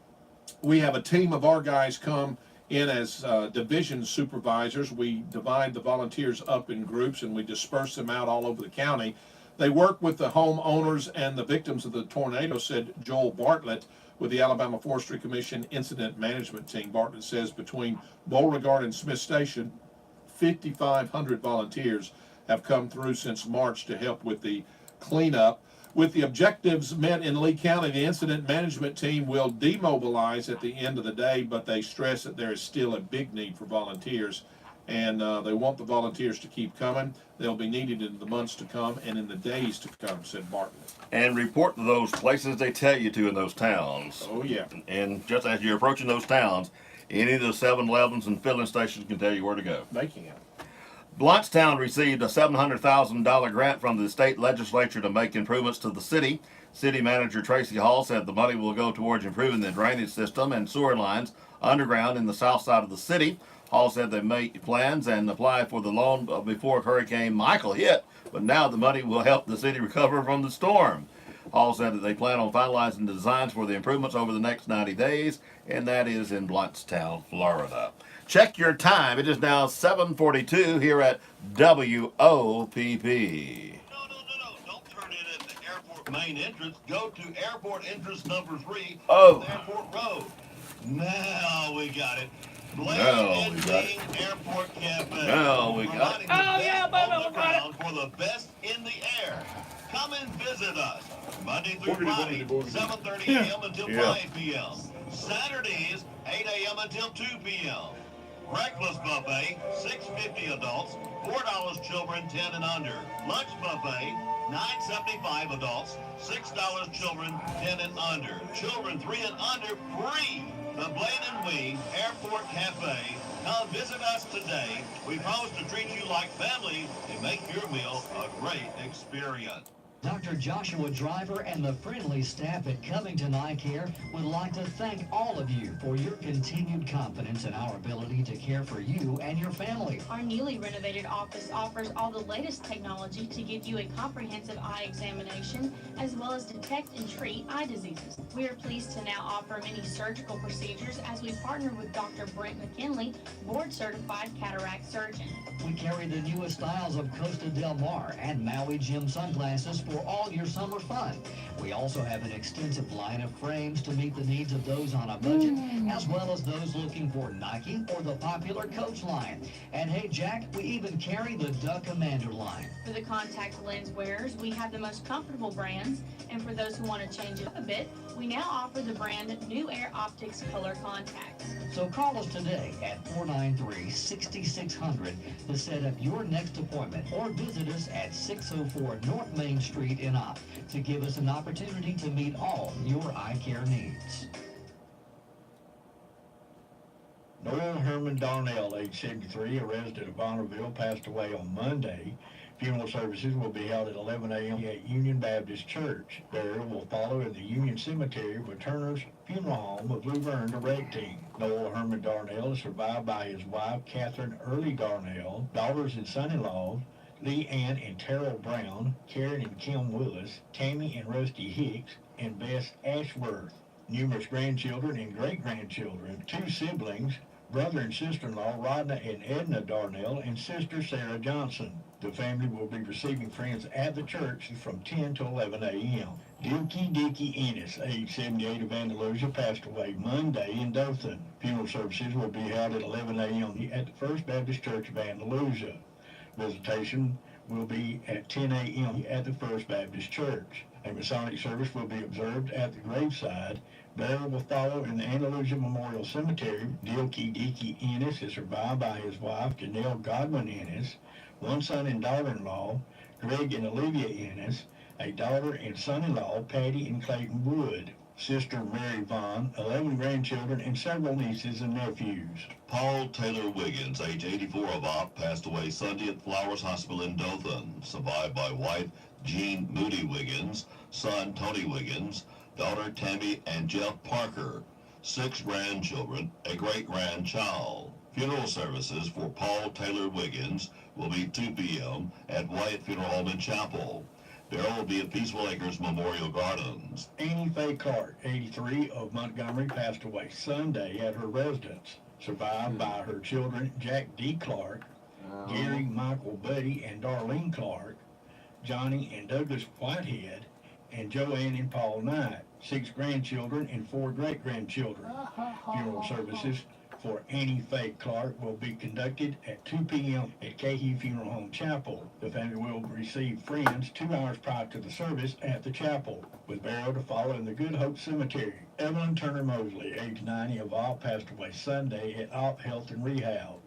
we have a team of our guys come in as division supervisors. We divide the volunteers up in groups and we disperse them out all over the county. They work with the homeowners and the victims of the tornado, said Joel Bartlett with the Alabama Forestry Commission Incident Management Team. Bartlett says between Beauregard and Smith Station, 5,500 volunteers have come through since March to help with the cleanup. With the objectives met in Lee County, the incident management team will demobilize at the end of the day, but they stress that there is still a big need for volunteers, and they want the volunteers to keep coming. They'll be needed in the months to come and in the days to come, said Bartlett. And report to those places they tell you to in those towns. Oh, yeah. And just as you're approaching those towns, any of the 7-Elevens and filling stations can tell you where to go. They can. Blountstown received a $700,000 grant from the state legislature to make improvements to the city. City manager Tracy Hall said the money will go towards improving the drainage system and sewer lines underground in the south side of the city. Hall said they made plans and applied for the loan before Hurricane Michael hit, but now the money will help the city recover from the storm. Hall said that they plan on finalizing the designs for the improvements over the next 90 days, and that is in Blountstown, Florida. Check your time. It is now 7:42 here at WOPP. Don't turn in at the airport main entrance. Go to airport entrance number 3 Oh. on Airport Road. Now we got it. Now we got it. Airport Cafe. Now we got it. Oh, yeah, baby, for the best in the air. Come and visit us. Monday through Friday, 7:30 a.m. until 5 p.m. Saturdays, 8 a.m. until 2 p.m. Breakfast buffet, $6.50 adults, $4 children 10 and under. Lunch buffet, $9.75 adults, $6 children 10 and under. Children 3 and under free. The Blade and Wing Airport Cafe. Come visit us today. We promise to treat you like family and make your meal a great experience. Dr. Joshua Driver and the friendly staff at Covington Eye Care would like to thank all of you for your continued confidence in our ability to care for you and your family. Our newly renovated office offers all the latest technology to give you a comprehensive eye examination as well as detect and treat eye diseases. We are pleased to now offer many surgical procedures as we partner with Dr. Brent McKinley, board-certified cataract surgeon. we carry the newest styles of Costa Del Mar and Maui Jim sunglasses for all your summer fun. We also have an extensive line of frames to meet the needs of those on a budget, as well as those looking for Nike or the popular Coach line. And hey, Jack, we even carry the Duck Commander line. For the contact lens wearers, we have the most comfortable brands, and for those who want to change it up a bit, we now offer the brand New Air Optics Color Contacts. So call us today at 493-6600 to set up your next appointment, or visit us at 604 North Main Street in Opp to give us an opportunity to meet all your eye care needs. Noel Herman Darnell, age 73, a resident of Bonneville, passed away on Monday. Funeral services will be held at 11 a.m. at Union Baptist Church. Burial will follow in the Union Cemetery with Turner's Funeral Home of Luverne Direct Team. Noel Herman Darnell is survived by his wife, Catherine Early Darnell, daughters and son-in-laws, Lee Ann and Terrell Brown, Karen and Kim Willis, Tammy and Rusty Hicks, and Bess Ashworth. Numerous grandchildren and great-grandchildren, 2 siblings, brother and sister-in-law Rodna and Edna Darnell, and sister Sarah Johnson. The family will be receiving friends at the church from 10 to 11 a.m. Dilky Dicky Ennis, age 78, of Andalusia, passed away Monday in Dothan. Funeral services will be held at 11 a.m. at the First Baptist Church of Andalusia. Visitation will be at 10 a.m. at the First Baptist Church. A Masonic service will be observed at the graveside. Burial will follow in the Andalusia Memorial Cemetery. Dilky Dicky Ennis is survived by his wife, Janelle Godwin Ennis, 1 son and daughter-in-law, Greg and Olivia Ennis, a daughter and son-in-law, Patty and Clayton Wood, sister Mary Vaughn, 11 grandchildren, and several nieces and nephews. Paul Taylor Wiggins, age 84, of Opp, passed away Sunday at Flowers Hospital in Dothan, survived by wife Jean Moody Wiggins, son Tony Wiggins, daughter Tammy and Jeff Parker, 6 grandchildren, a great-grandchild. Funeral services for Paul Taylor Wiggins will be 2 p.m. at Wyatt Funeral Home and Chapel. Burial will be at Peaceful Acres Memorial Gardens. Annie Faye Clark, 83, of Montgomery, passed away Sunday at her residence, survived by her children Jack D. Clark, Gary Michael Buddy and Darlene Clark, Johnny and Douglas Whitehead, and Joanne and Paul Knight, 6 grandchildren and 4 great-grandchildren. Funeral services for Annie Faye Clark will be conducted at 2 p.m. at Cahee Funeral Home Chapel. The family will receive friends 2 hours prior to the service at the chapel, with burial to follow in the Good Hope Cemetery. Evelyn Turner Mosley, age 90, of Opp, passed away Sunday at Opp Health and Rehab,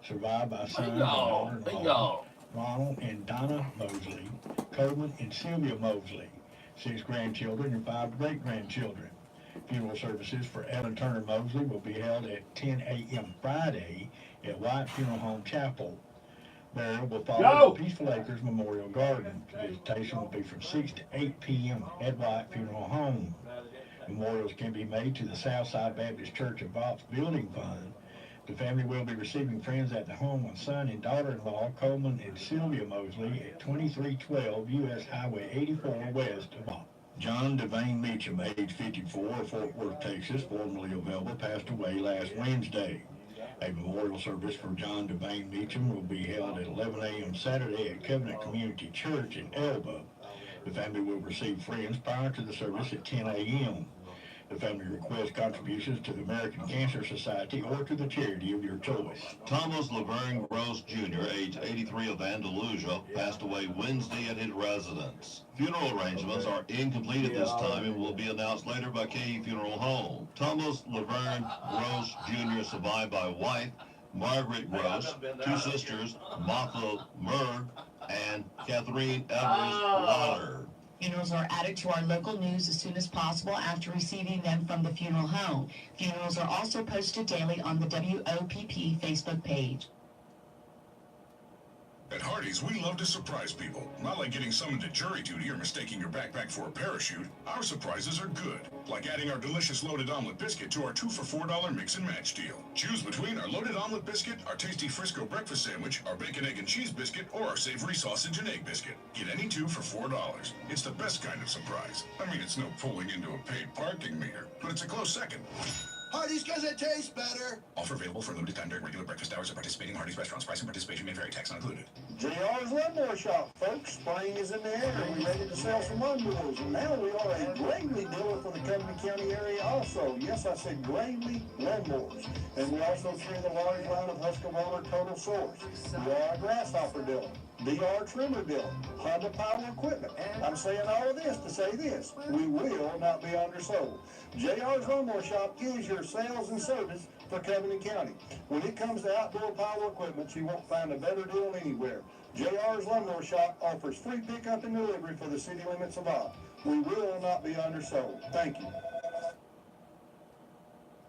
survived by son and daughter-in-law Ronald and Donna Mosley, Coleman and Sylvia Mosley, 6 grandchildren and 5 great-grandchildren. Funeral services for Evelyn Turner Mosley will be held at 10 a.m. Friday at White Funeral Home Chapel. Burial will follow at Peaceful Acres Memorial Garden. Visitation will be from 6 to 8 p.m. at White Funeral Home. Memorials can be made to the Southside Baptist Church of Ops Building Fund. The family will be receiving friends at the home of son and daughter-in-law Coleman and Sylvia Mosley at 2312 U.S. Highway 84 west of Opp. John Devane Meacham, age 54, of Fort Worth, Texas, formerly of Elba, passed away last Wednesday. A memorial service for John Devane Meacham will be held at 11 a.m. Saturday at Covenant Community Church in Elba. The family will receive friends prior to the service at 10 a.m. The family requests contributions to the American Cancer Society or to the charity of your choice. Thomas Laverne Gross Jr., age 83, of Andalusia, passed away Wednesday at his residence. Funeral arrangements are incomplete at this time and will be announced later by Cahee Funeral Home. Thomas Laverne Gross Jr., survived by wife Margaret Gross, 2 sisters, Martha Murr and Catherine Evers Lauder. Funerals are added to our local news as soon as possible after receiving them from the funeral home. Funerals are also posted daily on the WOPP Facebook page. At Hardee's, we love to surprise people. Not like getting summoned to jury duty or mistaking your backpack for a parachute. Our surprises are good, like adding our delicious loaded omelet biscuit to our 2 for $4 mix and match deal. Choose between our loaded omelet biscuit, our tasty Frisco breakfast sandwich, our bacon, egg, and cheese biscuit, or our savory sausage and egg biscuit. Get any 2 for $4. It's the best kind of surprise. I mean, it's no pulling into a paid parking meter, but it's a close second. Hardee's because it tastes better. Offer available for a limited time during regular breakfast hours at participating Hardee's restaurants. Price and participation may vary. Tax not included. JR's Lawnmower Shop, folks. Spring is in the air and we're ready to sell some lawnmowers. And now we are a Gravely dealer for the Covington County area also. Yes, I said Gravely Lawnmowers. And we also carry the large line of Husqvarna Total Source. We are a Grasshopper dealer. DR Trimmer dealer. Honda Power Equipment. I'm saying all of this to say this. We will not be undersold. JR's Lawnmower Shop is your sales and service for Covington County. When it comes to outdoor power equipment, you won't find a better deal anywhere. JR's Lawnmower Shop offers free pickup and delivery for the city limits of Opp. We will not be undersold. Thank you.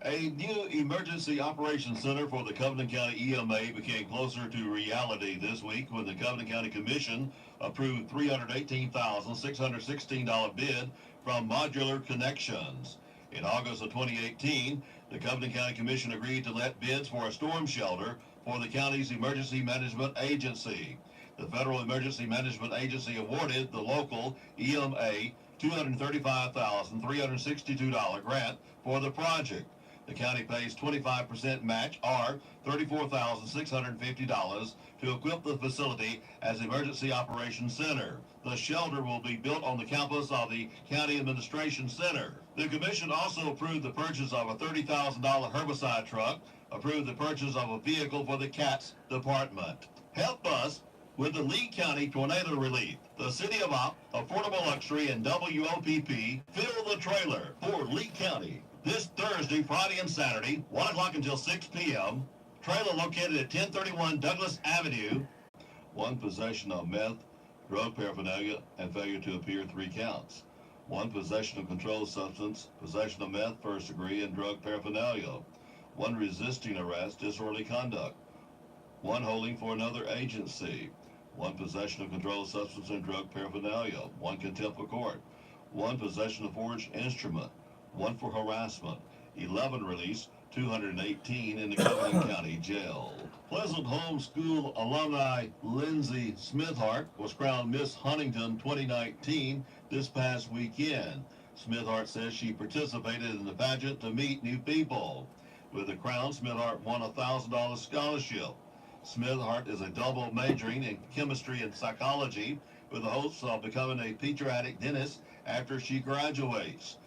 A new emergency operations center for the Covington County EMA became closer to reality this week when the Covington County Commission approved $318,616 bid from Modular Connections. In August of 2018, the Covington County Commission agreed to let bids for a storm shelter for the county's Emergency Management Agency. The Federal Emergency Management Agency awarded the local EMA $235,362 grant for the project. The county pays 25% match, or $34,650, to equip the facility as Emergency Operations Center. The shelter will be built on the campus of the County Administration Center. The Commission also approved the purchase of a $30,000 herbicide truck, approved the purchase of a vehicle for the CATS department. Help us with the Lee County tornado relief. The City of Opp, Affordable Luxury, and WOPP fill the trailer for Lee County. This Thursday, Friday, and Saturday, 1 o'clock until 6 p.m. Trailer located at 1031 Douglas Avenue. 1 possession of meth, drug paraphernalia, and failure to appear, 3 counts. 1 possession of controlled substance, possession of meth, 1st degree, and drug paraphernalia. 1 resisting arrest, disorderly conduct. 1 holding for another agency. 1 possession of controlled substance and drug paraphernalia. 1 contempt of court. 1 possession of forged instrument. 1 for harassment. 11 release, 218 in the Covington County Jail. Pleasant Home School alumni Lindsay Smithhart was crowned Miss Huntington 2019 this past weekend. Smithhart says she participated in the pageant to meet new people. With the crown, Smithhart won a $1,000 scholarship. Smithhart is a double majoring in chemistry and psychology with the hopes of becoming a pediatric dentist after she graduates.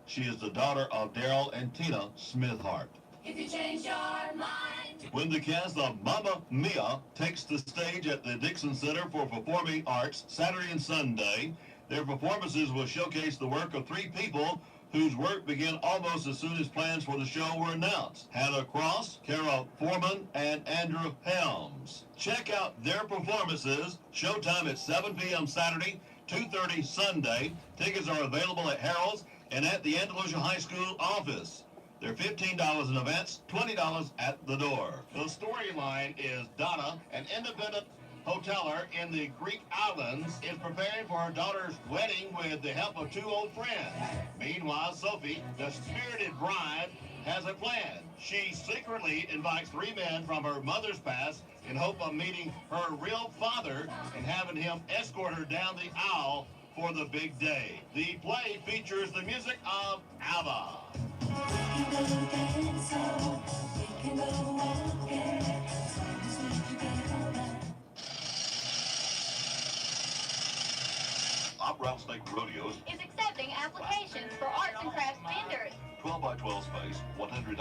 She is the daughter of Daryl and Tina Smithhart. If you change your mind. When the cast of Mamma Mia takes the stage at the Dixon Center for Performing Arts Saturday and Sunday, their performances will showcase the work of 3 people whose work began almost as soon as plans for the show were announced. Hannah Cross, Carol Foreman, and Andrew Helms. Check out their performances. Showtime at 7 p.m. Saturday, 2:30 Sunday. Tickets are available at Harold's and at the Andalusia High School office. They're $15 in advance, $20 at the door. The storyline is Donna, an independent hoteler in the Greek islands, is preparing for her daughter's wedding with the help of 2 old friends. Meanwhile, Sophie, the spirited bride, has a plan. She secretly invites 3 men from her mother's past in hope of meeting her real father and having him escort her down the aisle for the big day. The play features the music of ABBA. Opp Rattlesnake Rodeos Is accepting applications for arts and crafts vendors. 12 by 12 space, $100.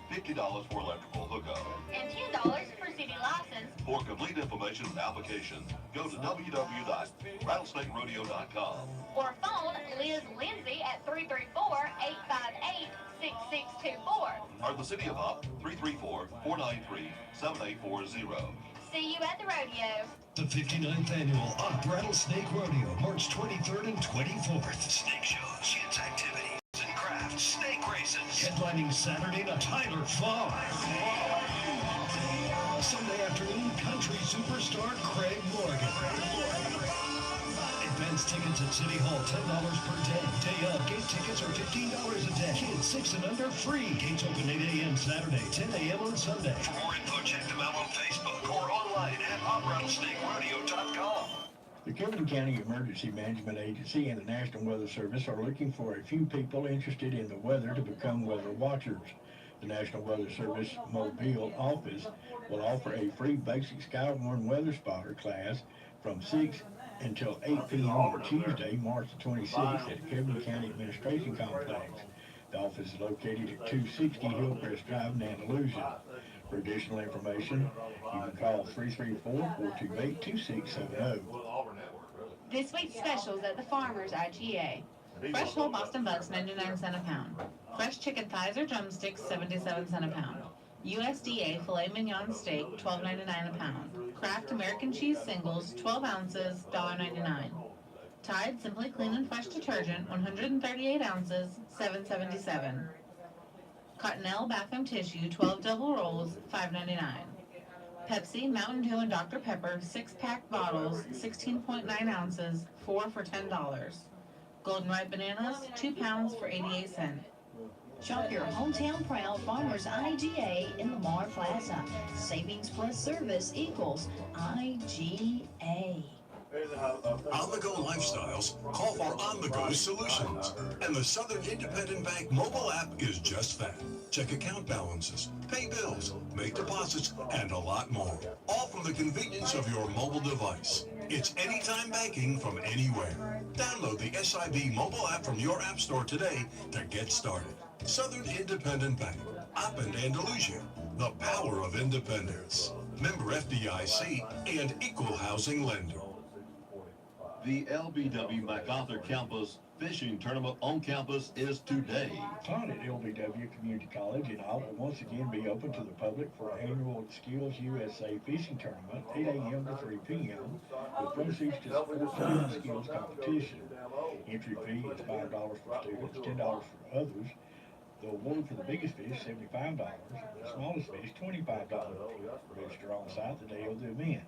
$50 for electrical hookup. And $10 for city license. For complete information and application, go to www.rattlesnakerodeo.com. Or phone Liz Lindsay at 334-858-6624. Or the City of Opp, 334-493-7840. See you at the rodeo. The 59th Annual Opp Rattlesnake Rodeo, March 23rd and 24th. Snake shows, kids activities, and crafts, snake races. Headlining Saturday night, Tyler Fogg. Sunday afternoon, country superstar Craig Morgan. Advance tickets at City Hall, $10 per day. Day of, gate tickets are $15 a day. Kids 6 and under free. Gates open 8 a.m. Saturday, 10 a.m. on Sunday. For more info, check them out on Facebook or online at OppRattlesnakeRodeo.com. The Cumberland County Emergency Management Agency and the National Weather Service are looking for a few people interested in the weather to become weather watchers. The National Weather Service Mobile office will offer a free basic Skywarn weather spotter class from 6 until 8 p.m. on Tuesday, March the 26th at the Cumberland County Administration Complex. The office is located at 260 Hillcrest Drive in Andalusia. For additional information, you can call 334-428-2670. This week's specials at the Farmers IGA. Fresh whole Boston bucks, 99 cents a pound. Fresh chicken thighs or drumsticks, 77 cents a pound. USDA filet mignon steak, $12.99 a pound. Kraft American cheese singles, 12 ounces, $1.99. Tide Simply Clean and Fresh detergent, 138 ounces, $7.77. Cottonelle bathroom tissue, 12 double rolls, $5.99. Pepsi, Mountain Dew, and Dr. Pepper, 6-pack bottles, 16.9 ounces, 4 for $10. Golden ripe bananas, 2 pounds for 88 cents. Shop your hometown proud Farmers IGA in the Mar Plaza. Savings plus service equals IGA. On-the-go lifestyles call for on-the-go solutions. And the Southern Independent Bank mobile app is just that. Check account balances, pay bills, make deposits, and a lot more. All from the convenience of your mobile device. It's anytime banking from anywhere. Download the SIB mobile app from your app store today to get started. Southern Independent Bank, up in Andalusia. The power of independence. Member FDIC and equal housing lender. The LBW MacArthur Campus Fishing Tournament on campus is today. Taught at LBW Community College in Alva will once again be open to the public for annual Skills USA Fishing Tournament, 8 a.m. to 3 p.m. with proceeds to support student skills competition. Entry fee is $5 for students, $10 for others. The award for the biggest fish, $75, and the smallest fish, $25. Register on site the day of the event.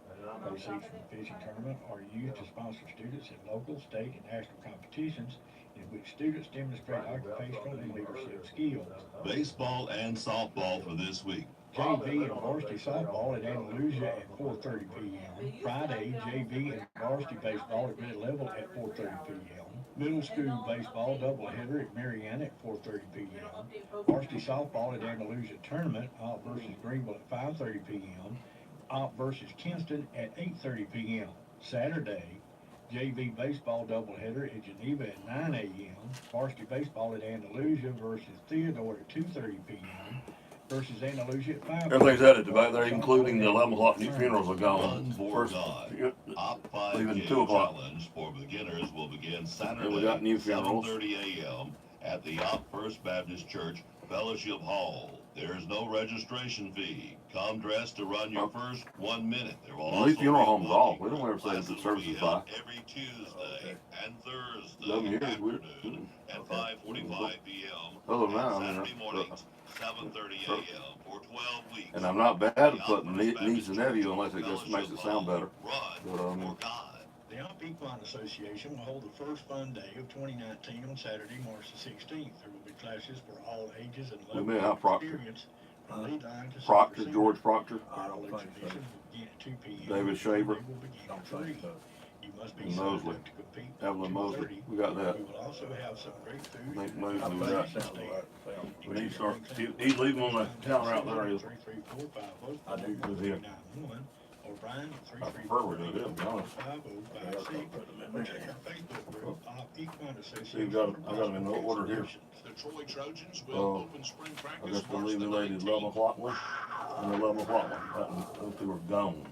Proceeds from the fishing tournament are used to sponsor students in local, state, and national competitions in which students demonstrate occupational and leadership skills. Baseball and softball for this week. JV and varsity softball at Andalusia at 4:30 p.m. Friday, JV and varsity baseball at Red Level at 4:30 p.m. Middle school baseball doubleheader at Marianna at 4:30 p.m. Varsity softball at Andalusia tournament, Opp versus Greenville at 5:30 p.m. Opp versus Kinston at 8:30 p.m. Saturday, JV baseball doubleheader at Geneva at 9 a.m. Varsity baseball at Andalusia versus Theodore at 2:30 p.m. versus Andalusia at 5. Everything's added about there, including the 11 o'clock new funerals are gone. For God. Op 5K challenge for beginners will begin Saturday, 7:30 a.m. at the Op First Baptist Church Fellowship Hall. There is no registration fee. Come dressed to run your first 1 minute. There will also These funeral be homes off. We don't ever say that services by. every Tuesday and Thursday afternoon at 5:45 p.m. Other than that, and I mean, Saturday mornings 7:30 a.m. for 12 weeks. And I'm not bad at putting niece and nephew unless it just makes it sound better. But The Op Equine Association will hold the first fun day of 2019 on Saturday, March the 16th. There will be classes for all ages and levels of experience. From lead line to Proctor, super George senior. Proctor, All exhibitions will begin at 2 p.m. David Shaver, They will begin at 3. You must be and signed Mosley, up to compete at Evelyn Mosley. 2:30. We got that. We will also have some great food. I think and Mosley we got. stand. We need to start. He's leaving on the counter out there. Is 334-50. I do because he. O'Brien I prefer we do it, to be honest. Check our Facebook group, Op Equine Association. I got him in the order here. The Troy Trojans will open spring I practice guess we'll March leave the the lady 11 o'clock one and the 11 o'clock one. Those two are gone.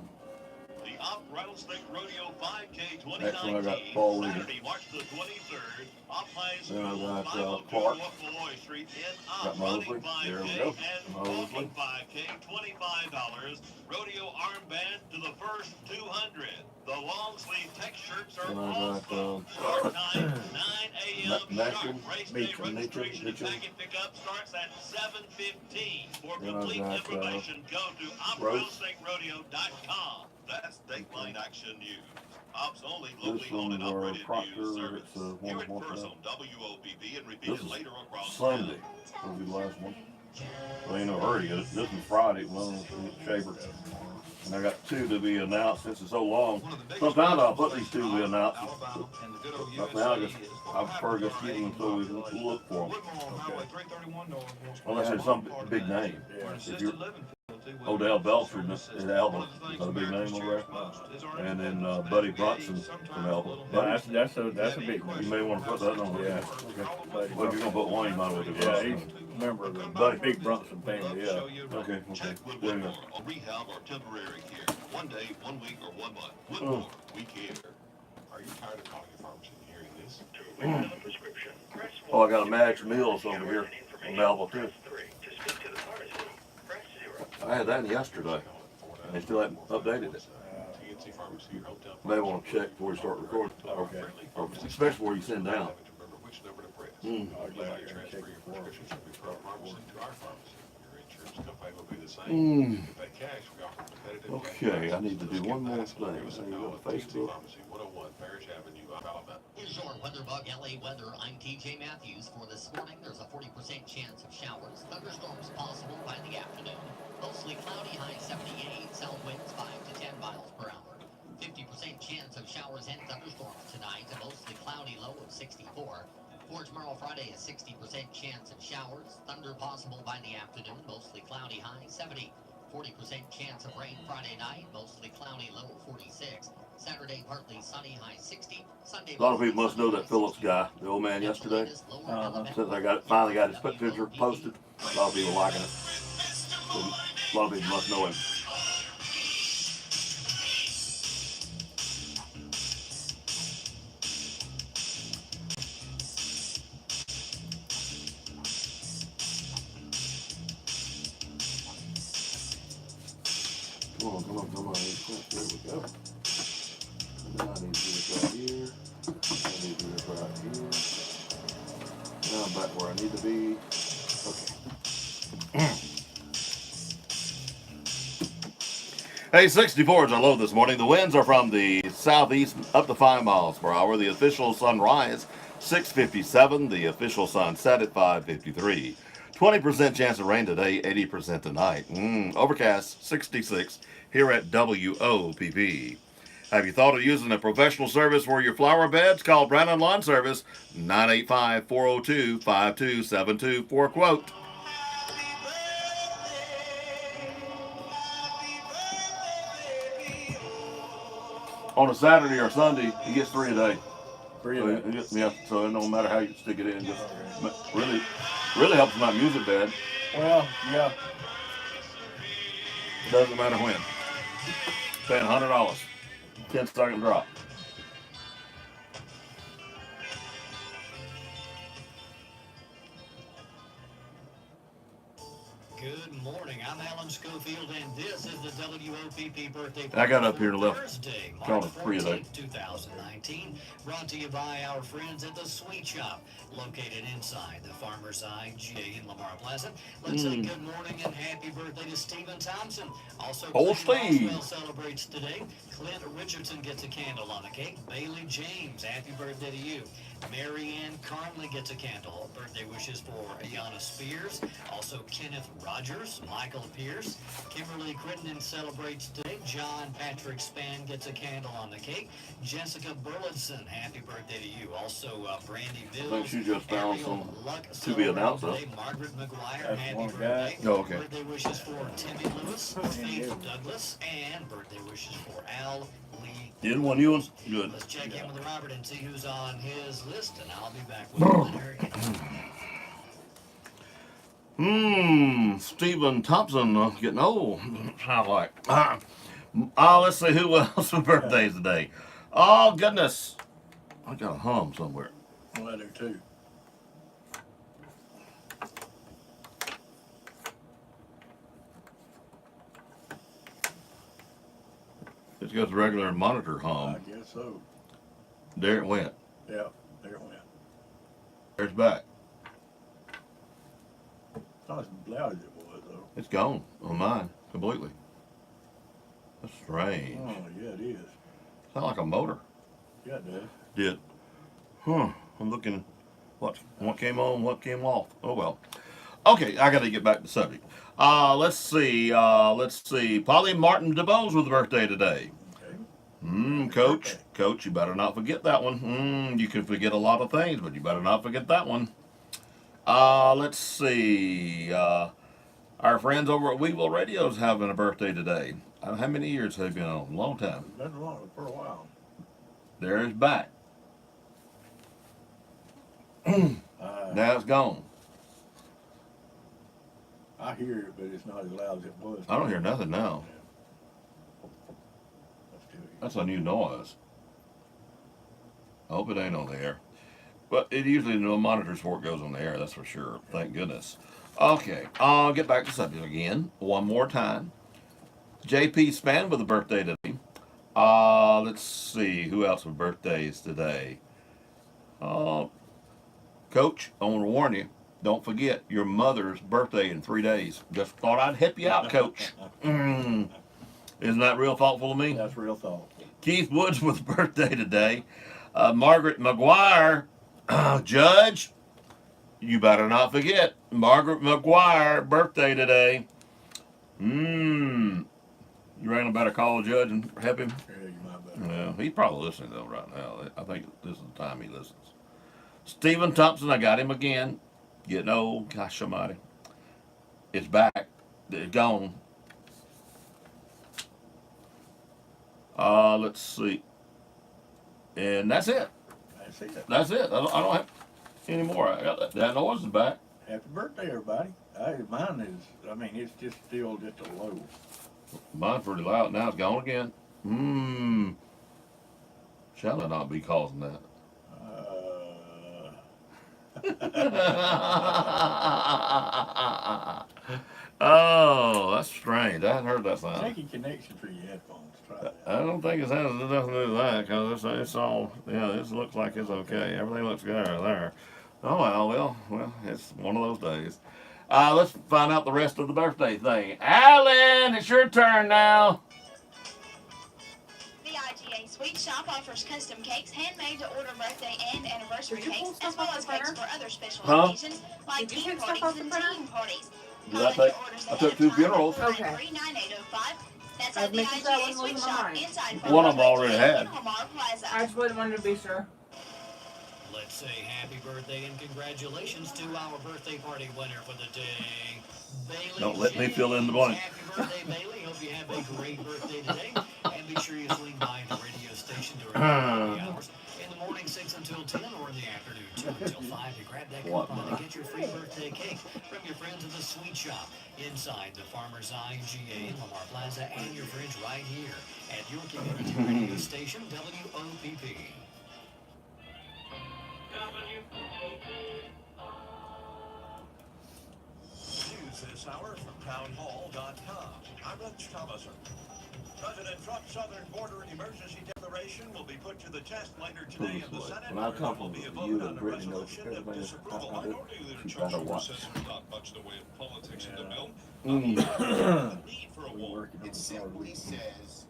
The Op Rattlesnake Rodeo 5K Next one I got 2019, Paul Regan. Saturday, March the 23rd, Op High Then I School, got 502 Clark. West Malloy Street in Got Op, Mosley. running 5K There we go. and Mosley. walking 5K, $25. Rodeo armband to the first 200. The long sleeve tech shirts are Then I also. got Start time 9 a.m. Matcham, sharp. Race day Mitchell, registration and Mitchell. packet pickup starts at 7:15. For Then I complete got, information, go to oprattlesnakerodeo.com. That's Dateline Action News. Ops only, This locally owned and one's our operated Proctor. news service. It's Hear it one first on WOPB and This repeated is later across Sunday. town. Will be the last one. Well, ain't no hurry. This is Friday. Well, Shaver. And I got two to be announced since it's so long. Sometimes I'll put these two to be announced. But now I prefer just keeping them so we can look for them. Unless it's some big name. If you're Odell Belcher in Elba, is that a big name over there? And then Buddy Brunson from Elba. Yeah, that's a big one. You may want to put that on there. Yeah. Okay. Well, if you're gonna put one, you might as well do Yeah, Brunson. he's a member of the big Brunson family, yeah. Okay, okay. There you go. Rehab or temporary care. 1 day, 1 week, or 1 month. Whitmore, we care. Are you tired of calling your pharmacy and hearing this? Oh, I got a Max Meals over here in Melville too. I had that yesterday. They still haven't updated it. May want to check before you start recording. Okay. Especially where you send down. Okay, I need to do one more thing. I need to go to Facebook. Here's your weather bug LA weather. I'm TJ Matthews. For this morning, there's a 40% chance of showers. Thunderstorms possible by the afternoon. Mostly cloudy, high 78. South winds 5 to 10 miles per hour. 50% chance of showers and thunderstorms tonight. A mostly cloudy, low of 64. For tomorrow, Friday, a 60% chance of showers. Thunder possible by the afternoon. Mostly cloudy, high 70. 40% chance of rain Friday night. Mostly cloudy, low of 46. Saturday, partly sunny, high 60. Sunday, A lot of people must know that Phillips guy, the old man yesterday. Since I finally got his picture posted, a lot of people liking it. So a lot of people must know him. Come on, come on, come on. There we go. Now I need to do this right here. I need to do this right here. Now I'm back where I need to be. Okay. Hey, 64 is our low this morning. The winds are from the southeast up to 5 miles per hour. The official sunrise, 6:57. The official sunset at 5:53. 20% chance of rain today, 80% tonight. Overcast, 66 here at WOPP. Have you thought of using a professional service for your flower beds? Call Brandon Lawn Service, 985-402-5272 for a quote. On a Saturday or Sunday, he gets 3 a day. 3 a day. Yeah, so no matter how you stick it in, just really helps my music bed. Well, yeah. Doesn't matter when. Paying $100. 10-second drop. Good morning. I'm Alan Schofield, and this is the WOPP birthday. I got up here to left. Thursday, Called March it 3 a day. 14th, 2019. Brought to you by our friends at the Sweet Shop, located inside the Farmer's IGA in Lamar Plaza. Let's say good morning and happy birthday to Stephen Thompson. Also, Old Clint Steve. Roswell celebrates today. Clint Richardson gets a candle on the cake. Bailey James, happy birthday to you. Mary Ann Conley gets a candle. Birthday wishes for Ayanna Spears. Also, Kenneth Rogers, Michael Pierce. Kimberly Crittenden celebrates today. John Patrick Spann gets a candle on the cake. Jessica Burleson, happy birthday to you. Also, Brandy Bills. I think she just found Ariel some Luck to be announced, though. today. Margaret McGuire, That's happy one birthday. guy. Oh, okay. Birthday wishes for Timmy Lewis, Faith Douglas, and birthday wishes for Al Lee. Didn't want you ones? Good. Let's check in with Robert and see who's on his list, and I'll be back with the winner. Stephen Thompson getting old. Sound like. Let's see who else's birthdays today. Oh goodness, I got a hum somewhere. Well, I do too. It's got the regular monitor hum. I guess so. There it went. Yeah, there it went. There's back. Not as loud as it was, though. It's gone on mine completely. That's strange. Oh, yeah, it is. Sound like a motor. Yeah, it does. Did. Huh. I'm looking what came on, what came off. Oh well. Okay, I got to get back to the subject. Let's see. Polly Martin DeBoe's with a birthday today. Coach, you better not forget that one. You can forget a lot of things, but you better not forget that one. Let's see. Our friends over at Weevil Radio's having a birthday today. How many years have they been on? A long time. Been long for a while. There's back. Now it's gone. I hear it, but it's not as loud as it was. I don't hear nothing now. That's a new noise. I hope it ain't on the air. But it usually no monitors before it goes on the air, that's for sure. Thank goodness. Okay, I'll get back to subject again. One more time. JP Span with a birthday today. Let's see, who else with birthdays today? Coach, I want to warn you, don't forget your mother's birthday in 3 days. Just thought I'd help you out, Coach. Isn't that real thoughtful of me? That's real thoughtful. Keith Woods with a birthday today. Margaret McGuire, Judge, you better not forget Margaret McGuire, birthday today. You reckon I better call the judge and help him? Yeah, you might better. Yeah, he's probably listening though right now. I think this is the time he listens. Stephen Thompson, I got him again. Getting old, gosh almighty. It's back. It's gone. Let's see. And that's it. That's it. That's it. I don't have any more. I got that noise is back. Happy birthday, everybody. Mine is, I mean, it's just still just a low. Mine's pretty loud. Now it's gone again. Shall I not be causing that? Oh, that's strange. I hadn't heard that sound. Check your connection for your headphones. Try that. I don't think it has nothing to do with that because it's all, yeah, this looks like it's okay. Everything looks good there. Oh, well, it's one of those days. Let's find out the rest of the birthday thing. Alan, it's your turn now. The IGA Sweet Shop offers custom cakes handmade to order birthday and anniversary cakes, as well as cakes for other special occasions like teen parties and teen parties. I took 2 funerals. Okay. That's at the IGA Sweet Shop inside One of them already had. I just wanted to be sure. Let's say happy birthday and congratulations to our birthday party winner for the day, Bailey. Don't let me fill in the blank. Happy birthday, Bailey. Hope you have a great birthday today. And be sure you swing by the radio station during the hours. In the morning, 6 until 10, or in the afternoon, 2 until 5, to grab that coupon and get your free birthday cake from your friends at the Sweet Shop inside the Farmers IGA in Lamar Plaza, and your friends right here at your community radio station, WOPP. News this hour from townhall.com. I'm Rich Thomason. President Trump's southern border emergency declaration will be put to the test later today in the Senate. When I come from There will be a you vote on and a Brittany knows resolution of disapproval. Minority Leader She Chuck better Schumer watch. says there's not much in the way of politics in the bill. It simply says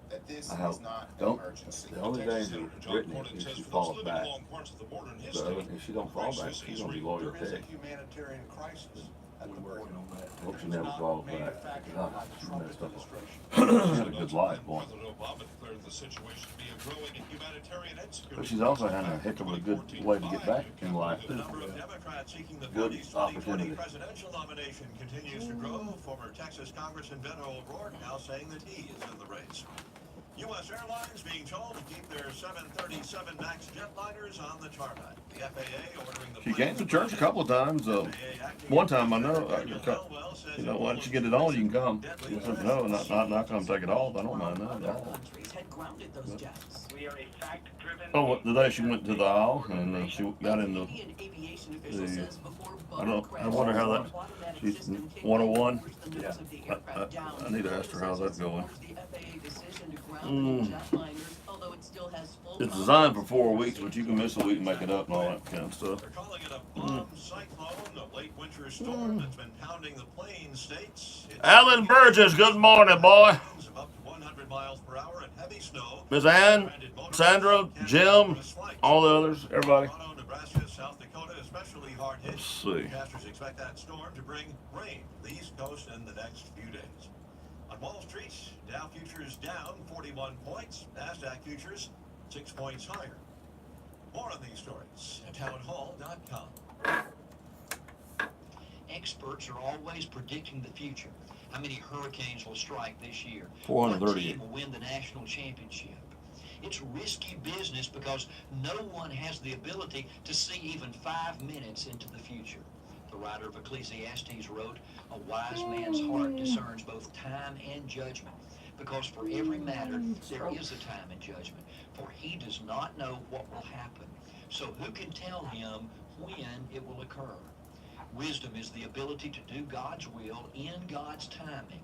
that this I hope. is not an Don't. emergency. The only danger with Brittany Cornyn is says she for those falls living back. along parts of the border in his So state, if she don't fall back, crisis she's is gonna be real. lawyer There is a tech. humanitarian crisis at the border. Hope she never falls back. Manufactured God, by the she Trump messed up. administration. She had a good life, boy. President Obama declared the situation to be a growing humanitarian and security But she's also had a heck of a good way to get back in life The too. number of Democrats seeking the Good party's 2020 opportunity. presidential nomination continues to grow. Former Texas Congressman Beto O'Rourke now saying that he is in the race. U.S. Airlines being told to keep their 737 MAX jetliners on the tarmac. The FAA ordering the She came to church a couple of times. One time I know, you know, once you get it on, you can come. She said, no, not gonna take it off. I don't mind that at all. Had grounded those jets. We are a fact-driven. Oh, the day she went to the aisle and she got in the, I wonder how that, she's 101. Yeah. I need to ask her how's that going. It's designed for 4 weeks, but you can miss a week and make it up and all that kind of stuff. They're calling it a bomb cyclone, a late winter storm that's been pounding the plain states. Alan Burgess, good morning, boy. Up to 100 miles per hour and heavy snow. Miss Ann, Sandra, Jim, all the others, everybody. Nebraska, South Dakota, as especially hard hit. Let's see. Forecasters expect that storm to bring rain to the East Coast in the next few days. On Wall Street, Dow futures down 41 points. NASDAQ futures 6 points higher. More on these stories at townhall.com. Experts are always predicting the future. How many hurricanes will strike this year? 438. What team will win the national championship? It's risky business because no one has the ability to see even 5 minutes into the future. The writer of Ecclesiastes wrote, "A wise man's heart discerns both time and judgment, because for every matter there is a time and judgment, for he does not know what will happen. So who can tell him when it will occur?" Wisdom is the ability to do God's will in God's timing.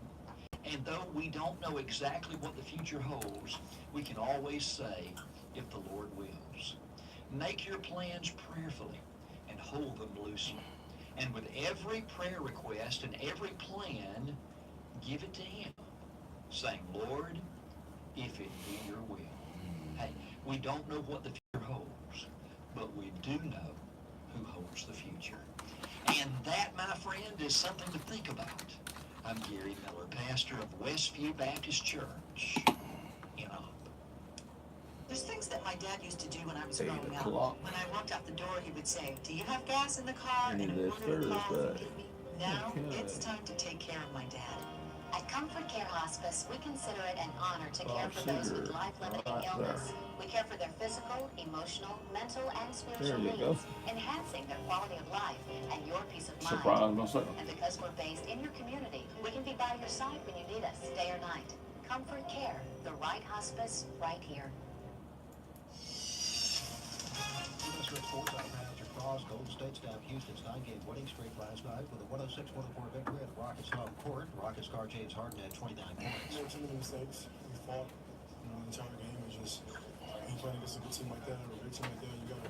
And though we don't know exactly what the future holds, we can always say, if the Lord wills. Make your plans prayerfully and hold them loosely. And with every prayer request and every plan, give it to Him, saying, "Lord, if it be your will." Hey, we don't know what the future holds, but we do know who holds the future. And that, my friend, is something to think about. I'm Gary Miller, pastor of Westview Baptist Church in Opp. There's things that my dad used to do when I was 8 growing up. o'clock. When I walked out the door, he would say, "Do you have gas in the car?" And And it is order a coffee. Thursday. Now Okay. it's time to take care of my dad. At Comfort Care Hospice, we consider it an honor to care Bob for those with Seger, life-limiting right illness. there. We care for their physical, emotional, mental, and spiritual There you needs, go. enhancing their quality of life and your peace of mind. Surprised myself. And because we're based in your community, we can be by your side when you need us, day or night. Comfort Care, the right hospice, right here. U.S. Red Sports, I'm Pastor Cross. Golden State stabbed Houston's 9-game winning streak last night with a 106-104 victory at Rockets home court. Rockets star James Harden had 29 points. Made too many mistakes. We fought, the entire game. It was just, you playing against a good team like that or a big team like that, you gotta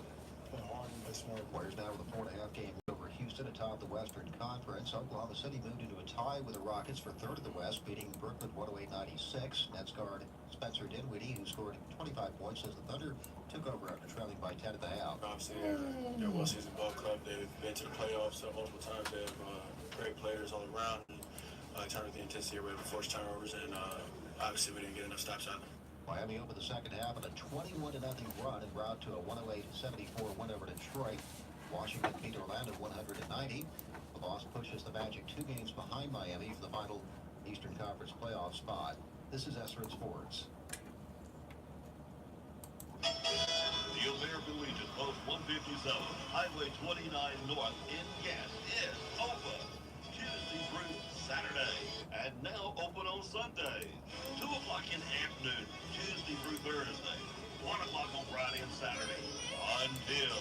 play hard and play smart. Warriors now with a 4.5-game lead over Houston atop the Western Conference. Oklahoma City moved into a tie with the Rockets for third in the West, beating Brooklyn 108-96. Nets guard Spencer Dinwiddie, who scored 25 points as the Thunder took over after trailing by 10 at the half. Obviously, they're a well-seasoned ball club. They've been to the playoffs multiple times. They have great players all around. Turned with the intensity, were able to force turnovers, and obviously we didn't get enough stops out of them. Miami opened the second half on a 21-0 run en route to a 108-74 win over Detroit. Washington beat Orlando 190. The loss pushes the Magic 2 games behind Miami for the final Eastern Conference playoff spot. This is SRN Sports. The American Legion Post 157, Highway 29 North in Gas is open Tuesday through Saturday, and now open on Sunday. 2 o'clock in the afternoon, Tuesday through Thursday. 1 o'clock on Friday and Saturday. Until,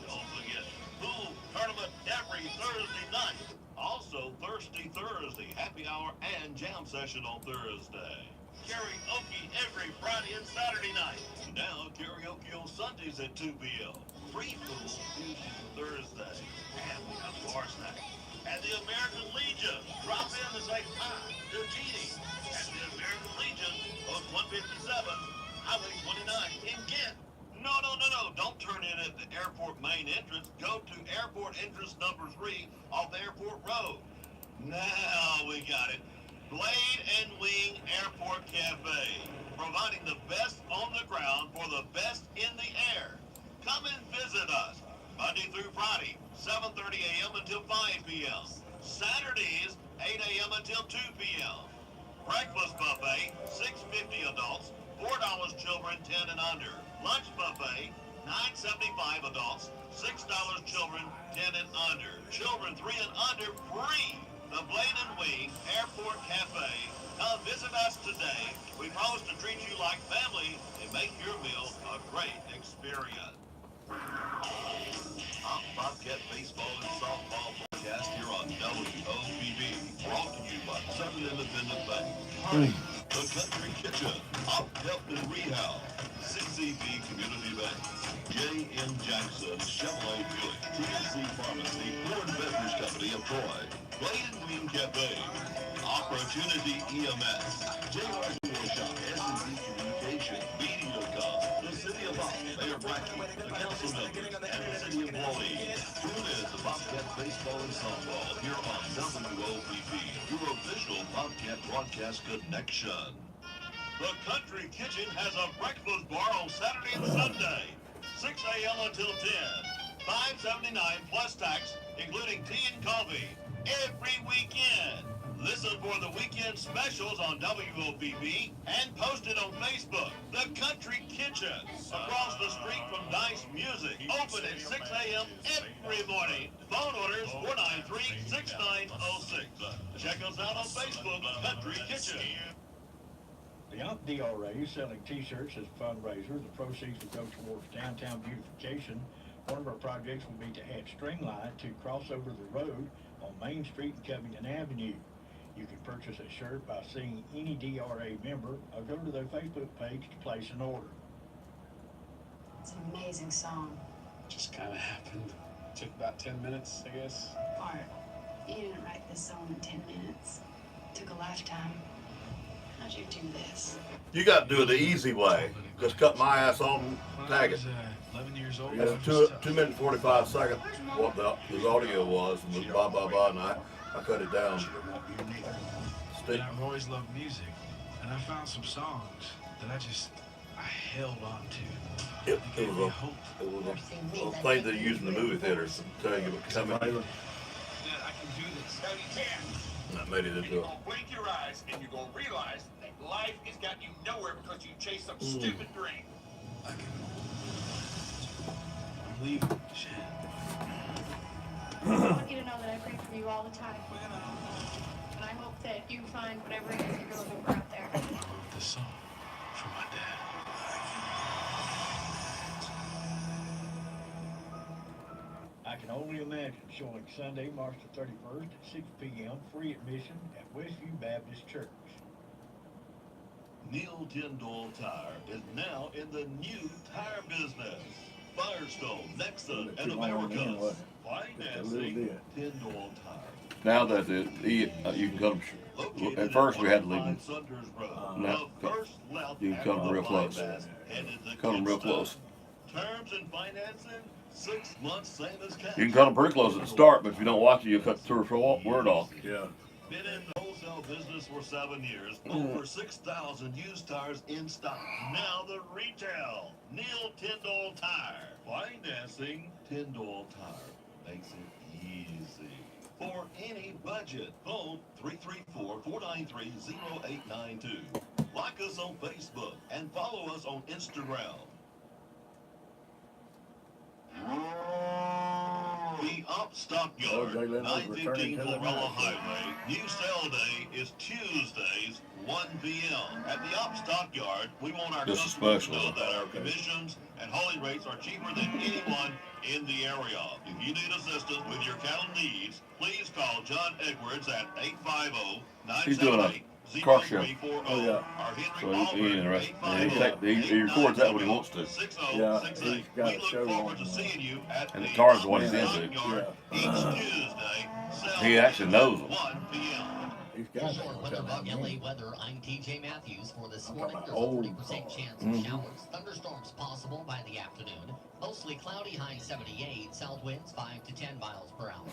don't forget, pool tournament every Thursday night. Also, Thirsty Thursday, happy hour and jam session on Thursday. Karaoke every Friday and Saturday night. Now karaoke on Sundays at 2 p.m. Free pool Tuesday through Thursday. And we have bar snack. At the American Legion, drop in and say hi to Jeannie. At the American Legion, Post 157, Highway 29 in Kent. No. Don't turn in at the airport main entrance. Go to airport entrance number 3 off Airport Road. Now we got it. Blade and Wing Airport Cafe, providing the best on the ground for the best in the air. Come and visit us Monday through Friday, 7:30 a.m. until 5 p.m. Saturdays, 8 a.m. until 2 p.m. Breakfast buffet, $6.50 adults, $4 children 10 and under. Lunch buffet, $9.75 adults, $6 children 10 and under. Children 3 and under free. The Blade and Wing Airport Cafe. Come visit us today. We promise to treat you like family and make your meal a great experience. Bobcat baseball and softball broadcast here on WOPB. Brought to you by Southern Independent Bank. The Country Kitchen, Op Health and Rehab, 6EB Community Bank, J.M. Jackson, Chevrolet Buick, TNC Pharmacy, Ford Beverage Company of Troy, Blade and Wing Cafe, Opportunity EMS, J.R. Shop, S&B Communication, Media.com, the City of Ops, Mayor bracket, the council members, and the city employees. Tune in to Bobcat Baseball and Softball here on WOPP, your official Bobcat Broadcast Connection. The Country Kitchen has a breakfast bar on Saturday and Sunday, 6 a.m. until 10. $5.79 plus tax, including tea and coffee, every weekend. Listen for the weekend specials on WOPP and post it on Facebook. The Country Kitchen, across the street from Dice Music, open at 6 a.m. every morning. Phone orders 493-6906. Check us out on Facebook, Country Kitchen. The Ump DRA is selling T-shirts as a fundraiser. The proceeds will go towards downtown beautification. One of our projects will be to add string light to cross over the road on Main Street and Covington Avenue. You can purchase a shirt by seeing any DRA member or go to their Facebook page to place an order. It's an amazing song. Just kind of happened. Took about 10 minutes, I guess. Art, you didn't write this song in 10 minutes. It took a lifetime. How'd you do this? You got to do it the easy way. Just cut my ass on, tag it. 11 years old. That's 2 minutes 45 seconds. What his audio was blah blah blah, and I cut it down. And I've always loved music, and I found some songs that I held on to. It was a thing they use in the movie theaters to tell you what's coming. I can do this. No, you can't. And that made it into You're a. gonna blink your eyes, and you're gonna realize that life has got you nowhere because you chase some stupid dream. I'm leaving. Shit. I want you to know that I pray for you all the time. And I hope that you find whatever it is that you're looking for out there. I wrote this song for my dad. I can only imagine showing Sunday, March the 31st at 6 p.m. free admission at Westview Baptist Church. Neil Tyndall Tire is now in the new tire business. Firestone, Nexon, and America. Financing Tyndall Tire. Now that you can cut them. At first we had to leave them. Now you can cut them real close. Cut them real close. Terms and financing, 6 months, same as cash. You can cut them pretty close at the start, but if you don't watch it, you'll cut the word off. Yeah. Been in the wholesale business for 7 years. Over 6,000 used tires in stock. Now the retail. Neil Tyndall Tire. Financing Tyndall Tire makes it easy. For any budget, phone 334-493-0892. Like us on Facebook and follow us on Instagram. The Up Stockyard, 915 Glorilla Highway. New sale day is Tuesdays, 1 p.m. At the Up Stockyard, we want our customers to know that our commissions and hauling rates are cheaper than anyone in the area. If you need assistance with your cattle needs, please call John Edwards at 850-978. Car show. Oh yeah. So he records that when he wants to. Yeah, he's got a show on. And the car's what he's into. He actually knows them. He's got Weather Bug LA Weather. I'm TJ Matthews. For this morning, there's a 40% chance of showers. Thunderstorms possible by the afternoon. Mostly cloudy, high 78. South winds 5 to 10 miles per hour.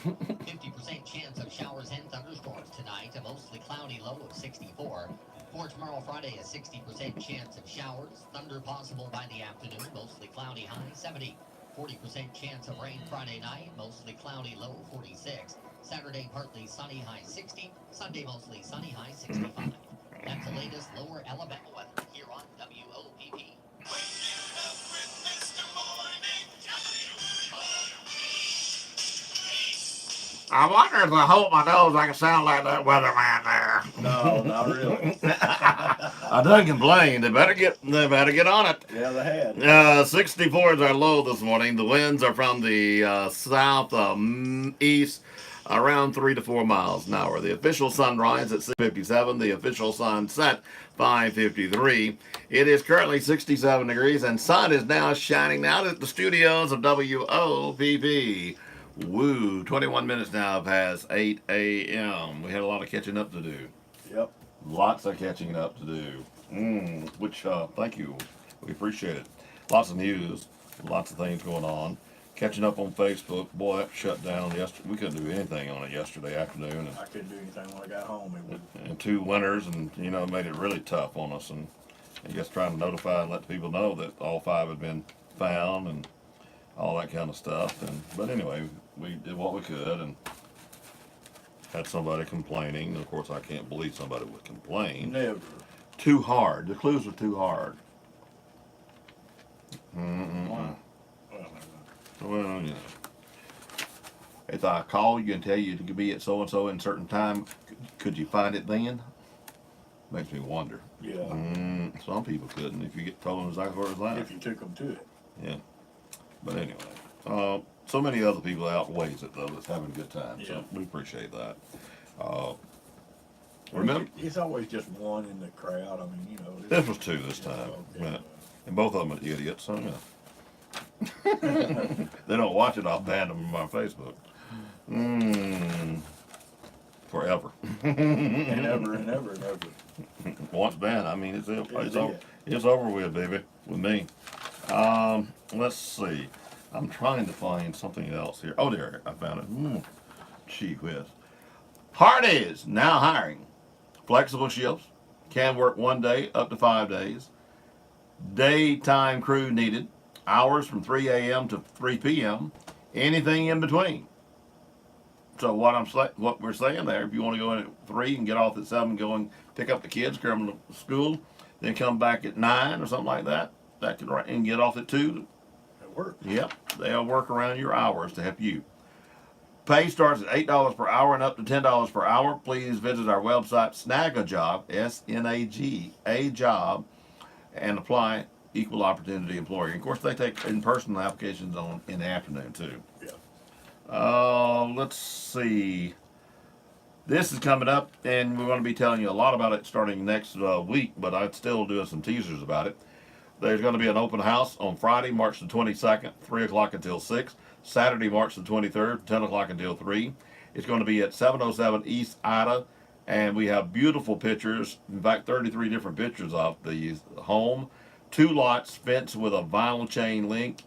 50% chance of showers and thunderstorms tonight. A mostly cloudy low of 64. For tomorrow, Friday, a 60% chance of showers. Thunder possible by the afternoon. Mostly cloudy, high 70. 40% chance of rain Friday night. Mostly cloudy, low 46. Saturday, partly sunny, high 60. Sunday, mostly sunny, high 65. That's the latest lower Alabama weather here on WOPP. I wonder if I hold my nose, I can sound like that weatherman there. No, not really. I done complained. They better get on it. Yeah, they had. 64 is our low this morning. The winds are from the south east, around 3 to 4 miles an hour. The official sunrise at 6:57. The official sunset 5:53. It is currently 67 degrees, and sun is now shining out at the studios of WOPP. Woo, 21 minutes now past 8 a.m. We had a lot of catching up to do. Yep. Lots of catching up to do. Which, thank you. We appreciate it. Lots of news. Lots of things going on. Catching up on Facebook. Boy, that shut down yesterday. We couldn't do anything on it yesterday afternoon. And, I couldn't do anything when I got home. It was, and 2 winters, and you know, it made it really tough on us. And I guess trying to notify and let people know that all 5 had been found and all that kind of stuff. And but anyway, we did what we could and had somebody complaining. Of course, I can't believe somebody would complain. never. Too hard. The clues were too hard. Wow. Well, you know. If I call you and tell you to be at so and so in a certain time, could you find it then? Makes me wonder. Yeah. Some people couldn't if you get told them exactly where it was at. If you took them to it. Yeah. But anyway, so many other people outweighs it though that's having a good time. So Yeah. we appreciate that. Remember, It's always just one in the crowd. I mean, you know. this was 2 this time. Yeah. And both of them are idiots. So yeah. They don't watch it. I'll ban them on Facebook. Forever. And ever and ever and ever. Once banned, I mean, it's It's over. it. It's over with, baby, with me. Let's see. I'm trying to find something else here. Oh, there, I found it. Gee whiz. Hardee's now hiring. Flexible shifts. Can work 1 day up to 5 days. Daytime crew needed. Hours from 3 a.m. to 3 p.m. Anything in between. So what we're saying there, if you want to go in at 3 and get off at 7, go and pick up the kids, carry them to school, then come back at 9 or something like that, and get off at 2. It works. Yep, they'll work around your hours to help you. Pay starts at $8 per hour and up to $10 per hour. Please visit our website, Snag a Job, S-N-A-G, a job, and apply. Equal opportunity employer. And of course, they take in-person applications in the afternoon too. Yeah. Let's see. This is coming up, and we're going to be telling you a lot about it starting next week, but I'd still do some teasers about it. There's going to be an open house on Friday, March the 22nd, 3 o'clock until 6. Saturday, March the 23rd, 10 o'clock until 3. It's going to be at 707 East Ida, and we have beautiful pictures. In fact, 33 different pictures of the home. 2 lots fenced with a vinyl chain link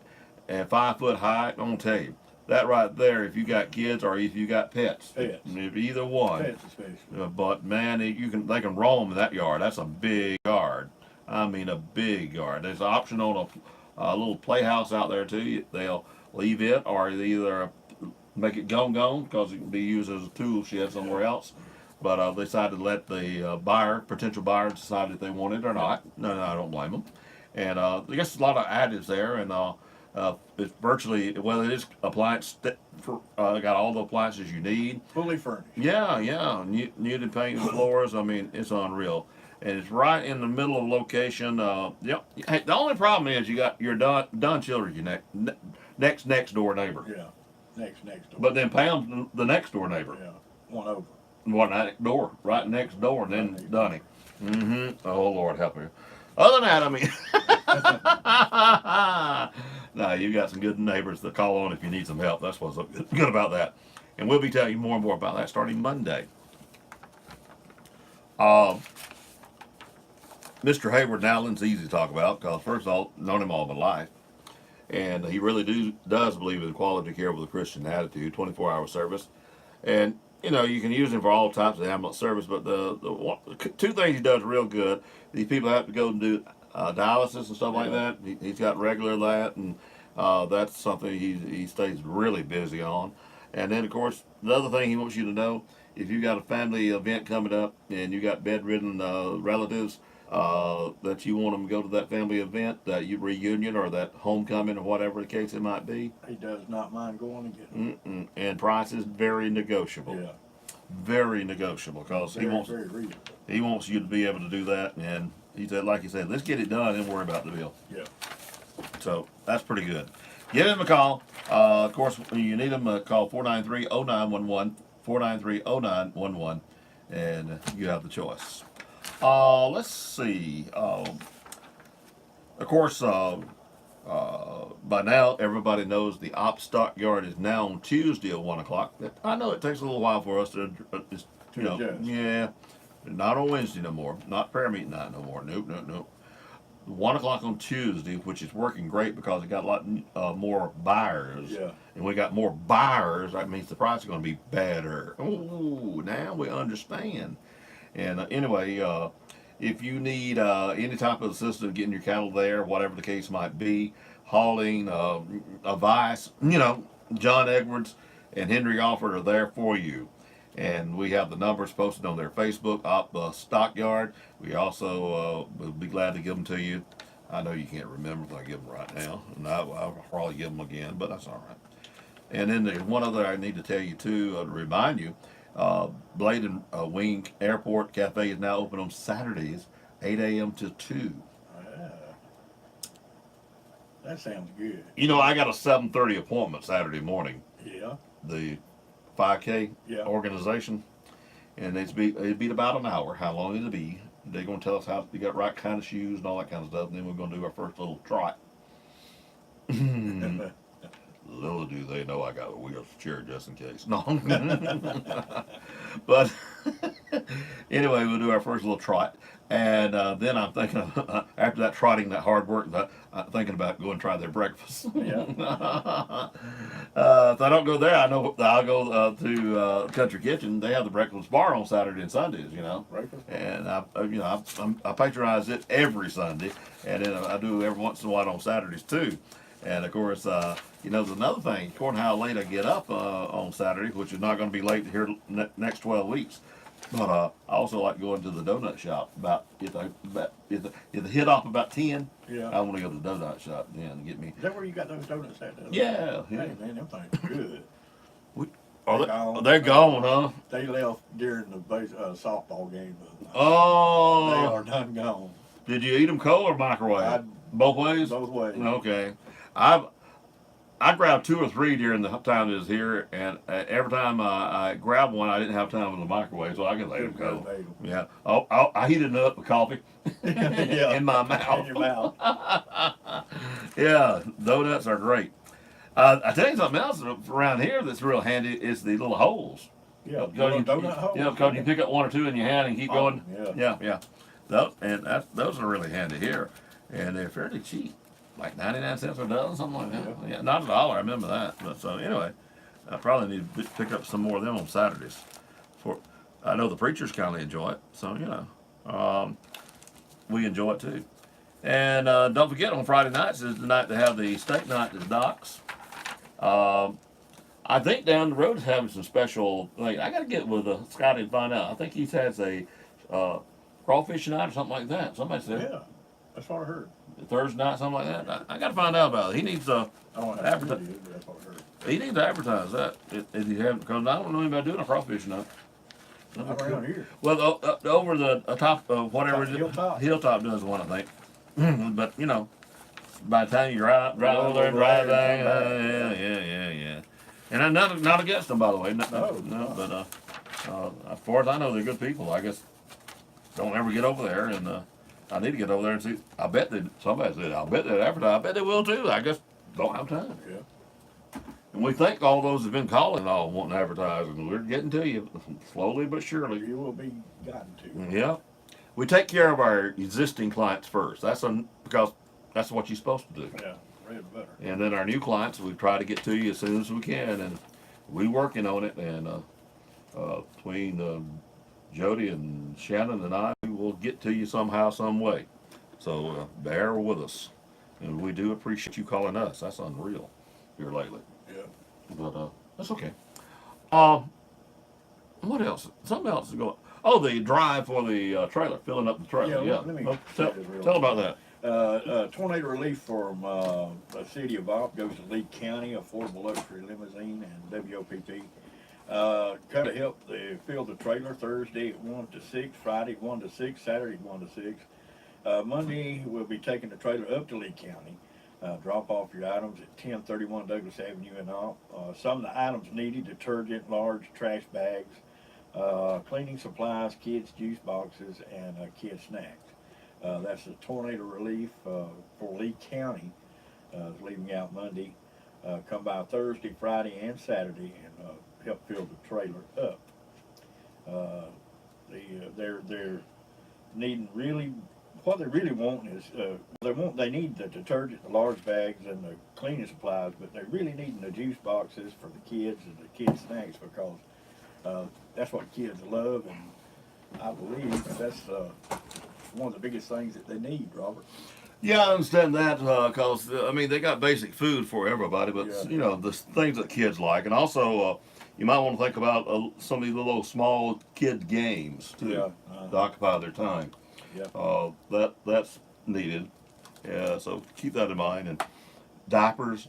and 5 foot high. I'm going to tell you, that right there, if you got kids or if you got pets, if either one. Pets especially. But man, they can roam in that yard. That's a big yard. I mean, a big yard. There's an option on a little playhouse out there too. They'll leave it, or they either make it gone because it can be used as a tool shed somewhere else. But they decided to let the potential buyer decide if they want it or not. No, I don't blame them. And I guess there's a lot of additives there, and it's virtually, well, it is appliance, got all the appliances you need. Fully furnished. Yeah. Nude painted floors. I mean, it's unreal. And it's right in the middle of location. Yep. Hey, the only problem is you got your Dunn children, your next door neighbor. Yeah. Next door. But then Pam's the next door neighbor. Yeah. One over. One next door, right next door, and then Dunny. Oh, Lord help me. Other than that, I mean, no, you got some good neighbors to call on if you need some help. That's what's good about that. And we'll be telling you more and more about that starting Monday. Mr. Hayward Nowlin's easy to talk about because, first of all, known him all my life. And he really does believe in quality care with a Christian attitude, 24-hour service. And you know, you can use him for all types of ambulance service, but the 2 things he does real good, these people have to go and do dialysis and stuff like that. He's got regular that, and that's something he stays really busy on. And then, of course, the other thing he wants you to know, if you got a family event coming up and you got bedridden relatives that you want them to go to that family event, that reunion or that homecoming or whatever the case it might be. He does not mind going and getting them. And price is very negotiable. Yeah. Very negotiable because he wants you to be able to do that. And he said, like he said, let's get it done and worry about the bill. Yeah. So that's pretty good. Give him a call. Of course, when you need him, call 493-0911, 493-0911, and you have the choice. Let's see. Of course, by now everybody knows the op stockyard is now on Tuesday at 1 o'clock. I know it takes a little while for us to yeah, not on Wednesday no more. Not prayer meeting night no more. Nope. 1 o'clock on Tuesday, which is working great because it got a lot more buyers. Yeah. And we got more buyers. That means the price is going to be better. Ooh, now we understand. And anyway, if you need any type of assistance getting your cattle there, whatever the case might be, hauling, advice, John Edwards and Henry Alford are there for you. And we have the numbers posted on their Facebook, Stockyard. We also will be glad to give them to you. I know you can't remember if I give them right now, and I'll probably give them again, but that's all right. And then there's one other I need to tell you too, to remind you. Blade and Wing Airport Cafe is now open on Saturdays, 8 a.m. to 2. That sounds good. I got a 7:30 appointment Saturday morning. Yeah. The 5K organization, and it'd be about an hour. How long it'll be? They're gonna tell us how you got right kind of shoes and all that kind of stuff. And then we're gonna do our first little trot. Little do they know I got a wheelchair just in case. No. But anyway, we'll do our first little trot. And then I'm thinking of, after that trotting, that hard work, I'm thinking about going and try their breakfast. Yeah. If I don't go there, I know I'll go to Country Kitchen. They have the breakfast bar on Saturday and Sundays, Breakfast bar. And I patronize it every Sunday, and then I do every once in a while on Saturdays too. And of course, there's another thing. According to how late I get up on Saturday, which is not going to be late here next 12 weeks. But I also like going to the donut shop if the hit off about 10. Yeah. I want to go to the donut shop then and get me. Is that where you got those donuts at? Yeah. Hey, man, them things are good. They're gone, huh? They left during the softball game. Oh. They are done gone. Did you eat them cold or microwave? Both ways? Both ways. Okay. I grabbed 2 or 3 during the time it was here, and every time I grabbed one, I didn't have time with the microwave, so I could lay them cold. Yeah. I heated it up with coffee in my mouth. In your mouth. Yeah, donuts are great. I tell you something else around here that's real handy is the little holes. Yeah, donut holes. Yeah, because you pick up 1 or 2 in your hand and keep going. Yeah. Those are really handy here, and they're fairly cheap. Like 99 cents a dozen, something like that. Yeah, not $1. I remember that. But so anyway, I probably need to pick up some more of them on Saturdays. I know the preachers kind of enjoy it, so we enjoy it too. And don't forget, on Friday nights is the night to have the steak night at the docks. I think down the road is having some special. I got to get with Scotty and find out. I think he has a crawfish night or something like that. Somebody said. Yeah, that's what I heard. Thursday night, something like that. I got to find out about it. He needs to advertise. He needs to advertise that if he hasn't, because I don't know anybody doing a crawfish night. Not around here. Well, over the top of whatever Hilltop does one, I think. But by the time you drive over there and drive back, yeah. And I'm not against them, by the way. No. But as far as I know, they're good people. I guess don't ever get over there, and I need to get over there and see. I bet somebody said, I bet they'd advertise. I bet they will too. I just don't have time. Yeah. And we think all those have been calling all wanting to advertise, and we're getting to you slowly but surely. You will be gotten to. Yeah. We take care of our existing clients first. Because that's what you're supposed to do. Yeah, bread and butter. And then our new clients, we try to get to you as soon as we can, and we're working on it. And between Jody and Shannon and I, will get to you somehow, some way. So bear with us, and we do appreciate you calling us. That's unreal here lately. Yeah. But that's okay. What else? Something else is going. Oh, the drive for the trailer, filling up the trailer. Yeah. Let me tell about that. Tornado relief from the city of Wopp goes to Lee County, Affordable Luxury Limousine, and WOPP. Kind of help fill the trailer Thursday at 1 to 6, Friday 1 to 6, Saturday 1 to 6. Monday we'll be taking the trailer up to Lee County. Drop off your items at 1031 Douglas Avenue in Wopp. Some of the items needed: detergent, large trash bags, cleaning supplies, kids' juice boxes, and kids' snacks. That's the tornado relief for Lee County. Leaving out Monday. Come by Thursday, Friday, and Saturday and help fill the trailer up. They're needing really what they really want is they need the detergent, the large bags, and the cleaning supplies, but they really need the juice boxes for the kids and the kids snacks because that's what kids love, and I believe that's one of the biggest things that they need, Robert. Yeah, I understand that because I mean they got basic food for everybody, but Yeah. you know the things that kids like, and also you might want to think about some of these little small kid games too to occupy their time. Yeah. That's needed. Yeah, so keep that in mind. And diapers,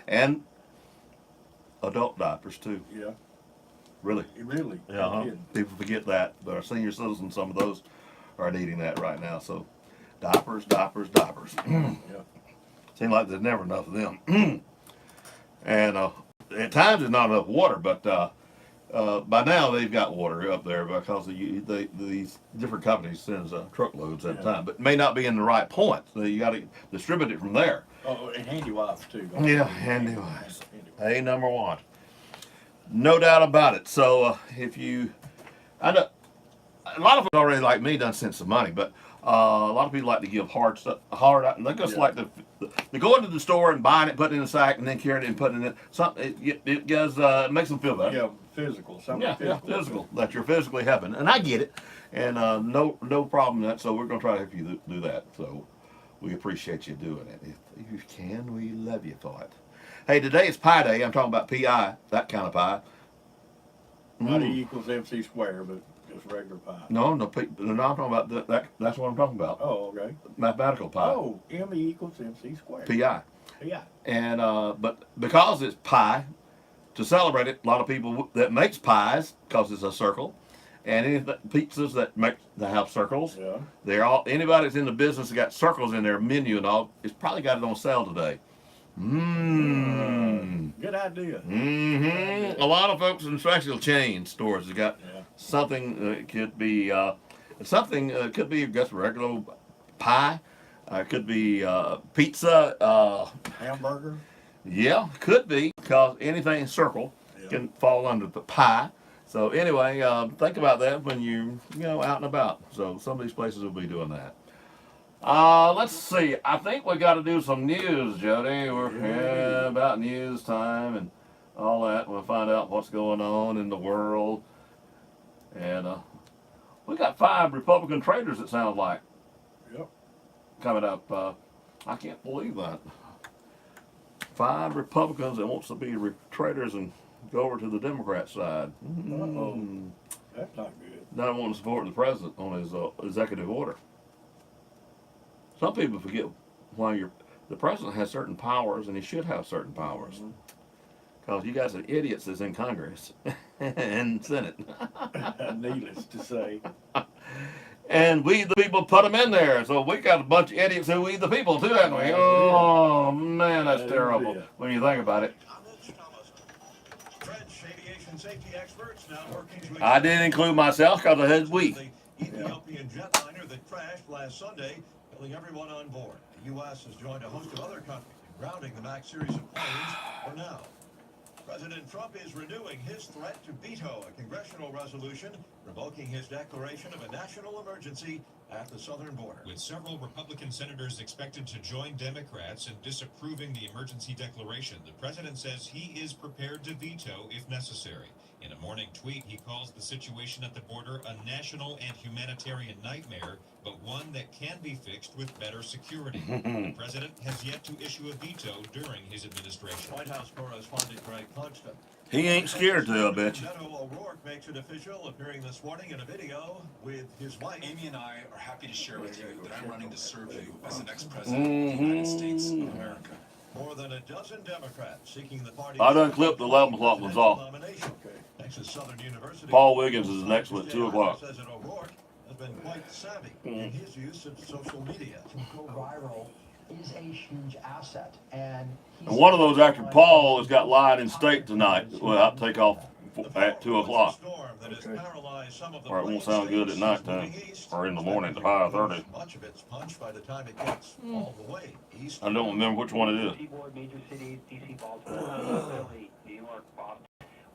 and adult diapers too. Yeah. Really. Really. Yeah. Huh? People forget that, but our senior citizens, some of those are needing that right now. So, diapers. Yeah. Seems like there's never enough of them. And at times there's not enough water, but by now they've got water up there because these different companies sends truckloads at a time, but may not be in the right point. So you got to distribute it from there. Oh, and handy wipes too. Yeah, handy wipes. Hey, number one. No doubt about it. So I know a lot of people already like me done sent some money, but a lot of people like to give hard stuff, and they just like to go into the store and buying it, putting it in a sack, and then carrying it and putting it in something. It makes them feel better. Yeah, physical. Physical. That you're physically helping, and I get it, and no problem with that. So we're gonna try to help you do that. So we appreciate you doing it. If you can, we love you for it. Hey, today is Pi Day. I'm talking about PI, that kind of pie. Not E equals MC squared, but just regular pi. No, I'm talking about that. That's what I'm talking about. Oh, okay. Mathematical pi. Oh, ME equals MC squared. PI. PI. And but because it's pi, to celebrate it, a lot of people that makes pies because it's a circle, and any pizzas that have circles. Yeah. They're all anybody that's in the business that got circles in their menu and all. It's probably got it on sale today. Good idea. A lot of folks, especially chain stores, have got something. It could be could be just regular pie. It could be pizza. Hamburger. Yeah, could be because anything circle can fall under the pie. So anyway, think about that when you out and about. So some of these places will be doing that. Let's see. I think we got to do some news, Jody. We're about news time and all that. We'll find out what's going on in the world. And we got 5 Republican traitors, it sounds like. Yep. Coming up. I can't believe that. 5 Republicans that wants to be traitors and go over to the Democrat side. Uh-oh. That's not good. Not want to support the president on his executive order. Some people forget why the president has certain powers, and he should have certain powers. Because you guys are idiots that's in Congress and Senate. Needless to say. And we the people put them in there. So we got a bunch of idiots who we the people too, haven't we? Oh, man, that's terrible when you think about it. I didn't include myself because I had we. Ethiopian jetliner that crashed last Sunday, killing everyone on board. The U.S. has joined a host of other countries in grounding the MAX series of planes for now. President Trump is renewing his threat to veto a congressional resolution revoking his declaration of a national emergency at the southern border. With several Republican senators expected to join Democrats in disapproving the emergency declaration, the president says he is prepared to veto if necessary. In a morning tweet, he calls the situation at the border a national and humanitarian nightmare, but one that can be fixed with better security. The president has yet to issue a veto during his administration. White House correspondent Greg Clugston. He ain't scared to, I bet you. Beto O'Rourke makes it official, appearing this morning in a video with his wife. Amy and I are happy to share with you that I'm running to serve you as the next president of the United States of America. More than a dozen Democrats seeking the party. I done clipped the 11 o'clock ones off. Texas Southern University. Paul Wiggins is next one at 2 o'clock. Says that O'Rourke has been quite savvy in his use of social media. To go viral is a huge asset, and one of those after Paul has got lying in state tonight. Well, I'll take off at 2 o'clock. Or it won't sound good at night time or in the morning at 5:30. Much of it's punched by the time it gets all the way east. I don't remember which one it is. Seaboard, major cities, DC, Baltimore, Philly, New York, Boston.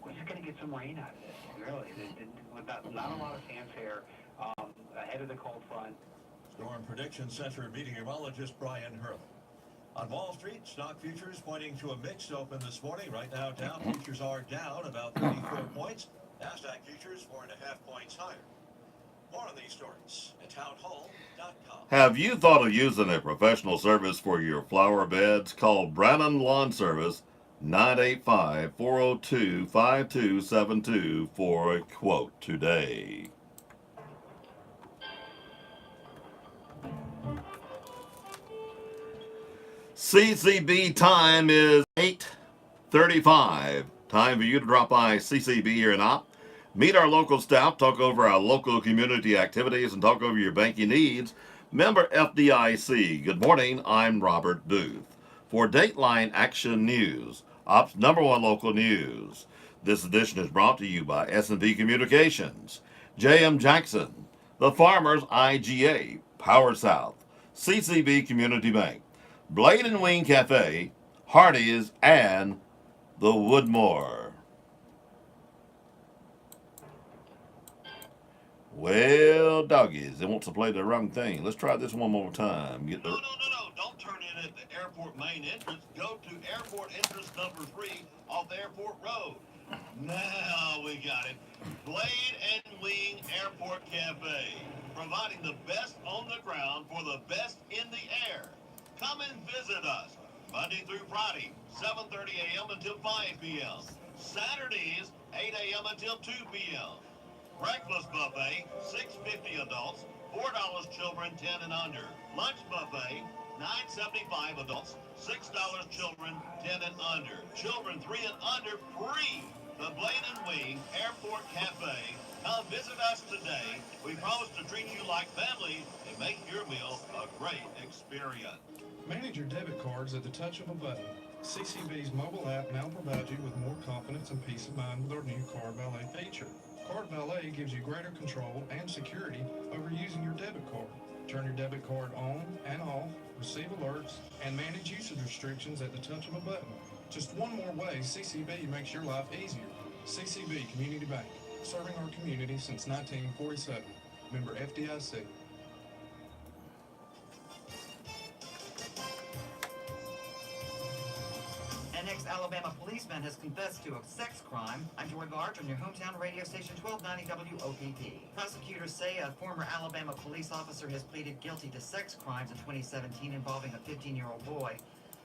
We're just going to get some rain out of this, really. With not a lot of fanfare. ahead of the cold front. Storm Prediction Center meteorologist Brian Hurley. On Wall Street, stock futures pointing to a mixed open this morning. Right now, Dow futures are down about 34 points. NASDAQ futures 4.5 points higher. More on these stories at townhall.com. Have you thought of using a professional service for your flower beds? Call Brannon Lawn Service 985-402-5272 for a quote today. CCB time is 8:35. Time for you to drop by CCB here in Opp. Meet our local staff, talk over our local community activities, and talk over your banking needs. Member FDIC. Good morning, I'm Robert Booth. For Dateline Action News, Opp's #1 local news. This edition is brought to you by S&P Communications, J.M. Jackson, the Farmers IGA, Power South, CCB Community Bank, Blade and Wing Cafe, Hardee's, and the Woodmore. Well, doggies, it wants to play the wrong thing. Let's try this one more time. No. Don't turn in at the airport main entrance. Go to airport entrance number 3 off Airport Road. Now we got it. Blade and Wing Airport Cafe, providing the best on the ground for the best in the air. Come and visit us Monday through Friday, 7:30 a.m. until 5 p.m. Saturdays, 8 a.m. until 2 p.m. Breakfast buffet, $6.50 adults, $4 children 10 and under. Lunch buffet, $9.75 adults, $6 children 10 and under. Children 3 and under free. The Blade and Wing Airport Cafe. Come visit us today. We promise to treat you like family and make your meal a great experience. Manage your debit cards at the touch of a button. CCB's mobile app now provides you with more confidence and peace of mind with our new Card Valet feature. Card Valet gives you greater control and security over using your debit card. Turn your debit card on and off, receive alerts, and manage usage restrictions at the touch of a button. Just one more way CCB makes your life easier. CCB Community Bank, serving our community since 1947. Member FDIC. An ex-Alabama policeman has confessed to a sex crime. I'm Joy Barge on your hometown radio station 1290 WOPP. Prosecutors say a former Alabama police officer has pleaded guilty to sex crimes in 2017 involving a 15-year-old boy.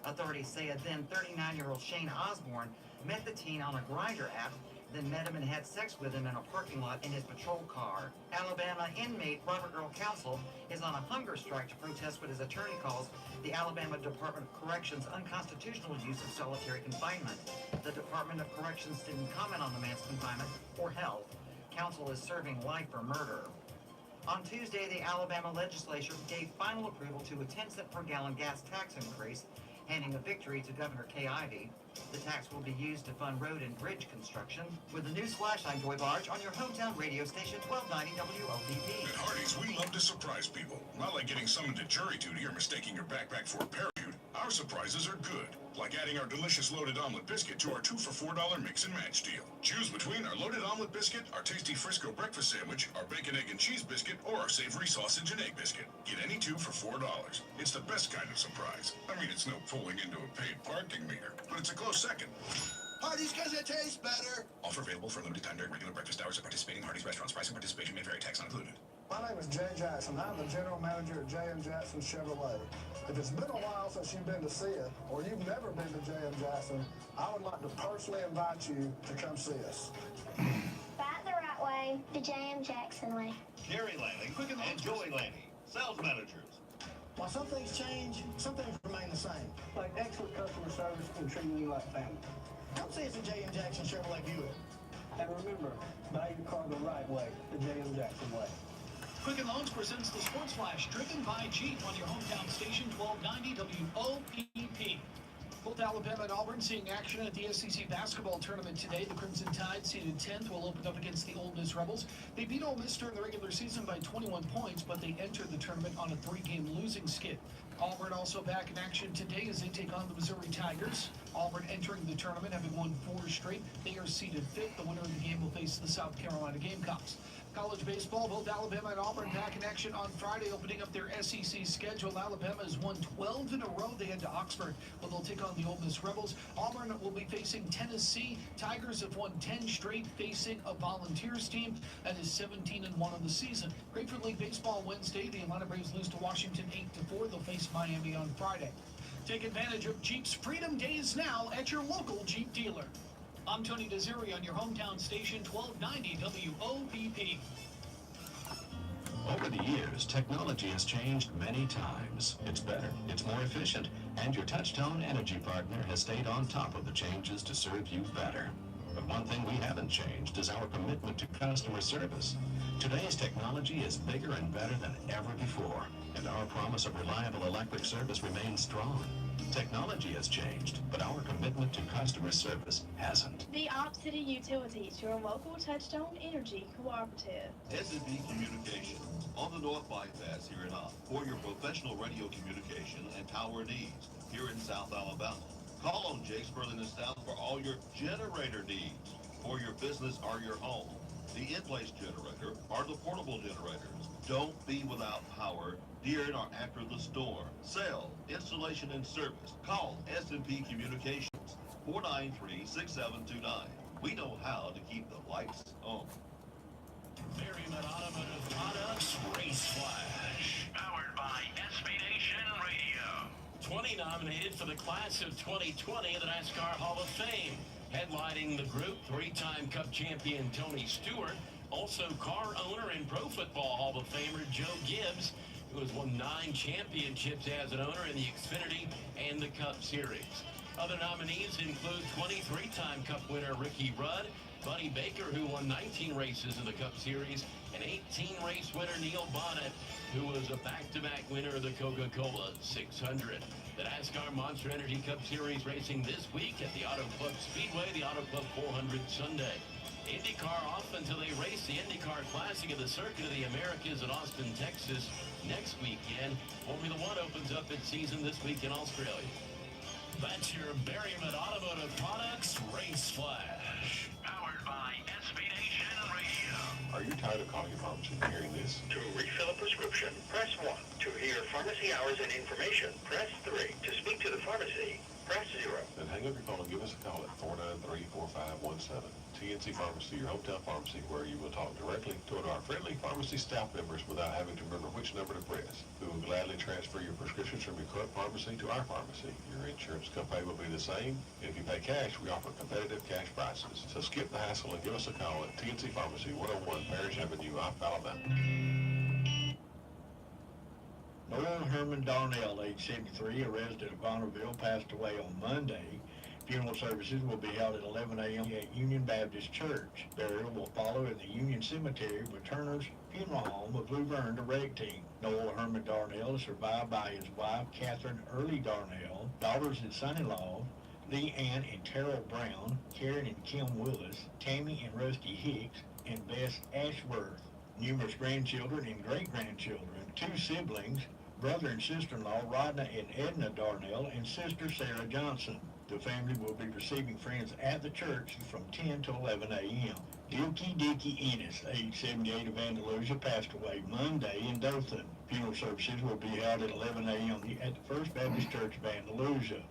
Authorities say a then 39-year-old Shane Osborne met the teen on a Grindr app, then met him and had sex with him in a parking lot in his patrol car. Alabama inmate Robert Earl Council is on a hunger strike to protest what his attorney calls the Alabama Department of Corrections' unconstitutional use of solitary confinement. The Department of Corrections didn't comment on the man's confinement or health. Council is serving life for murder. On Tuesday, the Alabama legislature gave final approval to a 10-cent per gallon gas tax increase, handing a victory to Governor Kay Ivey. The tax will be used to fund road and bridge construction. With the news flash, I'm Joy Barge on your hometown radio station 1290 WOPP. At Hardee's, we love to surprise people. Not like getting summoned to jury duty or mistaking your backpack for a parachute. Our surprises are good, like adding our delicious loaded omelet biscuit to our 2 for $4 mix and match deal. Choose between our loaded omelet biscuit, our tasty Frisco breakfast sandwich, our bacon, egg, and cheese biscuit, or our savory sausage and egg biscuit. Get any 2 for $4. It's the best kind of surprise. I mean, it's no pulling into a paid parking meter, but it's a close second. Hardee's because it tastes better. Offer available for a limited time during regular breakfast hours at participating Hardee's restaurants. Price and participation may vary. Tax not included. My name is Jay Jackson. I'm the general manager at J.M. Jackson Chevrolet. If it's been a while since you've been to see it, or you've never been to J.M. Jackson, I would like to personally invite you to come see us. Buy it the right way, the J.M. Jackson way. Gary Lanning and Joey Lanning, sales managers. While some things change, some things remain the same. Like excellent customer service and treating you like family. Come see us at J.M. Jackson Chevrolet Buick. And remember, buy your car the right way, the J.M. Jackson way. Quicken Loans presents the Sports Flash, driven by Jeep on your hometown station, 1290 WOPP. Both Alabama and Auburn seeing action at the SEC basketball tournament today. The Crimson Tide, seeded 10th, will open up against the Ole Miss Rebels. They beat Ole Miss during the regular season by 21 points, but they entered the tournament on a 3-game losing skid. Auburn also back in action today as they take on the Missouri Tigers. Auburn entering the tournament having won 4 straight. They are seeded 5th. The winner of the game will face the South Carolina Gamecocks. College baseball, both Alabama and Auburn back in action on Friday, opening up their SEC schedule. Alabama has won 12 in a row. They head to Oxford, but they'll take on the Ole Miss Rebels. Auburn will be facing Tennessee. Tigers have won 10 straight, facing a Volunteers team that is 17-1 on the season. Grapefruit League baseball Wednesday. The Atlanta Braves lose to Washington 8-4. They'll face Miami on Friday. Take advantage of Jeep's Freedom Days now at your local Jeep dealer. I'm Tony Desiri on your hometown station, 1290 WOPP. Over the years, technology has changed many times. It's better, it's more efficient, and your Touchtone Energy partner has stayed on top of the changes to serve you better. But one thing we haven't changed is our commitment to customer service. Today's technology is bigger and better than ever before, and our promise of reliable electric service remains strong. Technology has changed, but our commitment to customer service hasn't. The Op City Utilities, your local Touchstone Energy cooperative. S&P Communications on the North Bypass here in Op for your professional radio communication and tower needs here in South Alabama. Call on Jake Sperling and staff for all your generator needs for your business or your home. The in-place generator or the portable generators. Don't be without power during or after the storm. Sale, installation, and service. Call S&P Communications, 493-6729. We know how to keep the lights on. Merriman Automotive Products Race Flash. Powered by SB Nation Radio. 20 nominated for the class of 2020 of the NASCAR Hall of Fame. Headlining the group, three-time Cup champion Tony Stewart. Also car owner and Pro Football Hall of Famer Joe Gibbs, who has won 9 championships as an owner in the Xfinity and the Cup Series. Other nominees include 23-time Cup winner Ricky Rudd, Buddy Baker, who won 19 races in the Cup Series, and 18-race winner Neil Bonnet, who was a back-to-back winner of the Coca-Cola 600. The NASCAR Monster Energy Cup Series racing this week at the Auto Club Speedway, the Auto Club 400 Sunday. IndyCar off until they race the IndyCar Classic of the Circuit of the Americas in Austin, Texas next weekend. Formula One opens up its season this week in Australia. That's your Berryman Automotive Products Race Flash. Powered by SB Nation Radio. Are you tired of calling your pharmacy and hearing this? To refill a prescription, press 1. To hear pharmacy hours and information, press 3. To speak to the pharmacy, press 0. Then hang up your phone and give us a call at 493-4517. TNC Pharmacy, your hometown pharmacy, where you will talk directly to one of our friendly pharmacy staff members without having to remember which number to press. We will gladly transfer your prescriptions from your current pharmacy to our pharmacy. Your insurance copay will be the same, and if you pay cash, we offer competitive cash prices. So skip the hassle and give us a call at TNC Pharmacy, 101 Parish Avenue, Alabama. Noel Herman Darnell, age 73, a resident of Bonneville, passed away on Monday. Funeral services will be held at 11 a.m. at Union Baptist Church. Burial will follow in the Union Cemetery with Turner's Funeral Home of Luverne Direct Team. Noel Herman Darnell is survived by his wife, Catherine Early Darnell, daughters and son-in-law, Lee Ann and Terrell Brown, Karen and Kim Willis, Tammy and Rusty Hicks, and Bess Ashworth. Numerous grandchildren and great-grandchildren, 2 siblings, brother and sister-in-law Rodna and Edna Darnell, and sister Sarah Johnson. The family will be receiving friends at the church from 10 to 11 a.m. Dilky Dicky Ennis, age 78 of Andalusia, passed away Monday in Dothan. Funeral services will be held at 11 a.m. at the First Baptist Church of Andalusia.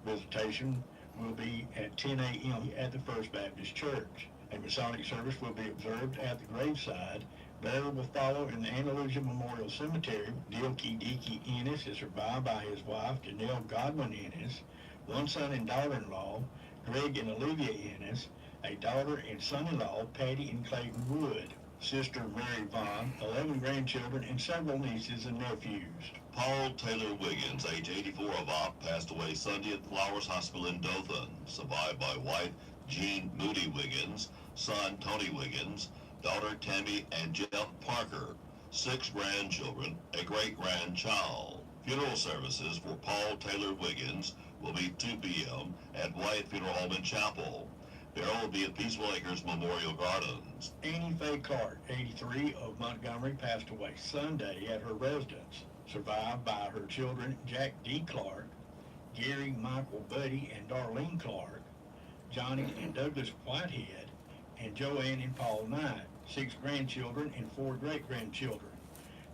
Visitation will be at 10 a.m. at the First Baptist Church. A Masonic service will be observed at the graveside. Burial will follow in the Andalusia Memorial Cemetery. Dilky Dicky Ennis is survived by his wife, Janelle Godwin Ennis, 1 son and daughter-in-law, Greg and Olivia Ennis, a daughter and son-in-law, Patty and Clayton Wood, sister Mary Vaughn, 11 grandchildren, and several nieces and nephews. Paul Taylor Wiggins, age 84 of Op, passed away Sunday at Flowers Hospital in Dothan, survived by wife Jean Moody Wiggins, son Tony Wiggins, daughter Tammy and Jeff Parker, 6 grandchildren, a great-grandchild. Funeral services for Paul Taylor Wiggins will be 2 p.m. at Wyatt Funeral Home in Chapel. Burial will be at Peaceful Acres Memorial Gardens. Annie Faye Clark, 83 of Montgomery, passed away Sunday at her residence, survived by her children Jack D. Clark, Gary Michael Buddy and Darlene Clark, Johnny and Douglas Whitehead, and Joanne and Paul Knight. 6 grandchildren, and 4 great-grandchildren.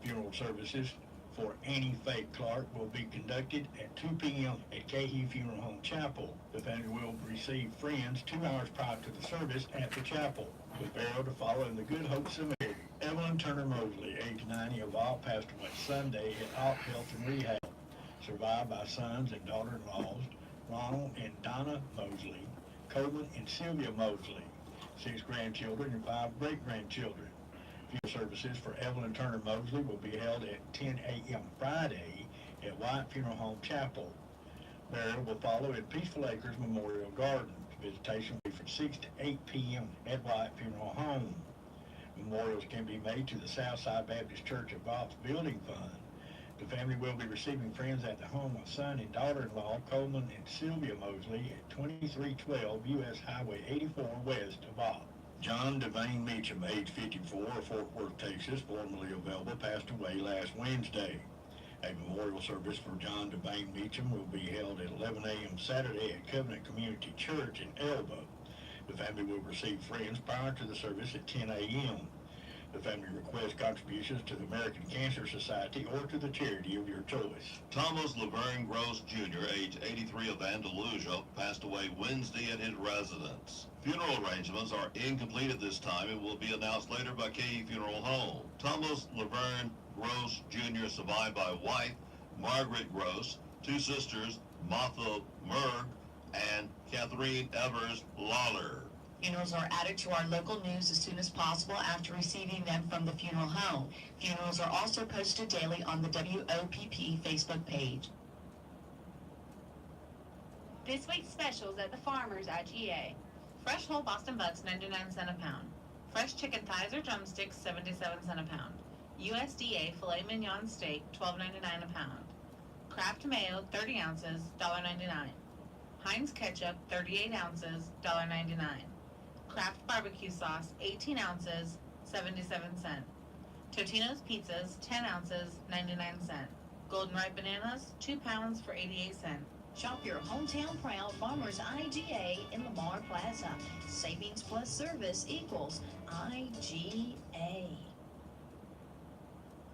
Funeral services for Annie Faye Clark will be conducted at 2 p.m. at Cahey Funeral Home Chapel. The family will receive friends 2 hours prior to the service at the chapel. The burial to follow in the Good Hope Cemetery. Evelyn Turner Mosley, age 90 of Wopp, passed away Sunday at Opp Health and Rehab, survived by sons and daughter-in-laws Ronald and Donna Mosley, Coleman and Sylvia Mosley, 6 grandchildren and 5 great-grandchildren. Funeral services for Evelyn Turner Mosley will be held at 10 a.m. Friday at White Funeral Home Chapel. Burial will follow in Peaceful Acres Memorial Gardens. Visitation will be from 6 to 8 p.m. at White Funeral Home. Memorials can be made to the Southside Baptist Church of Wopp's Building Fund. The family will be receiving friends at the home of son and daughter-in-law Coleman and Sylvia Mosley at 2312 U.S. Highway 84 west of Wopp. John Devane Meacham, age 54, of Fort Worth, Texas, formerly of Elba, passed away last Wednesday. A memorial service for John Devane Meacham will be held at 11 a.m. Saturday at Covenant Community Church in Elba. The family will receive friends prior to the service at 10 a.m. The family requests contributions to the American Cancer Society or to the charity of your choice. Thomas Laverne Gross Jr., age 83 of Andalusia, passed away Wednesday at his residence. Funeral arrangements are incomplete at this time and will be announced later by KE Funeral Home. Thomas Laverne Gross Jr. survived by wife Margaret Gross, 2 sisters Martha Merg and Catherine Evers Lawler. Funerals are added to our local news as soon as possible after receiving them from the funeral home. Funerals are also posted daily on the WOPP Facebook page. This week's specials at the Farmers IGA. Fresh whole Boston butts, 99 cents a pound. Fresh chicken thighs or drumsticks, 77 cents a pound. USDA filet mignon steak, $12.99 a pound. Kraft mayo, 30 ounces, $1.99. Heinz ketchup, 38 ounces, $1.99. Kraft barbecue sauce, 18 ounces, 77 cents. Totino's pizzas, 10 ounces, 99 cents. Golden ripe bananas, 2 pounds for 88 cents. Shop your hometown proud Farmers IGA in Lamar Plaza. Savings plus service equals IGA.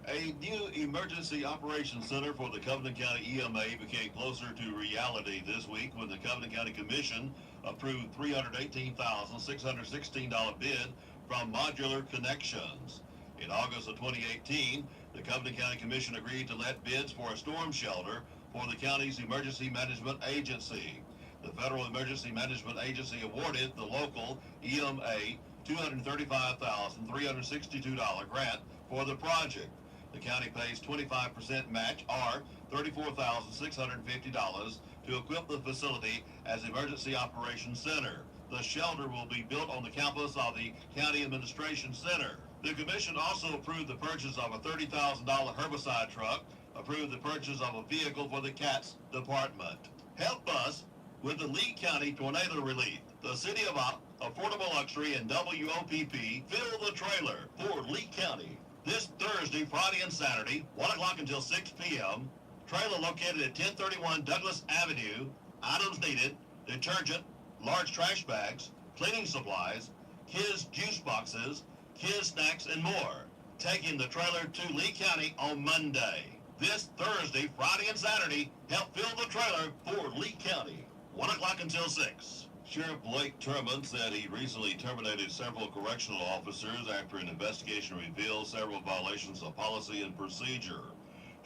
A new emergency operations center for the Covenant County EMA became closer to reality this week when the Covenant County Commission approved $318,616 bid from Modular Connections. In August of 2018, the Covenant County Commission agreed to let bids for a storm shelter for the county's Emergency Management Agency. The Federal Emergency Management Agency awarded the local EMA $235,362 grant for the project. The county pays 25% match, or $34,650, to equip the facility as Emergency Operations Center. The shelter will be built on the campus of the County Administration Center. The Commission also approved the purchase of a $30,000 herbicide truck, approved the purchase of a vehicle for the CATS department. Help us with the Lee County tornado relief. The City of Wopp, Affordable Luxury, and WOPP fill the trailer for Lee County. This Thursday, Friday, and Saturday, 1 o'clock until 6 p.m. Trailer located at 1031 Douglas Avenue. Items needed: detergent, large trash bags, cleaning supplies, kids' juice boxes, kids' snacks, and more. Taking the trailer to Lee County on Monday. This Thursday, Friday, and Saturday, help fill the trailer for Lee County. 1 o'clock until 6. Sheriff Blake Turman said he recently terminated several correctional officers after an investigation revealed several violations of policy and procedure.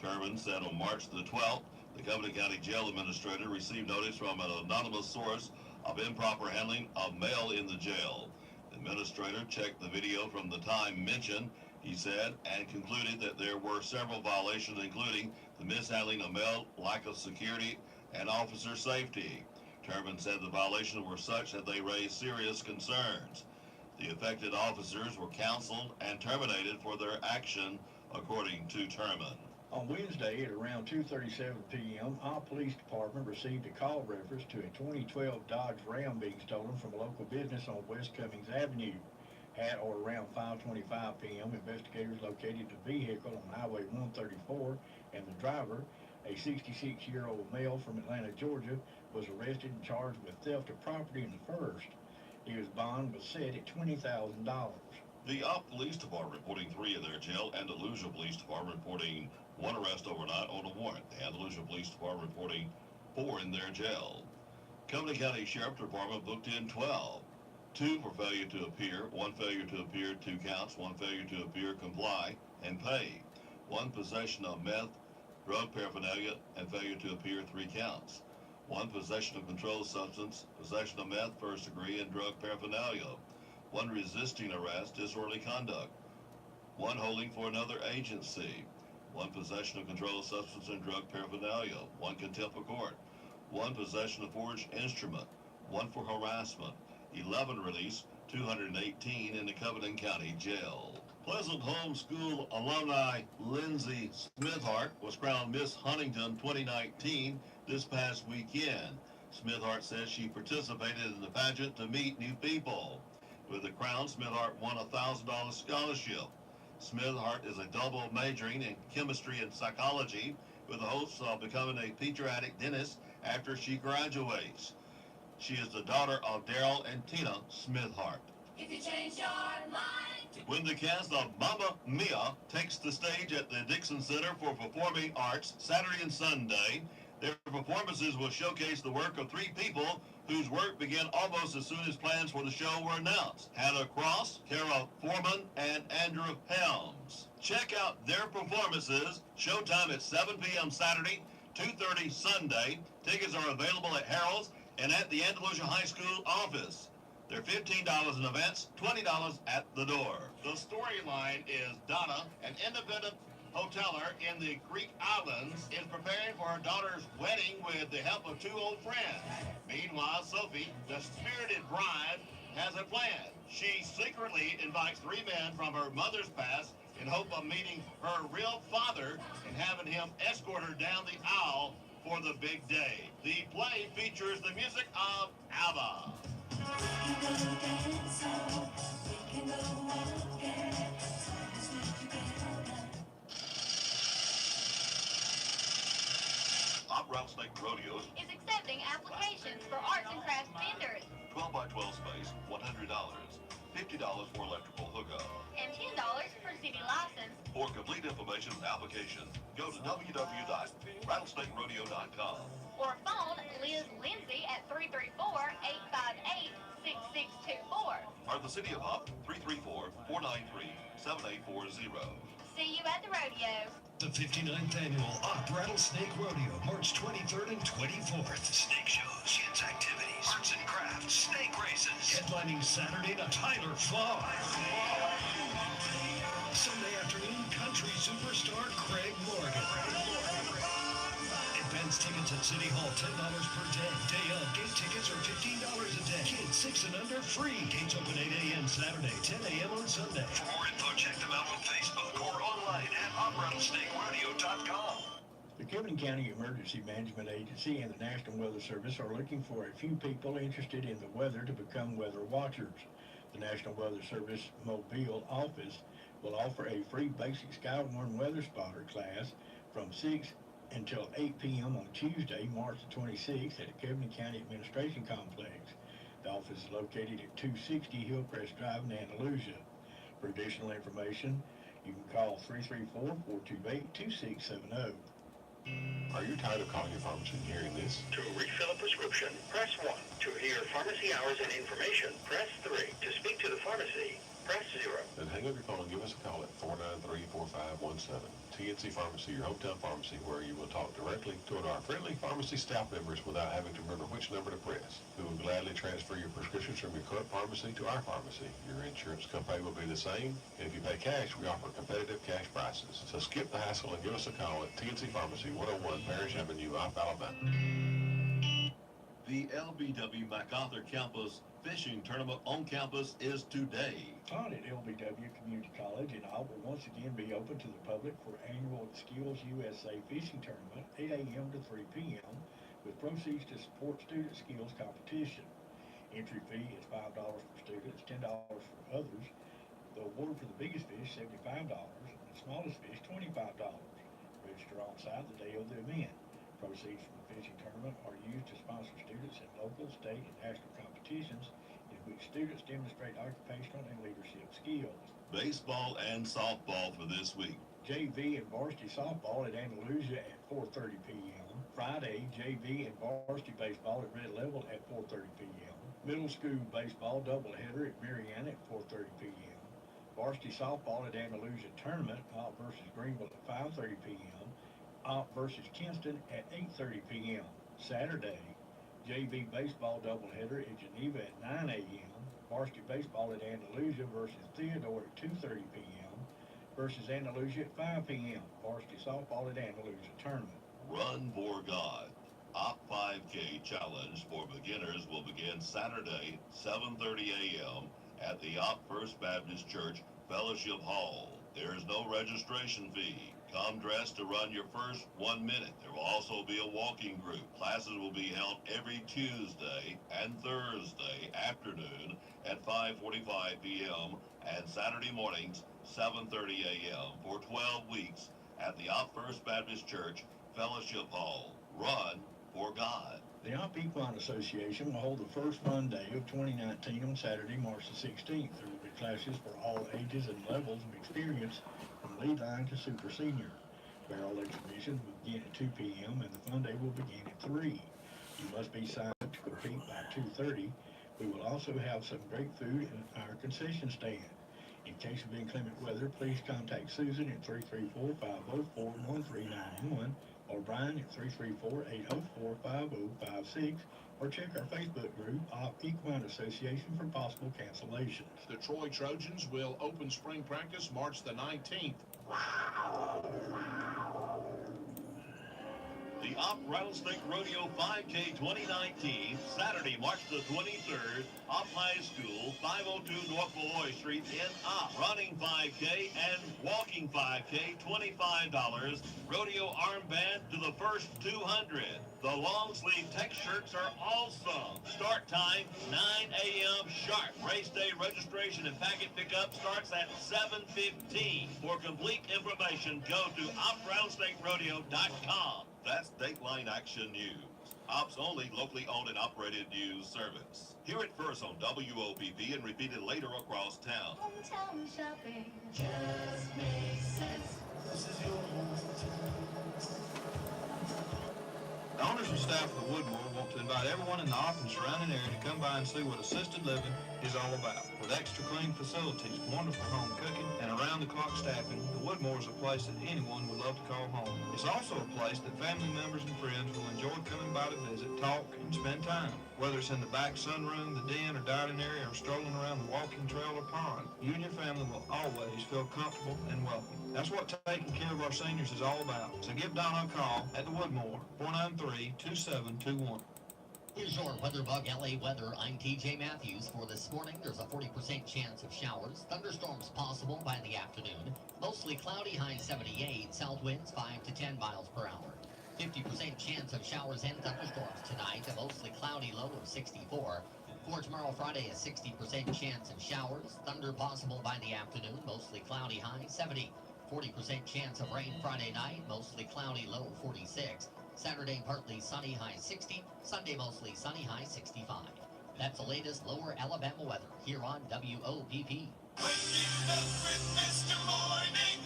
Turman said on March the 12th, the Covenant County Jail Administrator received notice from an anonymous source of improper handling of mail in the jail. The administrator checked the video from the time mentioned, he said, and concluded that there were several violations, including the mishandling of mail, lack of security, and officer safety. Turman said the violations were such that they raised serious concerns. The affected officers were counseled and terminated for their action, according to Turman. On Wednesday at around 2:37 p.m., our police department received a call reference to a 2012 Dodge Ram being stolen from a local business on West Cummings Avenue. At or around 5:25 p.m., investigators located the vehicle on Highway 134, and the driver, a 66-year-old male from Atlanta, Georgia, was arrested and charged with theft of property in the first. His bond was set at $20,000. The Up Police Department reporting 3 in their jail. Andalusia Police Department reporting 1 arrest overnight on a warrant. The Andalusia Police Department reporting 4 in their jail. Company County Sheriff Department booked in 12. 2 for failure to appear, 1 failure to appear, 2 counts, 1 failure to appear, comply, and pay. 1 possession of meth, drug paraphernalia, and failure to appear, 3 counts. 1 possession of controlled substance, possession of meth, first degree, and drug paraphernalia. 1 resisting arrest, disorderly conduct. 1 holding for another agency. 1 possession of controlled substance and drug paraphernalia. 1 contempt of court. 1 possession of forged instrument. 1 for harassment. 11 release, 218 in the Covington County Jail. Pleasant Home School alumni Lindsay Smithhart was crowned Miss Huntington 2019 this past weekend. Smithhart says she participated in the pageant to meet new people. With the crown, Smithhart won a $1,000 scholarship. Smithhart is a double majoring in chemistry and psychology with the hopes of becoming a pediatric dentist after she graduates. She is the daughter of Daryl and Tina Smithhart. If you change your mind. When the cast of Mamma Mia takes the stage at the Dixon Center for Performing Arts Saturday and Sunday, their performances will showcase the work of 3 people whose work began almost as soon as plans for the show were announced. Hannah Cross, Kara Foreman, and Andrew Helms. Check out their performances. Showtime at 7 p.m. Saturday, 2:30 Sunday. Tickets are available at Harold's and at the Andalusia High School office. They're $15 in advance, $20 at the door. The storyline is Donna, an independent hoteler in the Greek islands, is preparing for her daughter's wedding with the help of 2 old friends. Meanwhile, Sophie, the spirited bride, has a plan. She secretly invites 3 men from her mother's past in hope of meeting her real father and having him escort her down the aisle for the big day. The play features the music of ABBA. Op Rattlesnake Rodeos Is accepting applications for arts and crafts vendors. 12 by 12 space, $100. $50 for electrical hookup. And $10 for city license. For complete information and application, go to www.rattlesnakerodeo.com. Or phone Liz Lindsay at 334-858-6624. Or the City of Hop, 334-493-7840. See you at the rodeo. The 59th Annual Op Rattlesnake Rodeo, March 23rd and 24th. Snake shows, kids activities, arts and crafts, snake races. Headlining Saturday night, Tyler Fly. Sunday afternoon, country superstar Craig Morgan. Advance tickets at City Hall, $10 per day. Day of, gate tickets are $15 a day. Kids 6 and under, free. Gates open 8 a.m. Saturday, 10 a.m. on Sunday. For more info, check them out on Facebook or online at oprattlesnakerodeo.com. The Covington County Emergency Management Agency and the National Weather Service are looking for a few people interested in the weather to become weather watchers. The National Weather Service Mobile office will offer a free basic Skywarn Weather Spotter class from 6 until 8 p.m. on Tuesday, March the 26th at the Covington County Administration Complex. The office is located at 260 Hillcrest Drive in Andalusia. For additional information, you can call 334-428-2670. Are you tired of calling your pharmacy and hearing this? To refill a prescription, press 1. To hear pharmacy hours and information, press 3. To speak to the pharmacy, press 0. Then hang up your phone and give us a call at 493-4517. TNC Pharmacy, your hometown pharmacy, where you will talk directly to our friendly pharmacy staff members without having to remember which number to press. We will gladly transfer your prescriptions from your current pharmacy to our pharmacy. Your insurance copay will be the same, and if you pay cash, we offer competitive cash prices. So skip the hassle and give us a call at TNC Pharmacy, 101 Parish Avenue, Opp, Alabama. The LBW MacArthur Campus Fishing Tournament on campus is today. Fun at LBW Community College in Opp will once again be open to the public for annual Skills USA Fishing Tournament, 8 a.m. to 3 p.m., with proceeds to support student skills competition. Entry fee is $5 for students, $10 for others. The award for the biggest fish, $75, and the smallest fish, $25. Register on site the day of the event. Proceeds from the fishing tournament are used to sponsor students in local, state, and national competitions in which students demonstrate occupational and leadership skills. Baseball and softball for this week. JV and varsity softball at Andalusia at 4:30 p.m. Friday, JV and varsity baseball at Red Level at 4:30 p.m. Middle school baseball doubleheader at Marianna at 4:30 p.m. Varsity softball at Andalusia tournament, Opp versus Greenville at 5:30 p.m. Opp versus Kinston at 8:30 p.m. Saturday, JV baseball doubleheader at Geneva at 9 a.m. Varsity baseball at Andalusia versus Theodore at 2:30 p.m. versus Andalusia at 5 p.m. Varsity softball at Andalusia tournament. Run for God. Opp 5K Challenge for beginners will begin Saturday, 7:30 a.m. at the Opp First Baptist Church Fellowship Hall. There is no registration fee. Come dressed to run your first 1 minute. There will also be a walking group. Classes will be held every Tuesday and Thursday afternoon at 5:45 p.m. and Saturday mornings, 7:30 a.m. for 12 weeks at the Opp First Baptist Church Fellowship Hall. Run for God. The Opp Equine Association will hold the first Run Day of 2019 on Saturday, March the 16th. There will be classes for all ages and levels of experience from lead line to super senior. Barrel exhibitions will begin at 2 p.m. and the fun day will begin at 3. You must be signed up to compete by 2:30. We will also have some great food in our concession stand. In case of inclement weather, please contact Susan at 334-504-1391 or Brian at 334-804-5056 or check our Facebook group, Opp Equine Association, for possible cancellations. The Troy Trojans will open spring practice March the 19th. The Opp Rattlesnake Rodeo 5K 2019, Saturday, March the 23rd, Opp High School, 502 North Malloy Street in Opp. Running 5K and walking 5K, $25. Rodeo armband to the first 200. The long sleeve tech shirts are awesome. Start time, 9 a.m. sharp. Race day registration and packet pickup starts at 7:15. For complete information, go to OppRattlesnakeRodeo.com. That's Dateline Action News, Opp's only locally owned and operated news service. Hear it first on WOPP and repeat it later across town. Hometown shopping just makes sense. This is your The owners and staff of the Woodmore want to invite everyone in the Opp and surrounding area to come by and see what assisted living is all about. With extra clean facilities, wonderful home cooking, and around-the-clock staffing, the Woodmore is a place that anyone would love to call home. It's also a place that family members and friends will enjoy coming by to visit, talk, and spend time. Whether it's in the back sunroom, the den, or dining area, or strolling around the walking trail or pond, you and your family will always feel comfortable and welcome. That's what taking care of our seniors is all about. So give Donna a call at the Woodmore, 493-2721. Here's your WeatherBug LA weather. I'm TJ Matthews. For this morning, there's a 40% chance of showers. Thunderstorms possible by the afternoon. Mostly cloudy, high 78. South winds 5 to 10 miles per hour. 50% chance of showers and thunderstorms tonight. A mostly cloudy low of 64. For tomorrow, Friday, a 60% chance of showers. Thunder possible by the afternoon. Mostly cloudy, high 70. 40% chance of rain Friday night. Mostly cloudy, low 46. Saturday, partly sunny, high 60. Sunday, mostly sunny, high 65. That's the latest lower Alabama weather here on WOPP. Waking up with Mr. Morning.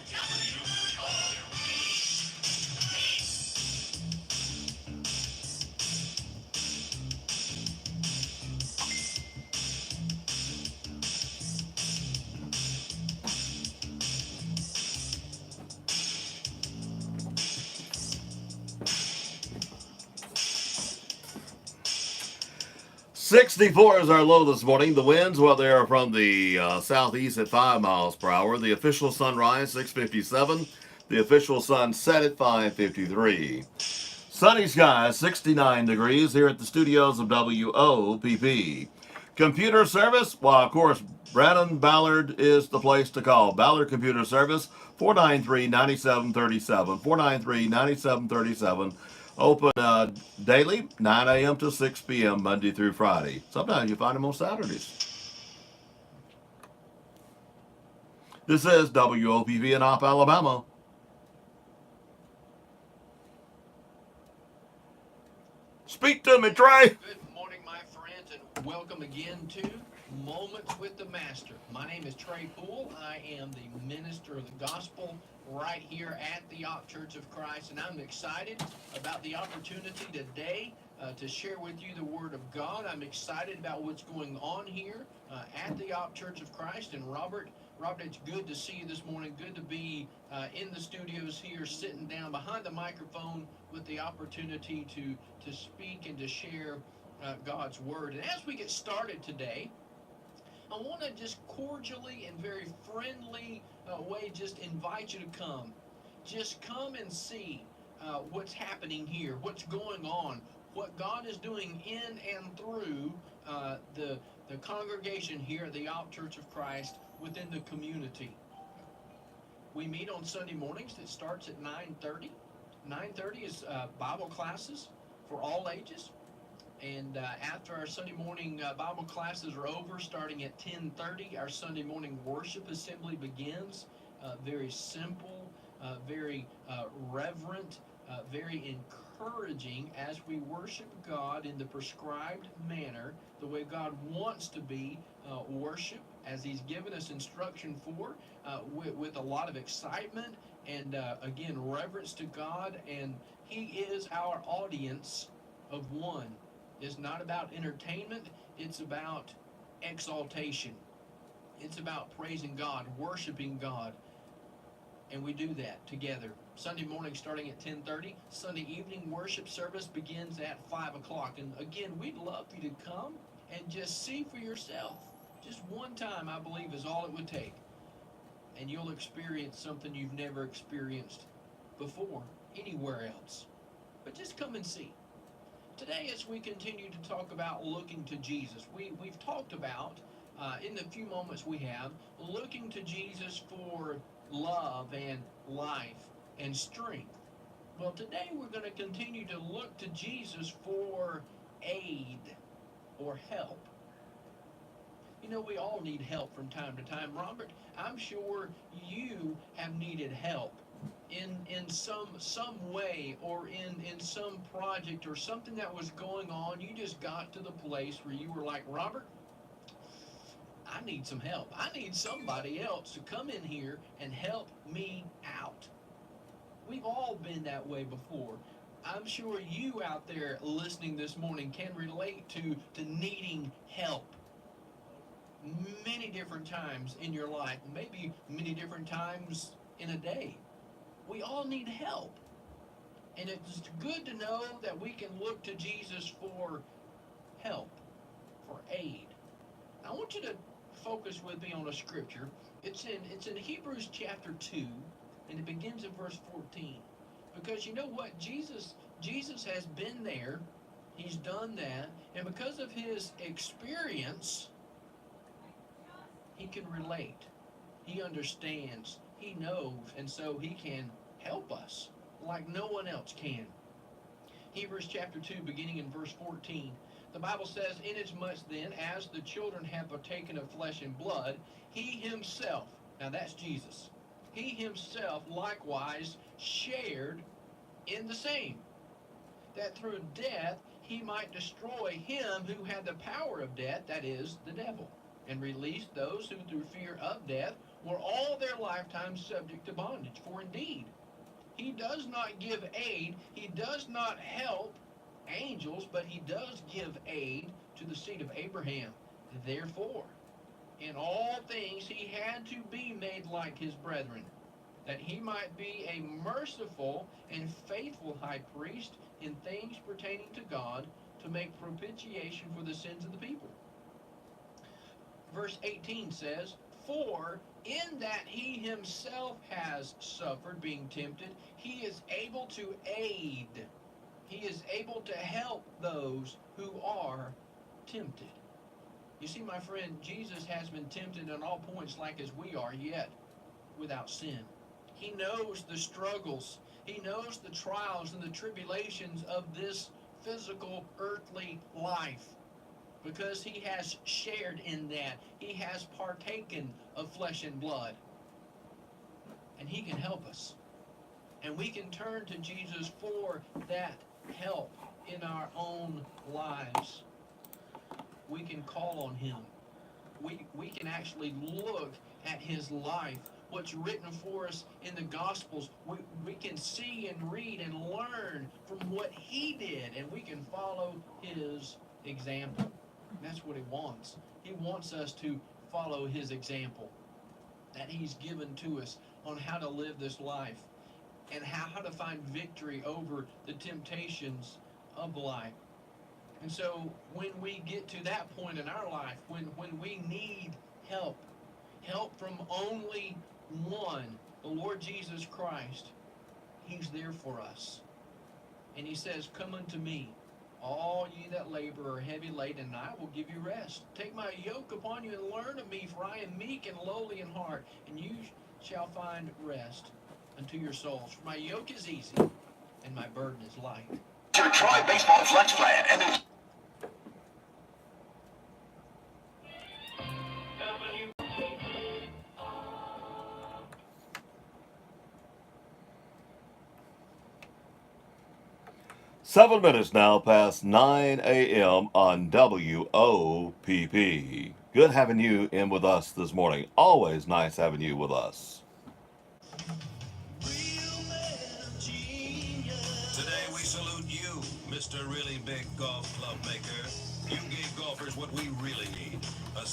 .64 is our low this morning. The winds, well, they are from the southeast at 5 miles per hour. The official sunrise, 6:57. The official sunset at 5:53. Sunny skies, 69 degrees here at the studios of WOPP. Computer service, well, of course, Brandon Ballard is the place to call. Ballard Computer Service, 493-9737. 493-9737. Open daily, 9 a.m. to 6 p.m., Monday through Friday. Sometimes you find them on Saturdays. This is WOPV in Opp, Alabama. Speak to me, Trey. Good morning, my friends, and welcome again to Moments with the Master. My name is Trey Poole. I am the minister of the gospel right here at the Op Church of Christ, and I'm excited about the opportunity today to share with you the Word of God. I'm excited about what's going on here at the Op Church of Christ. And Robert, it's good to see you this morning. Good to be in the studios here, sitting down behind the microphone with the opportunity to speak and to share God's Word. And as we get started today, I want to just cordially and very friendly way just invite you to come. Just come and see what's happening here, what's going on, what God is doing in and through the congregation here at the Op Church of Christ within the community. We meet on Sunday mornings. It starts at 9:30. 9:30 is Bible classes for all ages. And after our Sunday morning Bible classes are over, starting at 10:30, our Sunday morning worship assembly begins. Very simple, very reverent, very encouraging as we worship God in the prescribed manner, the way God wants to be worship, as He's given us instruction for, with a lot of excitement and, again, reverence to God. And He is our audience of one. It's not about entertainment, it's about exaltation. It's about praising God, worshiping God. And we do that together. Sunday morning starting at 10:30. Sunday evening worship service begins at 5 o'clock. And again, we'd love for you to come and just see for yourself. Just one time, I believe, is all it would take. And you'll experience something you've never experienced before anywhere else. But just come and see. Today, as we continue to talk about looking to Jesus, we've talked about, in the few moments we have, looking to Jesus for love and life and strength. Well, today we're going to continue to look to Jesus for aid or help. You know, we all need help from time to time. Robert, I'm sure you have needed help in some way, or in some project or something that was going on. You just got to the place where you were like, Robert, I need some help. I need somebody else to come in here and help me out. We've all been that way before. I'm sure you out there listening this morning can relate to needing help many different times in your life, maybe many different times in a day. We all need help. And it's good to know that we can look to Jesus for help, for aid. I want you to focus with me on a scripture. It's in Hebrews chapter 2, and it begins in verse 14. Because you know what? Jesus has been there. He's done that. And because of his experience, he can relate. He understands. He knows. And so he can help us like no one else can. Hebrews chapter 2, beginning in verse 14. The Bible says, inasmuch then as the children have partaken of flesh and blood, he himself, now that's Jesus, he himself likewise shared in the same, that through death he might destroy him who had the power of death, that is, the devil, and release those who through fear of death were all their lifetime subject to bondage. For indeed, he does not give aid, he does not help angels, but he does give aid to the seed of Abraham. Therefore, in all things he had to be made like his brethren, that he might be a merciful and faithful high priest in things pertaining to God, to make propitiation for the sins of the people. Verse 18 says, for in that he himself has suffered being tempted, he is able to aid. He is able to help those who are tempted. You see, my friend, Jesus has been tempted on all points like as we are, yet without sin. He knows the struggles. He knows the trials and the tribulations of this physical, earthly life, because he has shared in that. He has partaken of flesh and blood. And he can help us. And we can turn to Jesus for that help in our own lives. We can call on him. we can actually look at his life, what's written for us in the Gospels. We can see and read and learn from what he did, and we can follow his example. That's what he wants. He wants us to follow his example that he's given to us on how to live this life and how to find victory over the temptations of life. And so when we get to that point in our life, when we need help from only one, the Lord Jesus Christ, he's there for us. And he says, come unto me, all ye that labor are heavy laden, and I will give you rest. Take my yoke upon you and learn of me, for I am meek and lowly in heart, and you shall find rest unto your souls. For my yoke is easy, and my burden is light. Your Troy Baseball Flex Plan. And 7 minutes now past 9 a.m. on WOPP. Good having you in with us this morning. Always nice having you with us. Today we salute you, Mr. Really Big Golf Club Maker. You gave golfers what we really need, a